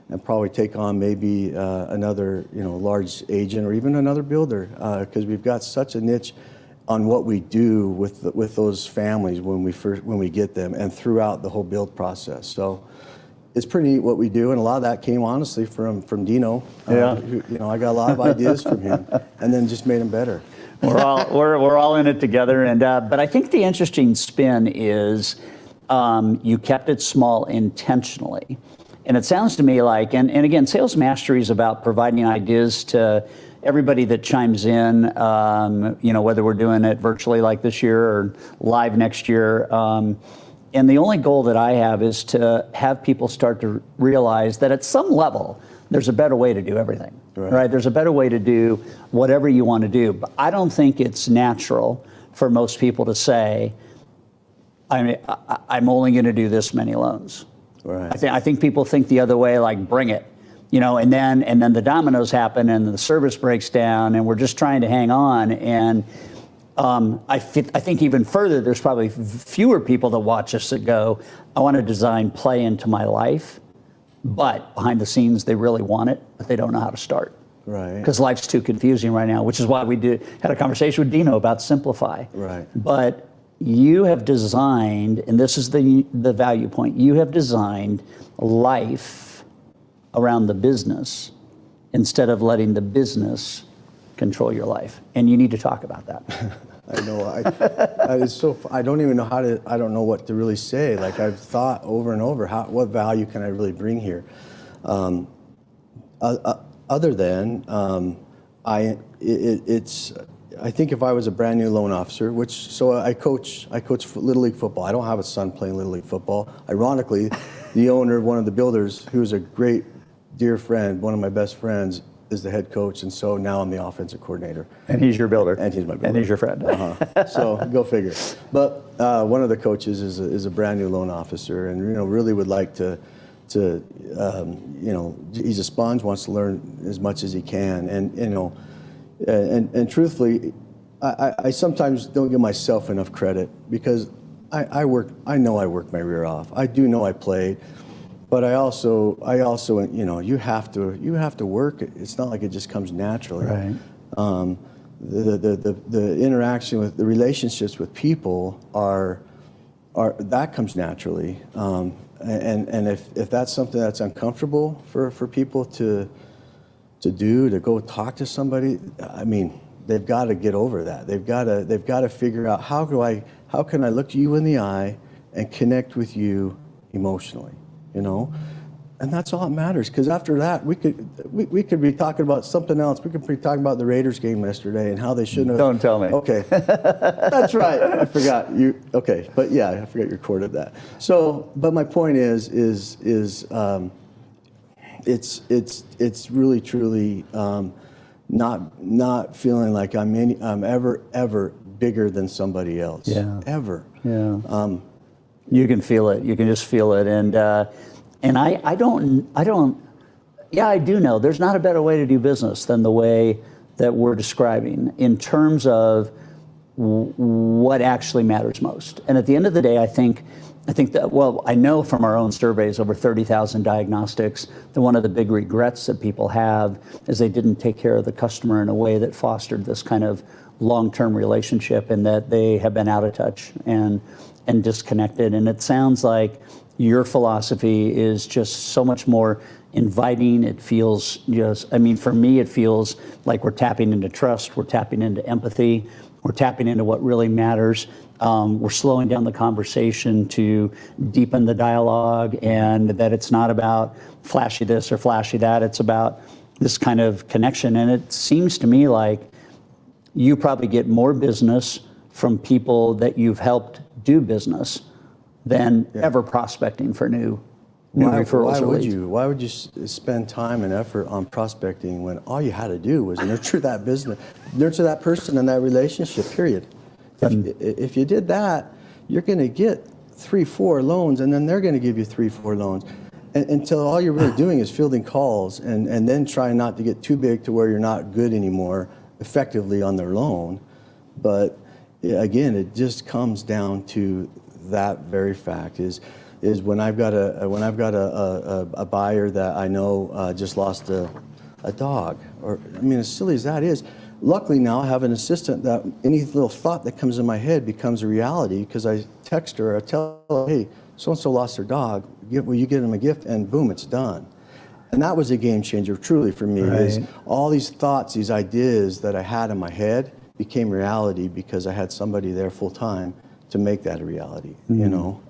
And probably take on maybe another large agent or even another builder, because we've got such a niche on what we do with those families when we get them and throughout the whole build process. So it's pretty neat what we do, and a lot of that came honestly from Dino. Who, I got a lot of ideas from him, and then just made them better. We're all in it together, and but I think the interesting spin is you kept it small intentionally. And it sounds to me like, and again, Sales Mastery is about providing ideas to everybody that chimes in, whether we're doing it virtually like this year or live next year. And the only goal that I have is to have people start to realize that at some level, there's a better way to do everything, right? There's a better way to do whatever you want to do. But I don't think it's natural for most people to say, I'm only going to do this many loans. Right. I think people think the other way, like bring it, and then the dominoes happen and the service breaks down and we're just trying to hang on. And I think even further, there's probably fewer people that watch us that go, I want to design play into my life, but behind the scenes they really want it, but they don't know how to start. Right. Because life's too confusing right now, which is why we had a conversation with Dino about simplify. Right. But you have designed, and this is the value point, you have designed life around the business instead of letting the business control your life. And you need to talk about that. I know. It's so. I don't even know how to. I don't know what to really say. Like, I've thought over and over, what value can I really bring here? Other than it's. I think if I was a brand new loan officer, I coach Little League football. I don't have a son playing Little League football. Ironically, the owner, one of the builders, who's a great dear friend, one of my best friends, is the head coach, and so now I'm the offensive coordinator. And he's your builder. And he's my builder. And he's your friend. So go figure. But one of the coaches is a brand new loan officer, and really would like to he's a sponge, wants to learn as much as he can, and truthfully, I sometimes don't give myself enough credit because I know I worked my rear off. I do know I played, But I also, you know, you have to work it. It's not like it just comes naturally. Right. The interaction with the relationships with people are that comes naturally. And if that's something that's uncomfortable for people to go talk to somebody, I mean, they've got to get over that. They've got to figure out how can I look you in the eye and connect with you emotionally, you know? And that's all that matters, because after that, we could be talking about something else. We could be talking about the Raiders game yesterday and how they shouldn't have. Don't tell me. Okay, that's right. I forgot you. Okay, but yeah, I forgot you recorded that. So, but my point is it's really truly not feeling like I'm ever bigger than somebody else. Yeah. Ever. Yeah. You can feel it. You can just feel it. And I don't, yeah, I do know there's not a better way to do business than the way that we're describing in terms of what actually matters most. And at the end of the day, I think that, well, I know from our own surveys, over 30,000 diagnostics, that one of the big regrets that people have is they didn't take care of the customer in a way that fostered this kind of long-term relationship, and that they have been out of touch and disconnected. And it sounds like your philosophy is just so much more inviting. It feels just, I mean, for me, it feels like we're tapping into trust, we're tapping into empathy, we're tapping into what really matters. We're slowing down the conversation to deepen the dialogue, and that it's not about flashy this or flashy that. It's about this kind of connection. And it seems to me like you probably get more business from people that you've helped do business than ever prospecting for new referrals or leads. Why would you spend time and effort on prospecting when all you had to do was nurture that business, nurture that person and that relationship, period? If you did that, you're going to get 3-4 loans, and then they're going to give you 3-4 loans, until all you're really doing is fielding calls and then trying not to get too big to where you're not good anymore effectively on their loan. But again, it just comes down to that very fact is when I've got a buyer that I know just lost a dog, or I mean, as silly as that is, luckily now I have an assistant that any little thought that comes in my head becomes a reality, because I text her, I tell her, hey, so-and-so lost their dog, will you get them a gift? And boom, it's done. And that was a game changer truly for me, is all these thoughts, these ideas that I had in my head became reality because I had somebody there full time to make that a reality, you know?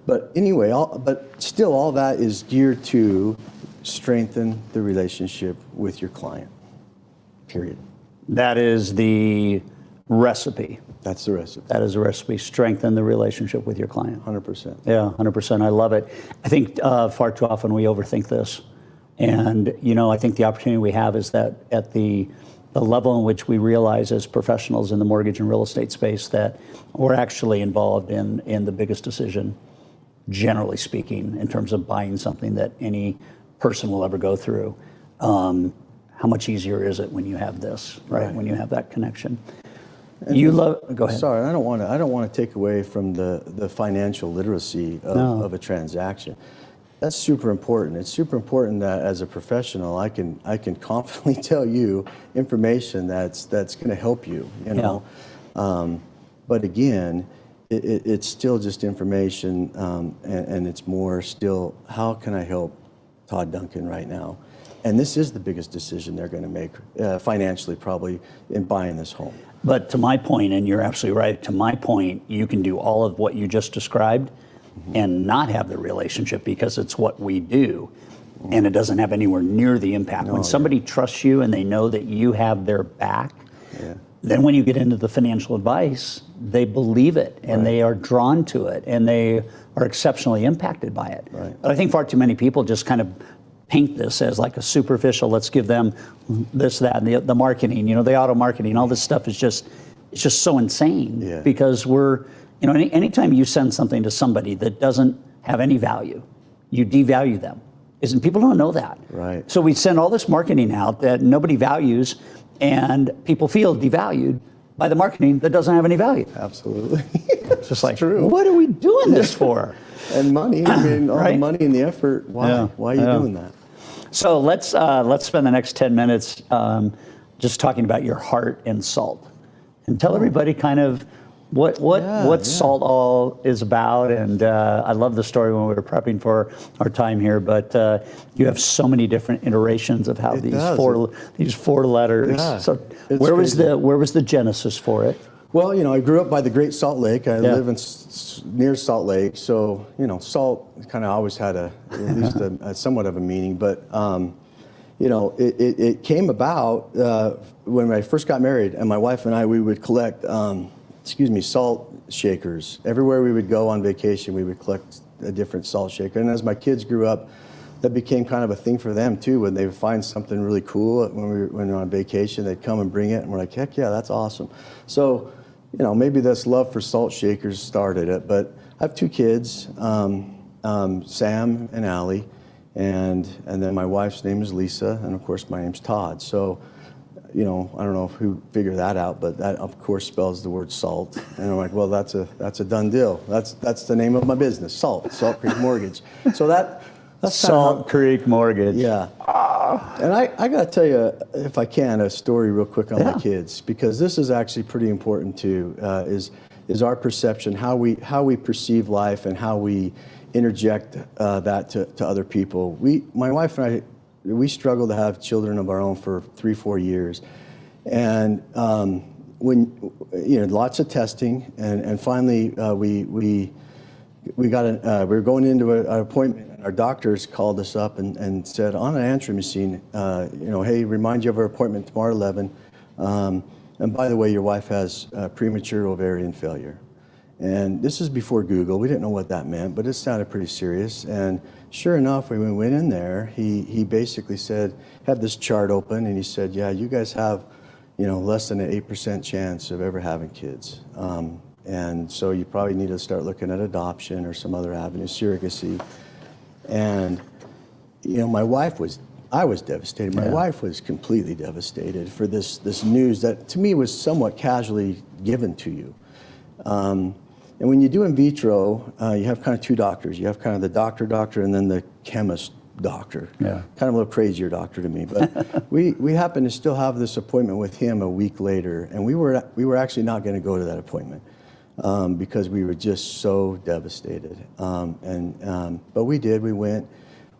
But anyway, but still all that is geared to strengthen the relationship with your client, period. That is the recipe. That's the recipe. That is the recipe. Strengthen the relationship with your client. 100%. Yeah, 100%. I love it. I think far too often we overthink this. And, you know, I think the opportunity we have is that at the level in which we realize as professionals in the mortgage and real estate space that we're actually involved in the biggest decision, generally speaking, in terms of buying something that any person will ever go through. How much easier is it when you have this, right? When you have that connection. And go ahead. Sorry, I don't want to take away from the financial literacy of a transaction. That's super important. It's super important that as a professional, I can confidently tell you information that's going to help you. You know, but again, it's still just information, and it's more still, how can I help Todd Duncan right now? And this is the biggest decision they're going to make financially, probably, in buying this home. But to my point, and you're absolutely right, to my point, you can do all of what you just described and not have the relationship because it's what we do, and it doesn't have anywhere near the impact. When somebody trusts you and they know that you have their back, then when you get into the financial advice, they believe it and they are drawn to it and they are exceptionally impacted by it. But I think far too many people just kind of paint this as like a superficial, let's give them this, that, and the marketing, you know, the auto marketing, all this stuff is just, it's just so insane because we're, you know, anytime you send something to somebody that doesn't have any value, you devalue them. People don't know that. Right. So we send all this marketing out that nobody values and people feel devalued by the marketing that doesn't have any value. Absolutely. It's just like, true. what are we doing this for? And money, I mean, all Right. the money and the effort, why? Yeah, Why are you yeah. doing that? So let's spend the next 10 minutes just talking about your heart and salt, and tell everybody kind of what salt all is about. And I love the story when we were prepping for our time here. But you have so many different iterations of how these four letters. Yeah, So it's where was crazy. the genesis for it? Well, I grew up by the Great Salt Lake. I live in near Salt Lake, so salt kind of always had at least a somewhat of a meaning. But it came about when I first got married, and my wife and I, we would collect salt shakers. Everywhere we would go on vacation, we would collect a different salt shaker. And as my kids grew up, that became kind of a thing for them too. When they would find something really cool when we were on vacation, they'd come and bring it, and we're like, heck yeah, that's awesome. So, maybe this love for salt shakers started it. But I have two kids, Sam and Allie, and then my wife's name is Lisa, and of course my name's Todd. So, I don't know who figured that out, but that of course spells the word salt. And I'm like, well, that's a done deal. That's the name of my business, Salt Creek Mortgage. So that's Salt Creek Mortgage. Yeah. And I got to tell you, if I can, a story real quick on my kids, because this is actually pretty important too, is our perception, how we perceive life and how we interject that to other people. My wife and I, we struggled to have children of our own for 3-4 years. And when, lots of testing, and finally we were going into an appointment. Our doctors called us up and said, on an answering machine, hey, remind you of our appointment tomorrow at 11. And by the way, your wife has premature ovarian failure. And this is before Google. We didn't know what that meant, but it sounded pretty serious. And sure enough, when we went in there, he basically said, had this chart open, and he said, yeah, you guys have, less than an 8% chance of ever having kids. And so you probably need to start looking at adoption or some other avenue, surrogacy. And, I was devastated. My wife was completely devastated for this news that to me was somewhat casually given to you. And when you do in vitro, you have kind of two doctors. You have kind of the doctor, and then the chemist doctor. Yeah. Kind of a little crazier doctor to me. But we happened to still have this appointment with him a week later, and we were actually not going to go to that appointment. Because we were just so devastated. But we did. We went.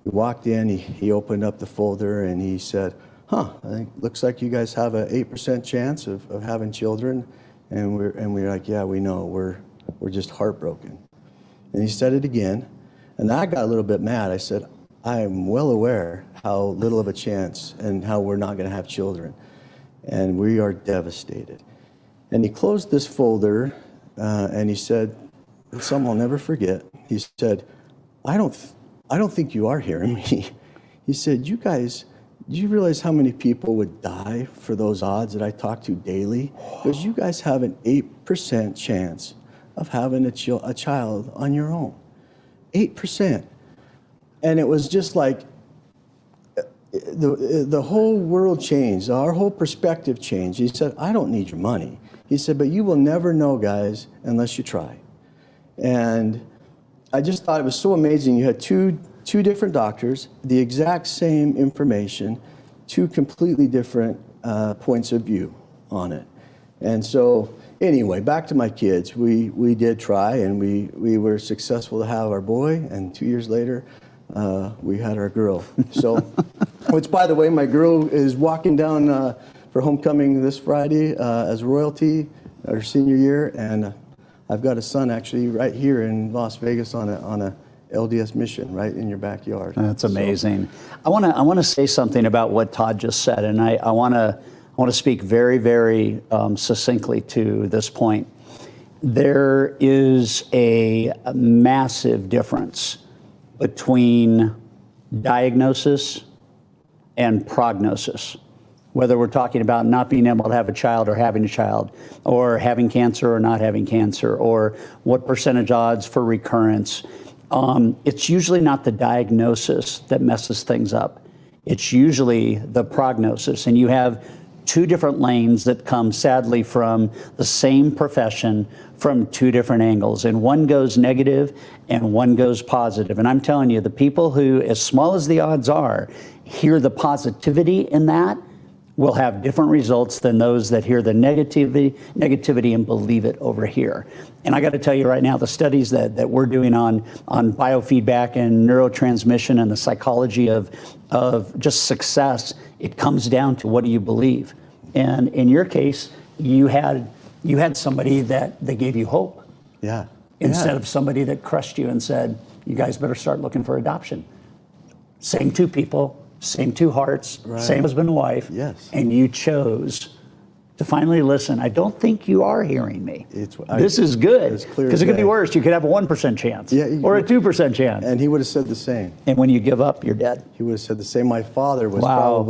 We walked in. He opened up the folder and he said, I think looks like you guys have an 8% chance of having children. And we're like, yeah, we know. We're just heartbroken. And he said it again. And I got a little bit mad. I said, I am well aware how little of a chance and how we're not going to have children. And we are devastated. And he closed this folder. And he said, something I'll never forget. He said, I don't think you are hearing me. He said, you guys, do you realize how many people would die for those odds that I talk to daily? Because you guys have an 8% chance of having a child on your own. 8%. And it was just like the whole world changed. Our whole perspective changed. He said, I don't need your money. He said, but you will never know, guys, unless you try. And I just thought it was so amazing. You had two different doctors, the exact same information, two completely different points of view on it. And so anyway, back to my kids. We did try, and we were successful to have our boy, and 2 years later, we had our girl. So, which, by the way, my girl is walking down for homecoming this Friday as royalty, her senior year, and I've got a son actually right here in Las Vegas on a LDS mission right in your backyard. That's amazing. So, I want to say something about what Todd just said, and I want to speak very, very succinctly to this point. There is a massive difference between diagnosis and prognosis. Whether we're talking about not being able to have a child or having a child, or having cancer or not having cancer, or what percentage odds for recurrence. It's usually not the diagnosis that messes things up. It's usually the prognosis. And you have two different lanes that come sadly from the same profession from two different angles, and one goes negative and one goes positive. And I'm telling you, the people who, as small as the odds are, hear the positivity in that will have different results than those that hear the negativity and believe it over here. And I got to tell you right now, the studies that we're doing on biofeedback and neurotransmission and the psychology of just success, it comes down to what do you believe. And in your case, you had somebody that gave you hope. Yeah. Instead of somebody that crushed you and said, you guys better start looking for adoption. Same two people, same two hearts, Right. same husband and wife. Yes. And you chose to finally listen. I don't think you are hearing me. This is good. It's clear Because as it could be day. worse. You could have a 1% chance or a 2% chance. And he would have said the same. And when you give up, you're dead. He would have said the same. My father was Wow.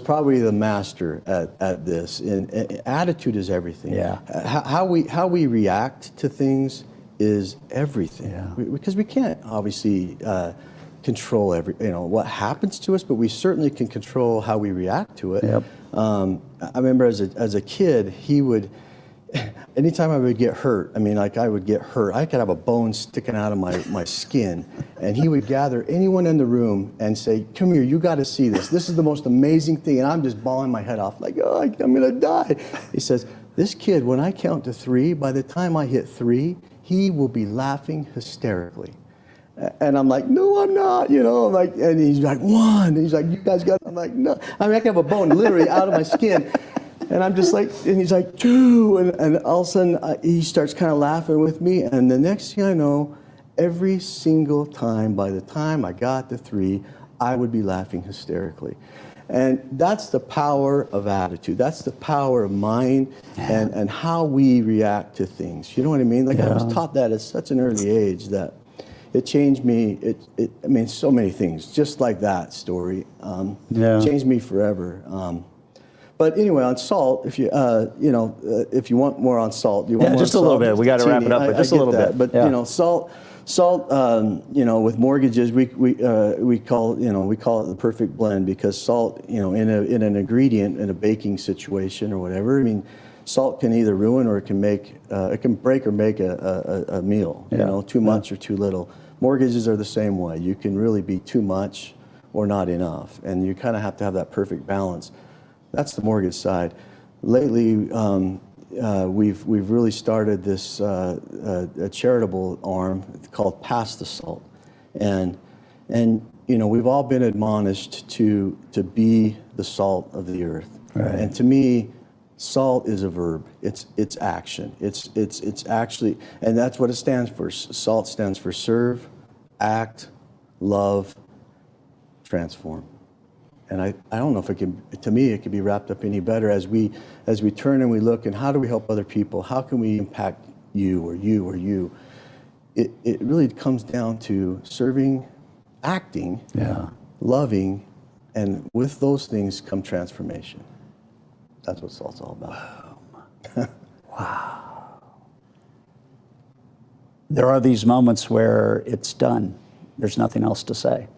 probably the master at this. And attitude is everything. Yeah. How we react to things is everything. Yeah. Because we can't obviously control what happens to us, but we certainly can control how we react to it. Yep. I remember as a kid, he would. Anytime I would get hurt, I would get hurt. I could have a bone sticking out of my skin, and he would gather anyone in the room and say, "Come here, you got to see this. This is the most amazing thing." And I'm just bawling my head off, like, "Oh, I'm gonna die." He says, "This kid, when I count to 3, by the time I hit 3, he will be laughing hysterically." And I'm like, "No, I'm not," I'm like, and he's like, 1. And he's like, "You guys got," I'm like, "No." I can have a bone literally out of my skin. And I'm just like, and he's like, 2. And all of a sudden, he starts kind of laughing with me. And the next thing I know, every single time, by the time I got to 3, I would be laughing hysterically. And that's the power of attitude. That's the power of mind and how we react to things. You know what I mean? Like I was taught that at such an early age that it changed me. So many things, just like that story, changed me forever. But anyway, on salt, if you if you want more on salt, you want more just on a little salt, bit. We got to wrap it up, but just a little bit. But salt, with mortgages, we call it the perfect blend, because salt, in an ingredient in a baking situation or whatever. Salt can either ruin or it can break or make a meal. Too much or too little. Mortgages are the same way. You can really be too much or not enough, and you kind of have to have that perfect balance. That's the mortgage side. Lately, we've really started this a charitable arm called Pass the Salt, and we've all been admonished to be the salt of the earth. Right. And to me, salt is a verb. It's action. It's actually, and that's what it stands for. Salt stands for serve, act, love, transform. And I don't know if it can, to me, it could be wrapped up any better as we turn and we look, and how do we help other people? How can we impact you or you or you? It really comes down to serving, acting, loving, and with those things come transformation. That's what salt's all about. Wow. There are these moments where it's done. There's nothing else to say.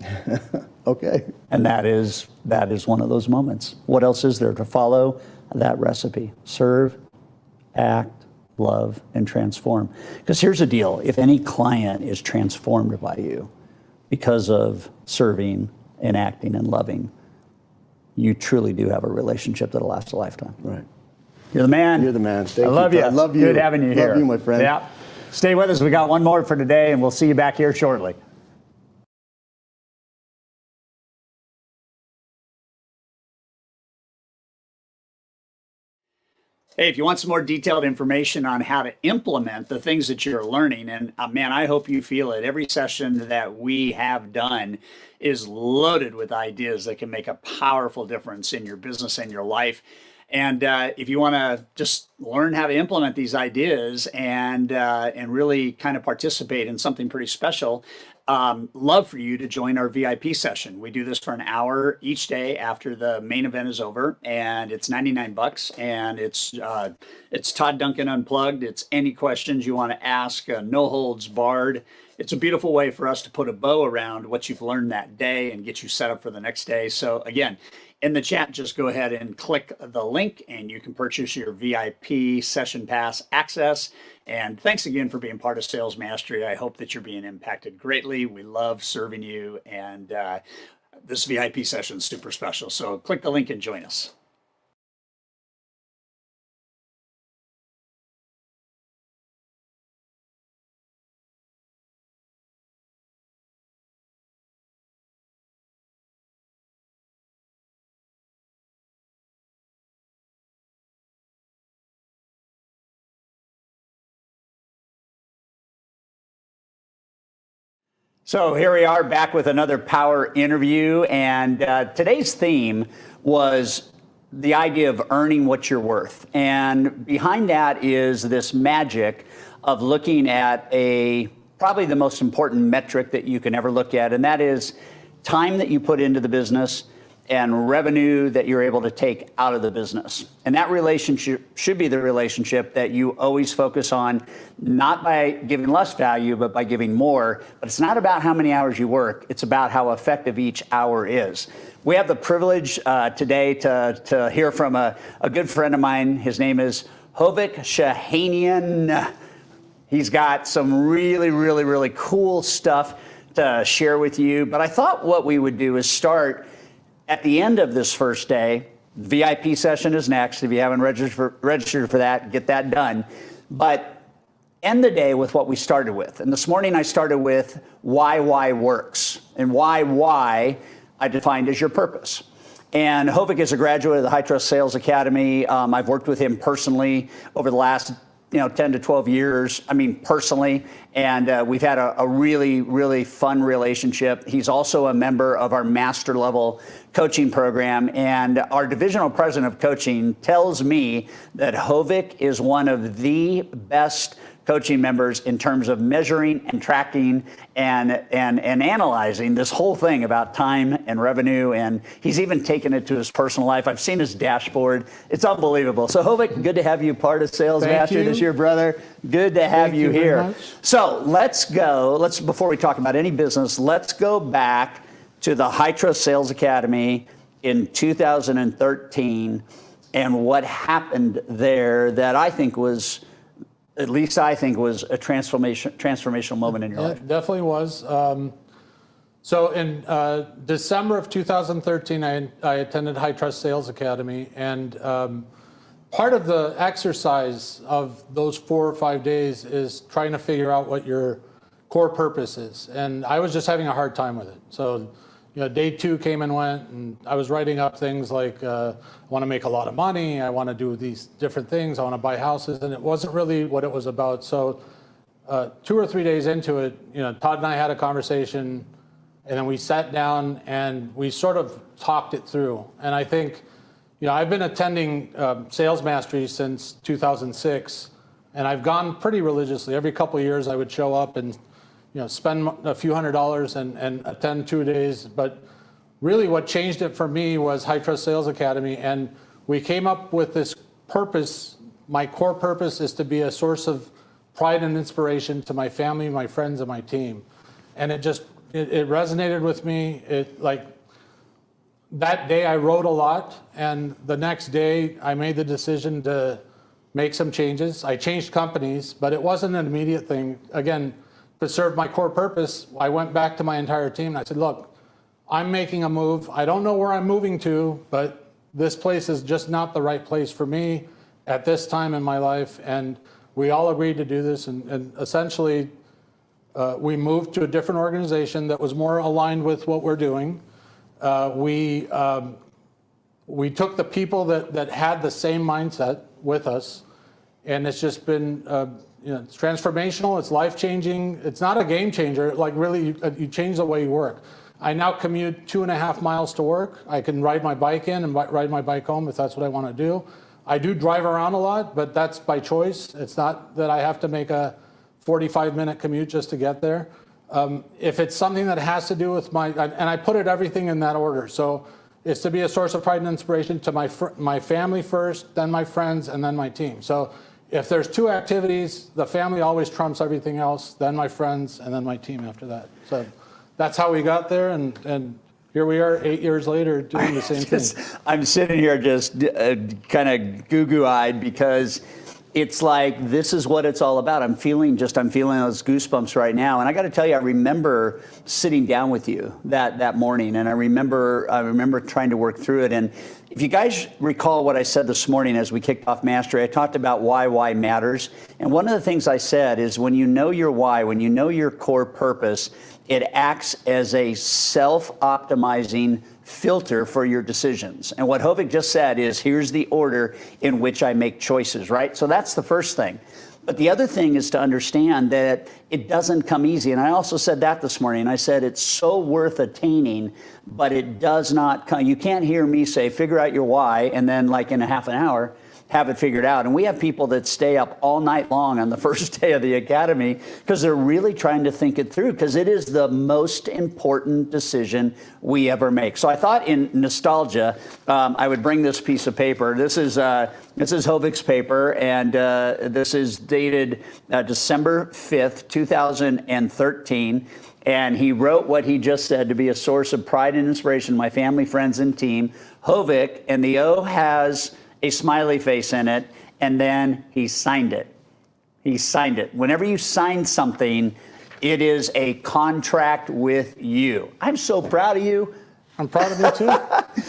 Okay. And that is one of those moments. What else is there to follow that recipe? Serve, act, love, and transform. Because here's the deal. If any client is transformed by you because of serving and acting and loving, you truly do have a relationship that'll last a lifetime. Right. You're the man. You're the man. Thank you. I love you. I love you. Good having you here. Love you, my friend. Yeah. Stay with us. We got one more for today, and we'll see you back here shortly. Hey, if you want some more detailed information on how to implement the things that you're learning, and man, I hope you feel it. Every session that we have done is loaded with ideas that can make a powerful difference in your business and your life. And if you want to just learn how to implement these ideas and really kind of participate in something pretty special, love for you to join our VIP session. We do this for an hour each day after the main event is over, and it's $99, and it's Todd Duncan Unplugged. It's any questions you want to ask, no holds barred. It's a beautiful way for us to put a bow around what you've learned that day and get you set up for the next day. So again, in the chat, just go ahead and click the link and you can purchase your VIP Session Pass access. And thanks again for being part of Sales Mastery. I hope that you're being impacted greatly. We love serving you, and this VIP session is super special. So click the link and join us. So here we are back with another power interview, and today's theme was the idea of earning what you're worth. And behind that is this magic of looking at probably the most important metric that you can ever look at, and that is time that you put into the business and revenue that you're able to take out of the business. And that relationship should be the relationship that you always focus on, not by giving less value, but by giving more. But it's not about how many hours you work, it's about how effective each hour is. We have the privilege today to hear from a good friend of mine. His name is Hovik Shahanian. He's got some really cool stuff to share with you. But I thought what we would do is start at the end of this first day. VIP session is next. If you haven't registered for that, get that done. But end the day with what we started with. And this morning I started with why works. And why I defined as your purpose. And Hovik is a graduate of the High Trust Sales Academy. I've worked with him personally over the last 10 to 12 years, personally, and we've had a really fun relationship. He's also a member of our master level coaching program, and our divisional president of coaching tells me that Hovik is one of the best coaching members in terms of measuring and tracking and analyzing this whole thing about time and revenue. And he's even taken it to his personal life. I've seen his dashboard. It's unbelievable. So Hovik, good to have you part of Sales Mastery this year, brother. Good to have you here. So before we talk about any business, let's go back to the High Trust Sales Academy in 2013 and what happened there that I think was a transformational moment in your life. It definitely was. So in December of 2013, I attended High Trust Sales Academy, and part of the exercise of those 4 or 5 days is trying to figure out what your core purpose is. And I was just having a hard time with it. So day 2 came and went, and I was writing up things like, I want to make a lot of money, I want to do these different things, I want to buy houses, and it wasn't really what it was about. So 2 or 3 days into it, Todd and I had a conversation, and then we sat down and we sort of talked it through. And I think, I've been attending Sales Mastery since 2006, and I've gone pretty religiously. Every couple of years I would show up and spend a few $100s and attend 2 days. But really what changed it for me was High Trust Sales Academy. And we came up with this purpose. My core purpose is to be a source of pride and inspiration to my family, my friends, and my team. And it resonated with me. That day I wrote a lot, and the next day I made the decision to make some changes. I changed companies, but it wasn't an immediate thing. Again, to serve my core purpose, I went back to my entire team and I said, look, I'm making a move. I don't know where I'm moving to, but this place is just not the right place for me at this time in my life. And we all agreed to do this. And essentially, we moved to a different organization that was more aligned with what we're doing. We took the people that had the same mindset with us, and it's just been it's transformational, it's life-changing. It's not a game changer, really you change the way you work. I now commute 2.5 miles to work. I can ride my bike in and ride my bike home if that's what I want to do. I do drive around a lot, but that's by choice. It's not that I have to make a 45-minute commute just to get there. If it's something that has to do with and I put everything in that order. So it's to be a source of pride and inspiration to my family first, then my friends, and then my team. So if there's 2 activities, the family always trumps everything else, then my friends, and then my team after that. So that's how we got there, and here we are 8 years later doing the same thing. I'm sitting here just kind of goo-goo-eyed because it's like, this is what it's all about. I'm feeling those goosebumps right now. And I got to tell you, I remember sitting down with you that morning, and I remember trying to work through it. And if you guys recall what I said this morning as we kicked off Mastery, I talked about why matters. And one of the things I said is, when you know your why, when you know your core purpose, it acts as a self-optimizing filter for your decisions. And what Hovik just said is, here's the order in which I make choices, right? So that's the first thing. But the other thing is to understand that it doesn't come easy. And I also said that this morning. I said it's so worth attaining, but it does not come. You can't hear me say, figure out your why, and then like in a half an hour, have it figured out. And we have people that stay up all night long on the first day of the academy because they're really trying to think it through, because it is the most important decision we ever make. So I thought, in nostalgia, I would bring this piece of paper. This is Hovik's paper, and this is dated December 5th, 2013. And he wrote what he just said to be a source of pride and inspiration to my family, friends, and team. Hovik, and the O has a smiley face in it, and then he signed it. He signed it. Whenever you sign something, it is a contract with you. I'm so proud of you. I'm proud of you too.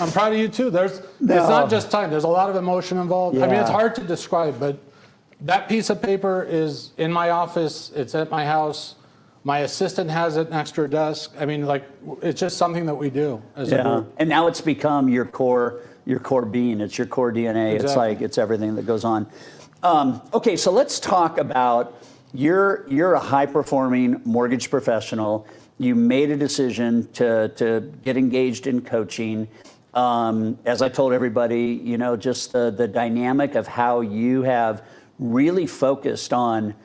I'm proud of you too. It's not just time. There's a lot of emotion involved. I mean, it's hard to describe, but that piece of paper is in my office. It's at my house. My assistant has it next to her desk. I mean, like, it's just something that we do as a group. And now it's become your core being. It's your core DNA. Exactly. It's like, it's everything that goes on. Okay, so let's talk about, you're a high-performing mortgage professional. You made a decision to get engaged in coaching. As I told everybody, just the dynamic of how you have really focused on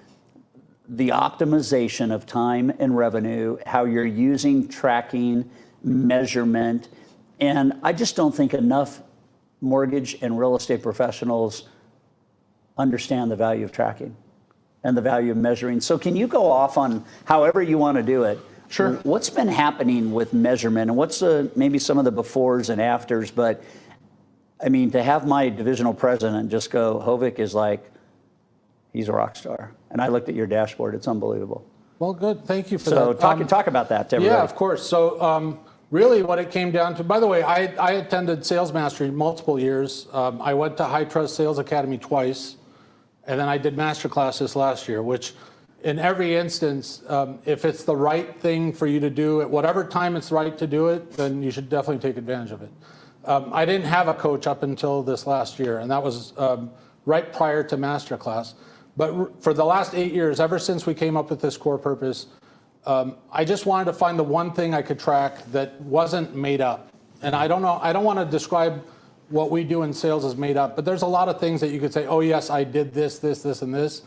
the optimization of time and revenue, how you're using tracking, measurement. And I just don't think enough mortgage and real estate professionals understand the value of tracking and the value of measuring. So can you go off on however you want to do it? Sure. What's been happening with measurement, and what's maybe some of the befores and afters? But I mean, to have my divisional president just go, Hovik is like, he's a rock star. And I looked at your dashboard. It's unbelievable. Well, good. Thank you for that. So talk about that to everybody. Yeah, of course. So really what it came down to, by the way, I attended Sales Mastery multiple years. I went to High Trust Sales Academy twice, and then I did Masterclass this last year, which in every instance, if it's the right thing for you to do at whatever time it's right to do it, then you should definitely take advantage of it. I didn't have a coach up until this last year, and that was right prior to Masterclass. But for the last 8 years, ever since we came up with this core purpose, I just wanted to find the one thing I could track that wasn't made up. And I don't want to describe what we do in sales as made up, but there's a lot of things that you could say, oh yes, I did this, this, this, and this.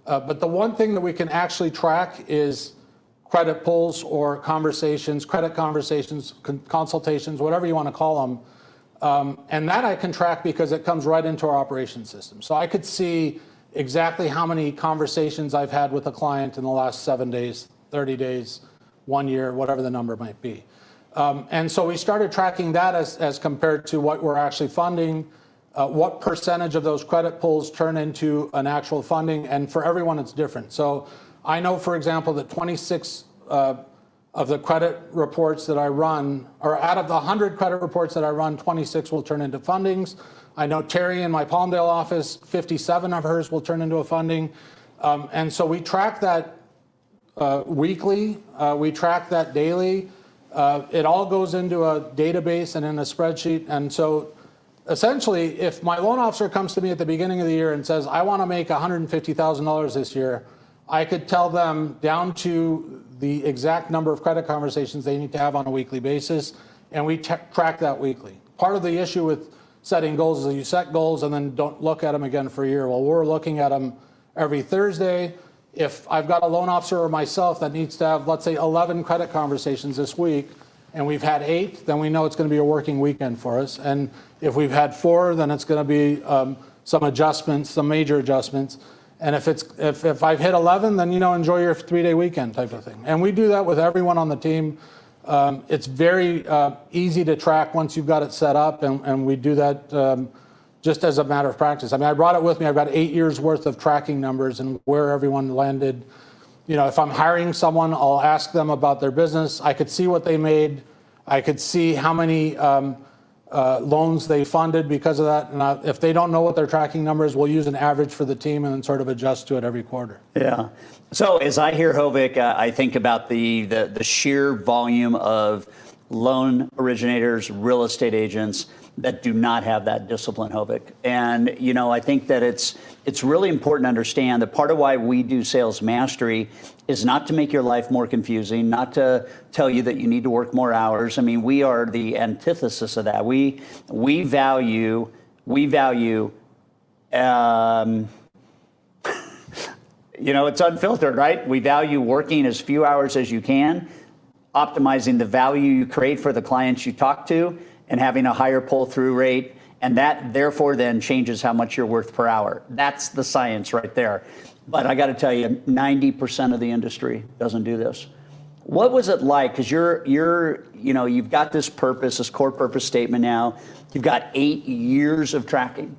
But the one thing that we can actually track is credit pulls or conversations, credit conversations, consultations, whatever you want to call them. And that I can track because it comes right into our operations system. So I could see exactly how many conversations I've had with a client in the last 7 days, 30 days, 1 year, whatever the number might be. And so we started tracking that as compared to what we're actually funding, what percentage of those credit pulls turn into an actual funding, and for everyone it's different. So I know, for example, that 26 of the credit reports that I run, or out of the 100 credit reports that I run, 26 will turn into fundings. I know Terry in my Palmdale office, 57 of hers will turn into a funding. And so we track that weekly, we track that daily. It all goes into a database and in a spreadsheet. And so essentially, if my loan officer comes to me at the beginning of the year and says, I want to make $150,000 this year, I could tell them down to the exact number of credit conversations they need to have on a weekly basis, and we track that weekly. Part of the issue with setting goals is that you set goals and then don't look at them again for a year. Well, we're looking at them every Thursday. If I've got a loan officer or myself that needs to have, let's say, 11 credit conversations this week, and we've had 8, then we know it's going to be a working weekend for us. And if we've had 4, then it's going to be some adjustments, some major adjustments. And if I've hit 11, then enjoy your 3-day weekend type of thing. And we do that with everyone on the team. It's very easy to track once you've got it set up, and we do that just as a matter of practice. I mean, I brought it with me. I've got 8 years worth of tracking numbers and where everyone landed. You know, if I'm hiring someone, I'll ask them about their business. I could see what they made. I could see how many loans they funded because of that. And if they don't know what their tracking number is, we'll use an average for the team and then sort of adjust to it every quarter. Yeah. So as I hear Hovik, I think about the sheer volume of loan originators, real estate agents that do not have that discipline, Hovik. And, you know, I think that it's really important to understand that part of why we do sales mastery is not to make your life more confusing, not to tell you that you need to work more hours. I mean, we are the antithesis of that. We value, you know, it's unfiltered, right? We value working as few hours as you can, optimizing the value you create for the clients you talk to, and having a higher pull-through rate. And that therefore then changes how much you're worth per hour. That's the science right there. But I got to tell you, 90% of the industry doesn't do this. What was it like? Because you've got this purpose, this core purpose statement now. You've got 8 years of tracking.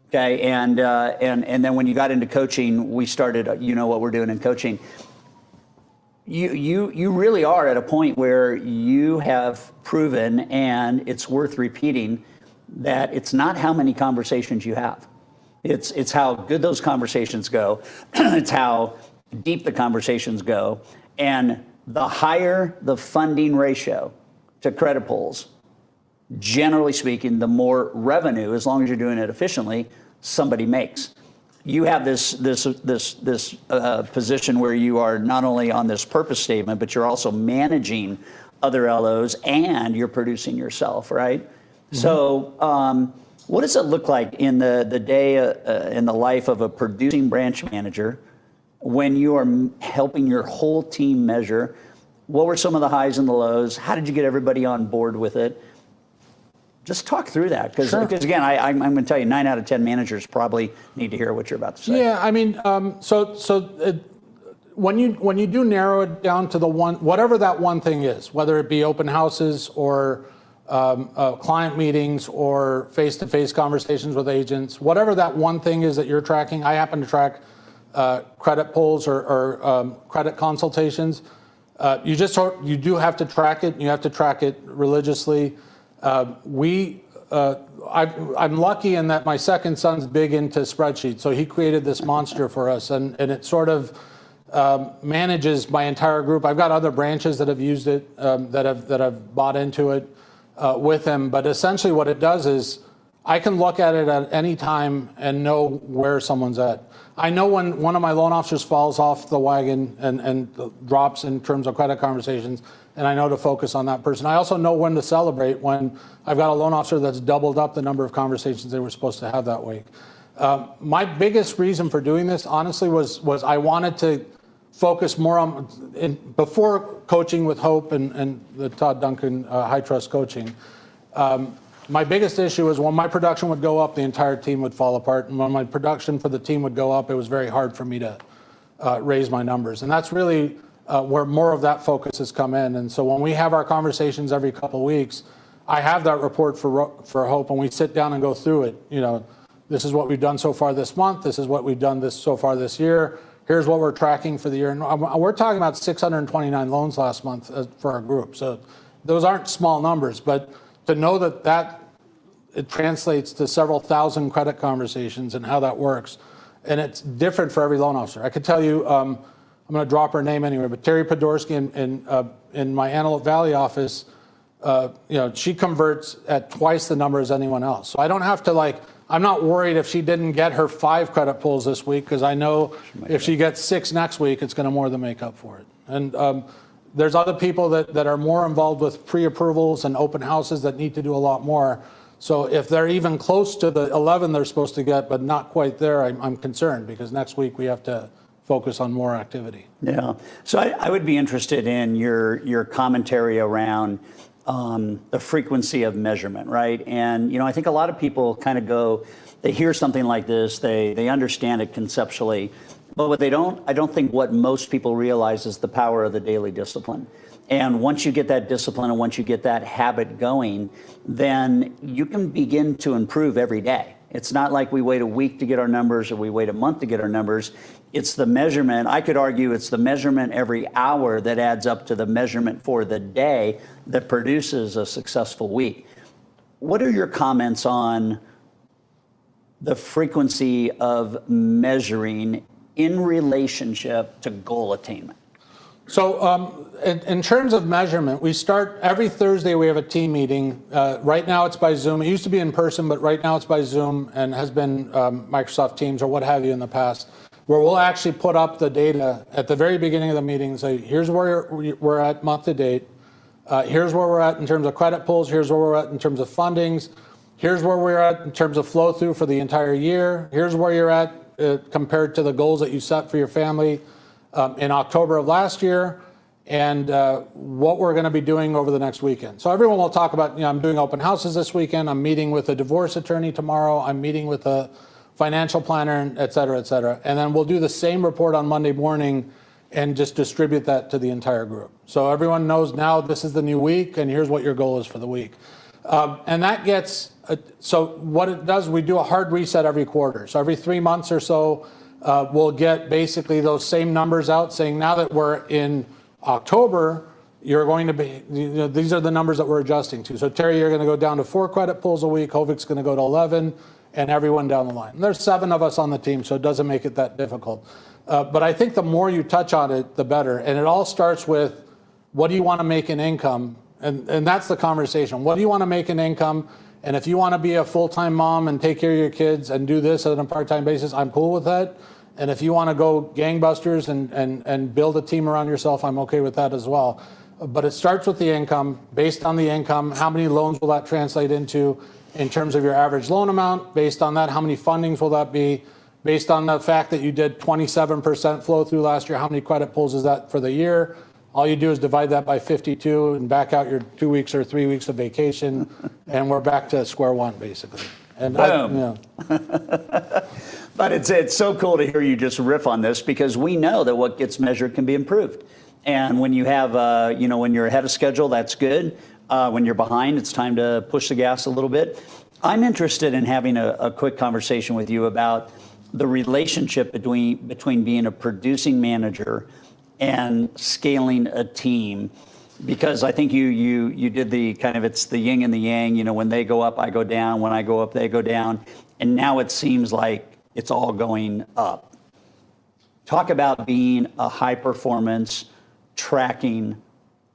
Okay, and then when you got into coaching, we started, you know what we're doing in coaching. You really are at a point where you have proven, and it's worth repeating, that it's not how many conversations you have. It's how good those conversations go. It's how deep the conversations go. And the higher the funding ratio to credit pulls, generally speaking, the more revenue, as long as you're doing it efficiently, somebody makes. You have this position where you are not only on this purpose statement, but you're also managing other LOs and you're producing yourself, right? Mm-hmm. So what does it look like in the day in the life of a producing branch manager when you are helping your whole team measure? What were some of the highs and the lows? How did you get everybody on board with it? Just talk through that, because again, I'm going to tell you, 9 out of 10 managers probably need to hear what you're about to say. Yeah, I mean, when you do narrow it down to the one, whatever that one thing is, whether it be open houses or client meetings or face-to-face conversations with agents, whatever that one thing is that you're tracking. I happen to track credit pulls or credit consultations. You do have to track it. You have to track it religiously. I'm lucky in that my second son's big into spreadsheets, so he created this monster for us, and it sort of manages my entire group. I've got other branches that have used it, that have bought into it with him, but essentially what it does is I can look at it at any time and know where someone's at. I know when one of my loan officers falls off the wagon and drops in terms of credit conversations, and I know to focus on that person. I also know when to celebrate when I've got a loan officer that's doubled up the number of conversations they were supposed to have that week. My biggest reason for doing this, honestly, was I wanted to focus more on, before coaching with Hope and the Todd Duncan High Trust Coaching, my biggest issue is when my production would go up, the entire team would fall apart. And when my production for the team would go up, it was very hard for me to raise my numbers. And that's really where more of that focus has come in. And so when we have our conversations every couple of weeks, I have that report for Hope, and we sit down and go through it. You know, this is what we've done so far this month. This is what we've done so far this year. Here's what we're tracking for the year. And we're talking about 629 loans last month for our group. So those aren't small numbers, but to know that it translates to several thousand credit conversations and how that works. And it's different for every loan officer. I could tell you, I'm going to drop her name anyway, but Terry Podorsky in my Antelope Valley office, she converts at twice the number as anyone else. So I don't have to I'm not worried if she didn't get her 5 credit pulls this week, because I know if she gets 6 next week, it's going to more than make up for it. And there's other people that are more involved with pre-approvals and open houses that need to do a lot more. So if they're even close to the 11 they're supposed to get, but not quite there, I'm concerned, because next week we have to focus on more activity. Yeah. So I would be interested in your commentary around the frequency of measurement, right? And, I think a lot of people kind of they hear something like this, they understand it conceptually, But I don't think what most people realize is the power of the daily discipline. And once you get that discipline and once you get that habit going, then you can begin to improve every day. It's not like we wait a week to get our numbers or we wait a month to get our numbers. It's the measurement. I could argue it's the measurement every hour that adds up to the measurement for the day that produces a successful week. What are your comments on the frequency of measuring in relationship to goal attainment? So in terms of measurement, we start every Thursday, we have a team meeting. Right now it's by Zoom. It used to be in person, but right now it's by Zoom and has been Microsoft Teams or what have you in the past, where we'll actually put up the data at the very beginning of the meeting and say, here's where we're at month to date. Here's where we're at in terms of credit pulls. Here's where we're at in terms of fundings. Here's where we're at in terms of flow through for the entire year. Here's where you're at compared to the goals that you set for your family in October of last year, and what we're going to be doing over the next weekend. So everyone will talk about, I'm doing open houses this weekend. I'm meeting with a divorce attorney tomorrow. I'm meeting with a financial planner, et cetera, et cetera. And then we'll do the same report on Monday morning and just distribute that to the entire group. So everyone knows now this is the new week and here's what your goal is for the week. And that gets, so what it does, we do a hard reset every quarter. So every 3 months or so, we'll get basically those same numbers out saying now that we're in October, you're going to be, these are the numbers that we're adjusting to. So Terry, you're going to go down to 4 credit pulls a week. Hovik's going to go to 11 and everyone down the line. And there's 7 of us on the team, so it doesn't make it that difficult. But I think the more you touch on it, the better. And it all starts with, what do you want to make in income? And that's the conversation. What do you want to make in income? And if you want to be a full-time mom and take care of your kids and do this on a part-time basis, I'm cool with that. And if you want to go gangbusters and build a team around yourself, I'm okay with that as well. But it starts with the income. Based on the income, how many loans will that translate into in terms of your average loan amount? Based on that, how many fundings will that be? Based on the fact that you did 27% flow through last year, how many credit pulls is that for the year? All you do is divide that by 52 and back out your 2 weeks or 3 weeks of vacation, and we're back to square one, basically. And Boom. But it's so cool to hear you just riff on this, because we know that what gets measured can be improved. And when you have, when you're ahead of schedule, that's good. When you're behind, it's time to push the gas a little bit. I'm interested in having a quick conversation with you about the relationship between being a producing manager and scaling a team, because I think you did the kind of, it's the yin and the yang, when they go up, I go down, when I go up, they go down, and now it seems like it's all going up. Talk about being a high performance, tracking,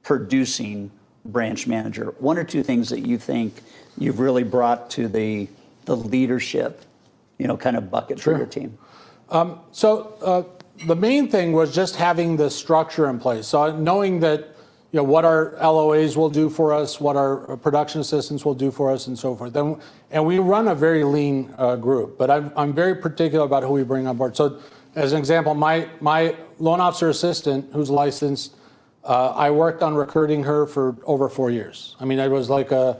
producing branch manager. 1 or 2 things that you think you've really brought to the leadership, kind of bucket for your team. The main thing was just having the structure in place. So knowing that, what our LOAs will do for us, what our production assistants will do for us, and so forth. And we run a very lean group, but I'm very particular about who we bring on board. So as an example, my loan officer assistant, who's licensed, I worked on recruiting her for over 4 years. I mean, it was like a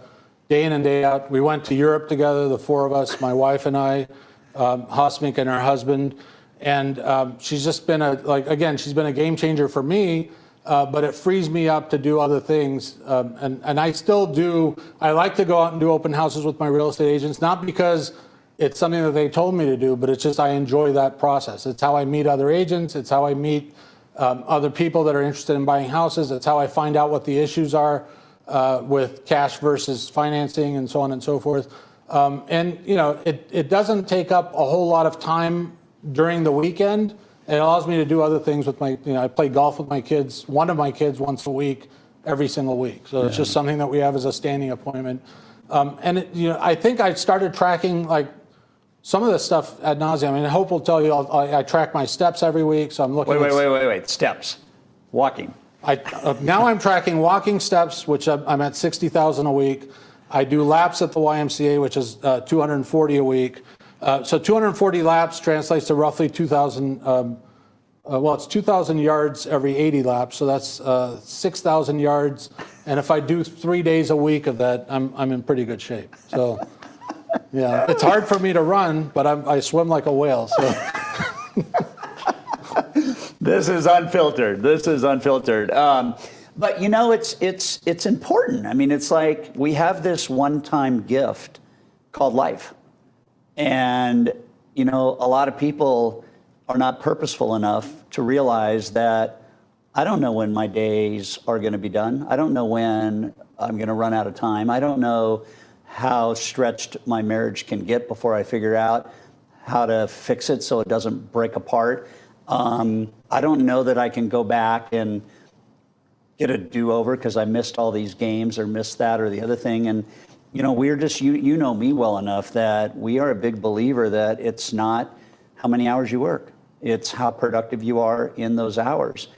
day in and day out. We went to Europe together, the 4 of us, my wife and I, Hosmink and her husband. And she's just been she's been a game changer for me, but it frees me up to do other things. And I still do, I like to go out and do open houses with my real estate agents, not because it's something that they told me to do, but it's just I enjoy that process. It's how I meet other agents. It's how I meet other people that are interested in buying houses. It's how I find out what the issues are with cash versus financing and so on and so forth. It doesn't take up a whole lot of time during the weekend. It allows me to do other things with my, I play golf with my kids, one of my kids once a week, every single week. So it's just something that we have as a standing appointment. I think I started tracking some of this stuff ad nauseum. I mean, Hope will tell you, I track my steps every week. So I'm looking Wait, steps, walking. Now I'm tracking walking steps, which I'm at 60,000 a week. I do laps at the YMCA, which is 240 a week. So 240 laps translates to roughly 2,000, it's 2,000 yards every 80 laps. So that's 6,000 yards. And if I do 3 days a week of that, I'm in pretty good shape. So yeah, it's hard for me to run, but I swim like a whale. So This is unfiltered. This is unfiltered. But you know, it's important. I mean, it's like we have this one-time gift called life, and you know, a lot of people are not purposeful enough to realize that I don't know when my days are going to be done. I don't know when I'm going to run out of time. I don't know how stretched my marriage can get before I figure out how to fix it so it doesn't break apart. I don't know that I can go back and get a do-over because I missed all these games or missed that or the other thing. And, you know, we're just, you know me well enough that we are a big believer that it's not how many hours you work. It's how productive you are in those hours.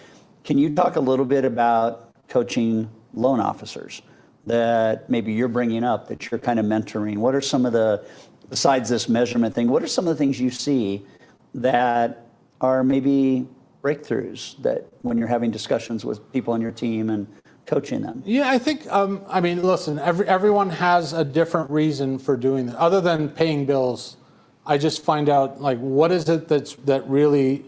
Can you talk a little bit about coaching loan officers that maybe you're bringing up, that you're kind of mentoring? What are some of the, besides this measurement thing, what are some of the things you see that are maybe breakthroughs that when you're having discussions with people on your team and coaching them? Yeah, I think, I mean, listen, everyone has a different reason for doing that. Other than paying bills, I just find out, like, what is it that really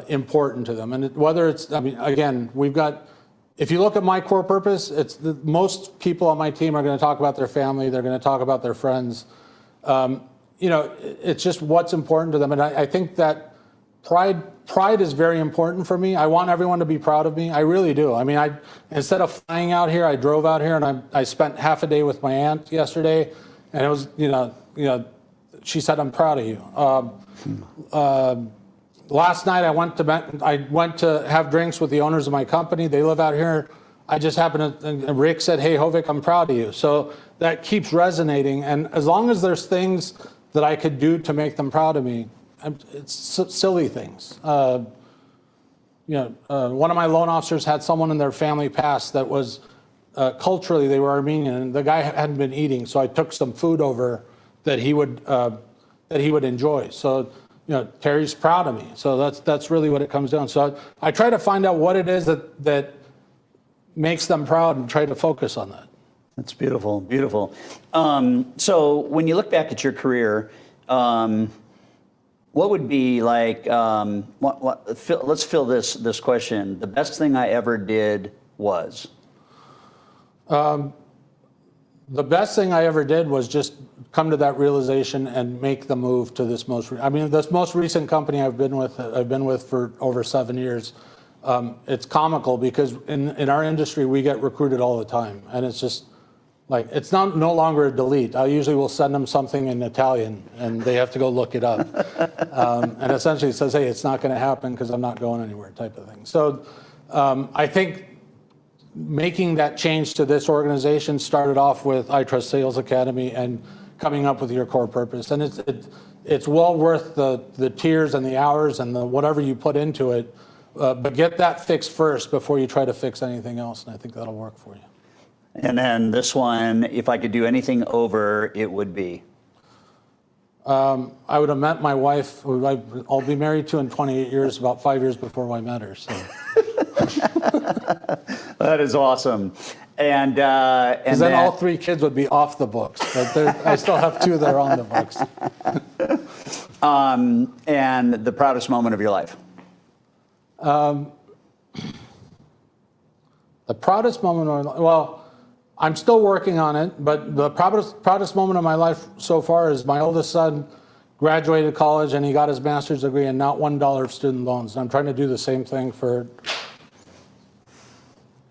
important to them? And whether it's, I mean, again, we've got, if you look at my core purpose, it's most people on my team are going to talk about their family. They're going to talk about their friends. You know, it's just what's important to them. And I think that pride is very important for me. I want everyone to be proud of me. I really do. I mean, instead of flying out here, I drove out here and I spent half a day with my aunt yesterday, and it was, you know, she said, "I'm proud of you." Last night I went to have drinks with the owners of my company. They live out here. I just happened to, and Rick said, "Hey, Hovik, I'm proud of you." So that keeps resonating. And as long as there's things that I could do to make them proud of me, it's silly things. You know, one of my loan officers had someone in their family pass that was culturally they were Armenian, and the guy hadn't been eating, so I took some food over that he would enjoy. So, you know, Terry's proud of me. So that's really what it comes down. So I try to find out what it is that makes them proud and try to focus on that. That's beautiful, beautiful. So when you look back at your career, what would be like, let's fill this question. The best thing I ever did was? The best thing I ever did was just come to that realization and make the move to this this most recent company I've been with for over 7 years. It's comical because in our industry, we get recruited all the time. And it's just like, it's no longer a delete. I usually will send them something in Italian and they have to go look it up. And essentially it says, "Hey, it's not going to happen because I'm not going anywhere," type of thing. So I think making that change to this organization started off with I Trust Sales Academy and coming up with your core purpose. And it's well worth the tears and the hours and the whatever you put into it. But get that fixed first before you try to fix anything else. And I think that'll work for you. And then this one, if I could do anything over, it would be? I would have met my wife, who I'll be married to in 28 years, about 5 years before I met her. So. That is awesome. And then all 3 kids would be off the books. But I still have 2 that are on the books. And the proudest moment of your life? The proudest moment of my life, well, I'm still working on it, but the proudest moment of my life so far is my oldest son graduated college and he got his master's degree and not $1 of student loans. And I'm trying to do the same thing for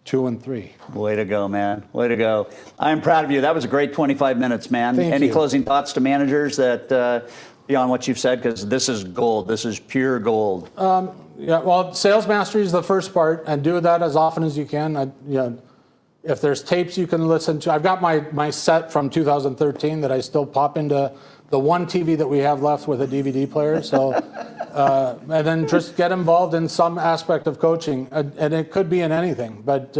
2 and 3. Way to go, man. Way to go. I'm proud of you. That was a great 25 minutes, man. Thank Any you. closing thoughts to managers that beyond what you've said? Because this is gold. This is pure gold. Yeah, well, sales mastery is the first part, and do that as often as you can. If there's tapes you can listen to, I've got my set from 2013 that I still pop into the one TV that we have left with a DVD player. So, and then just get involved in some aspect of coaching, and it could be in anything. But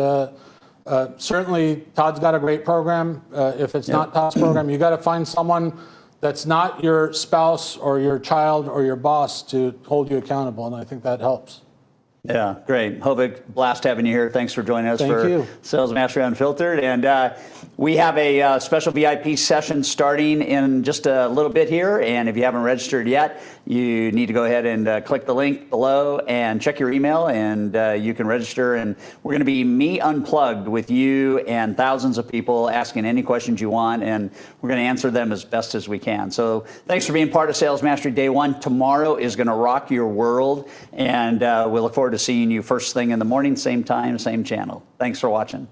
certainly, Todd's got a great program. If it's not Todd's program, you got to find someone that's not your spouse or your child or your boss to hold you accountable, and I think that helps. Yeah, great. Hovik, blast having you here. Thanks for joining us Thank for you. Sales Mastery Unfiltered. And we have a special VIP session starting in just a little bit here. And if you haven't registered yet, you need to go ahead and click the link below and check your email, and you can register. And we're going to be me unplugged with you and thousands of people asking any questions you want, and we're going to answer them as best as we can. So thanks for being part of Sales Mastery Day 1. Tomorrow is going to rock your world, and we look forward to seeing you first thing in the morning, same time, same channel. Thanks for watching.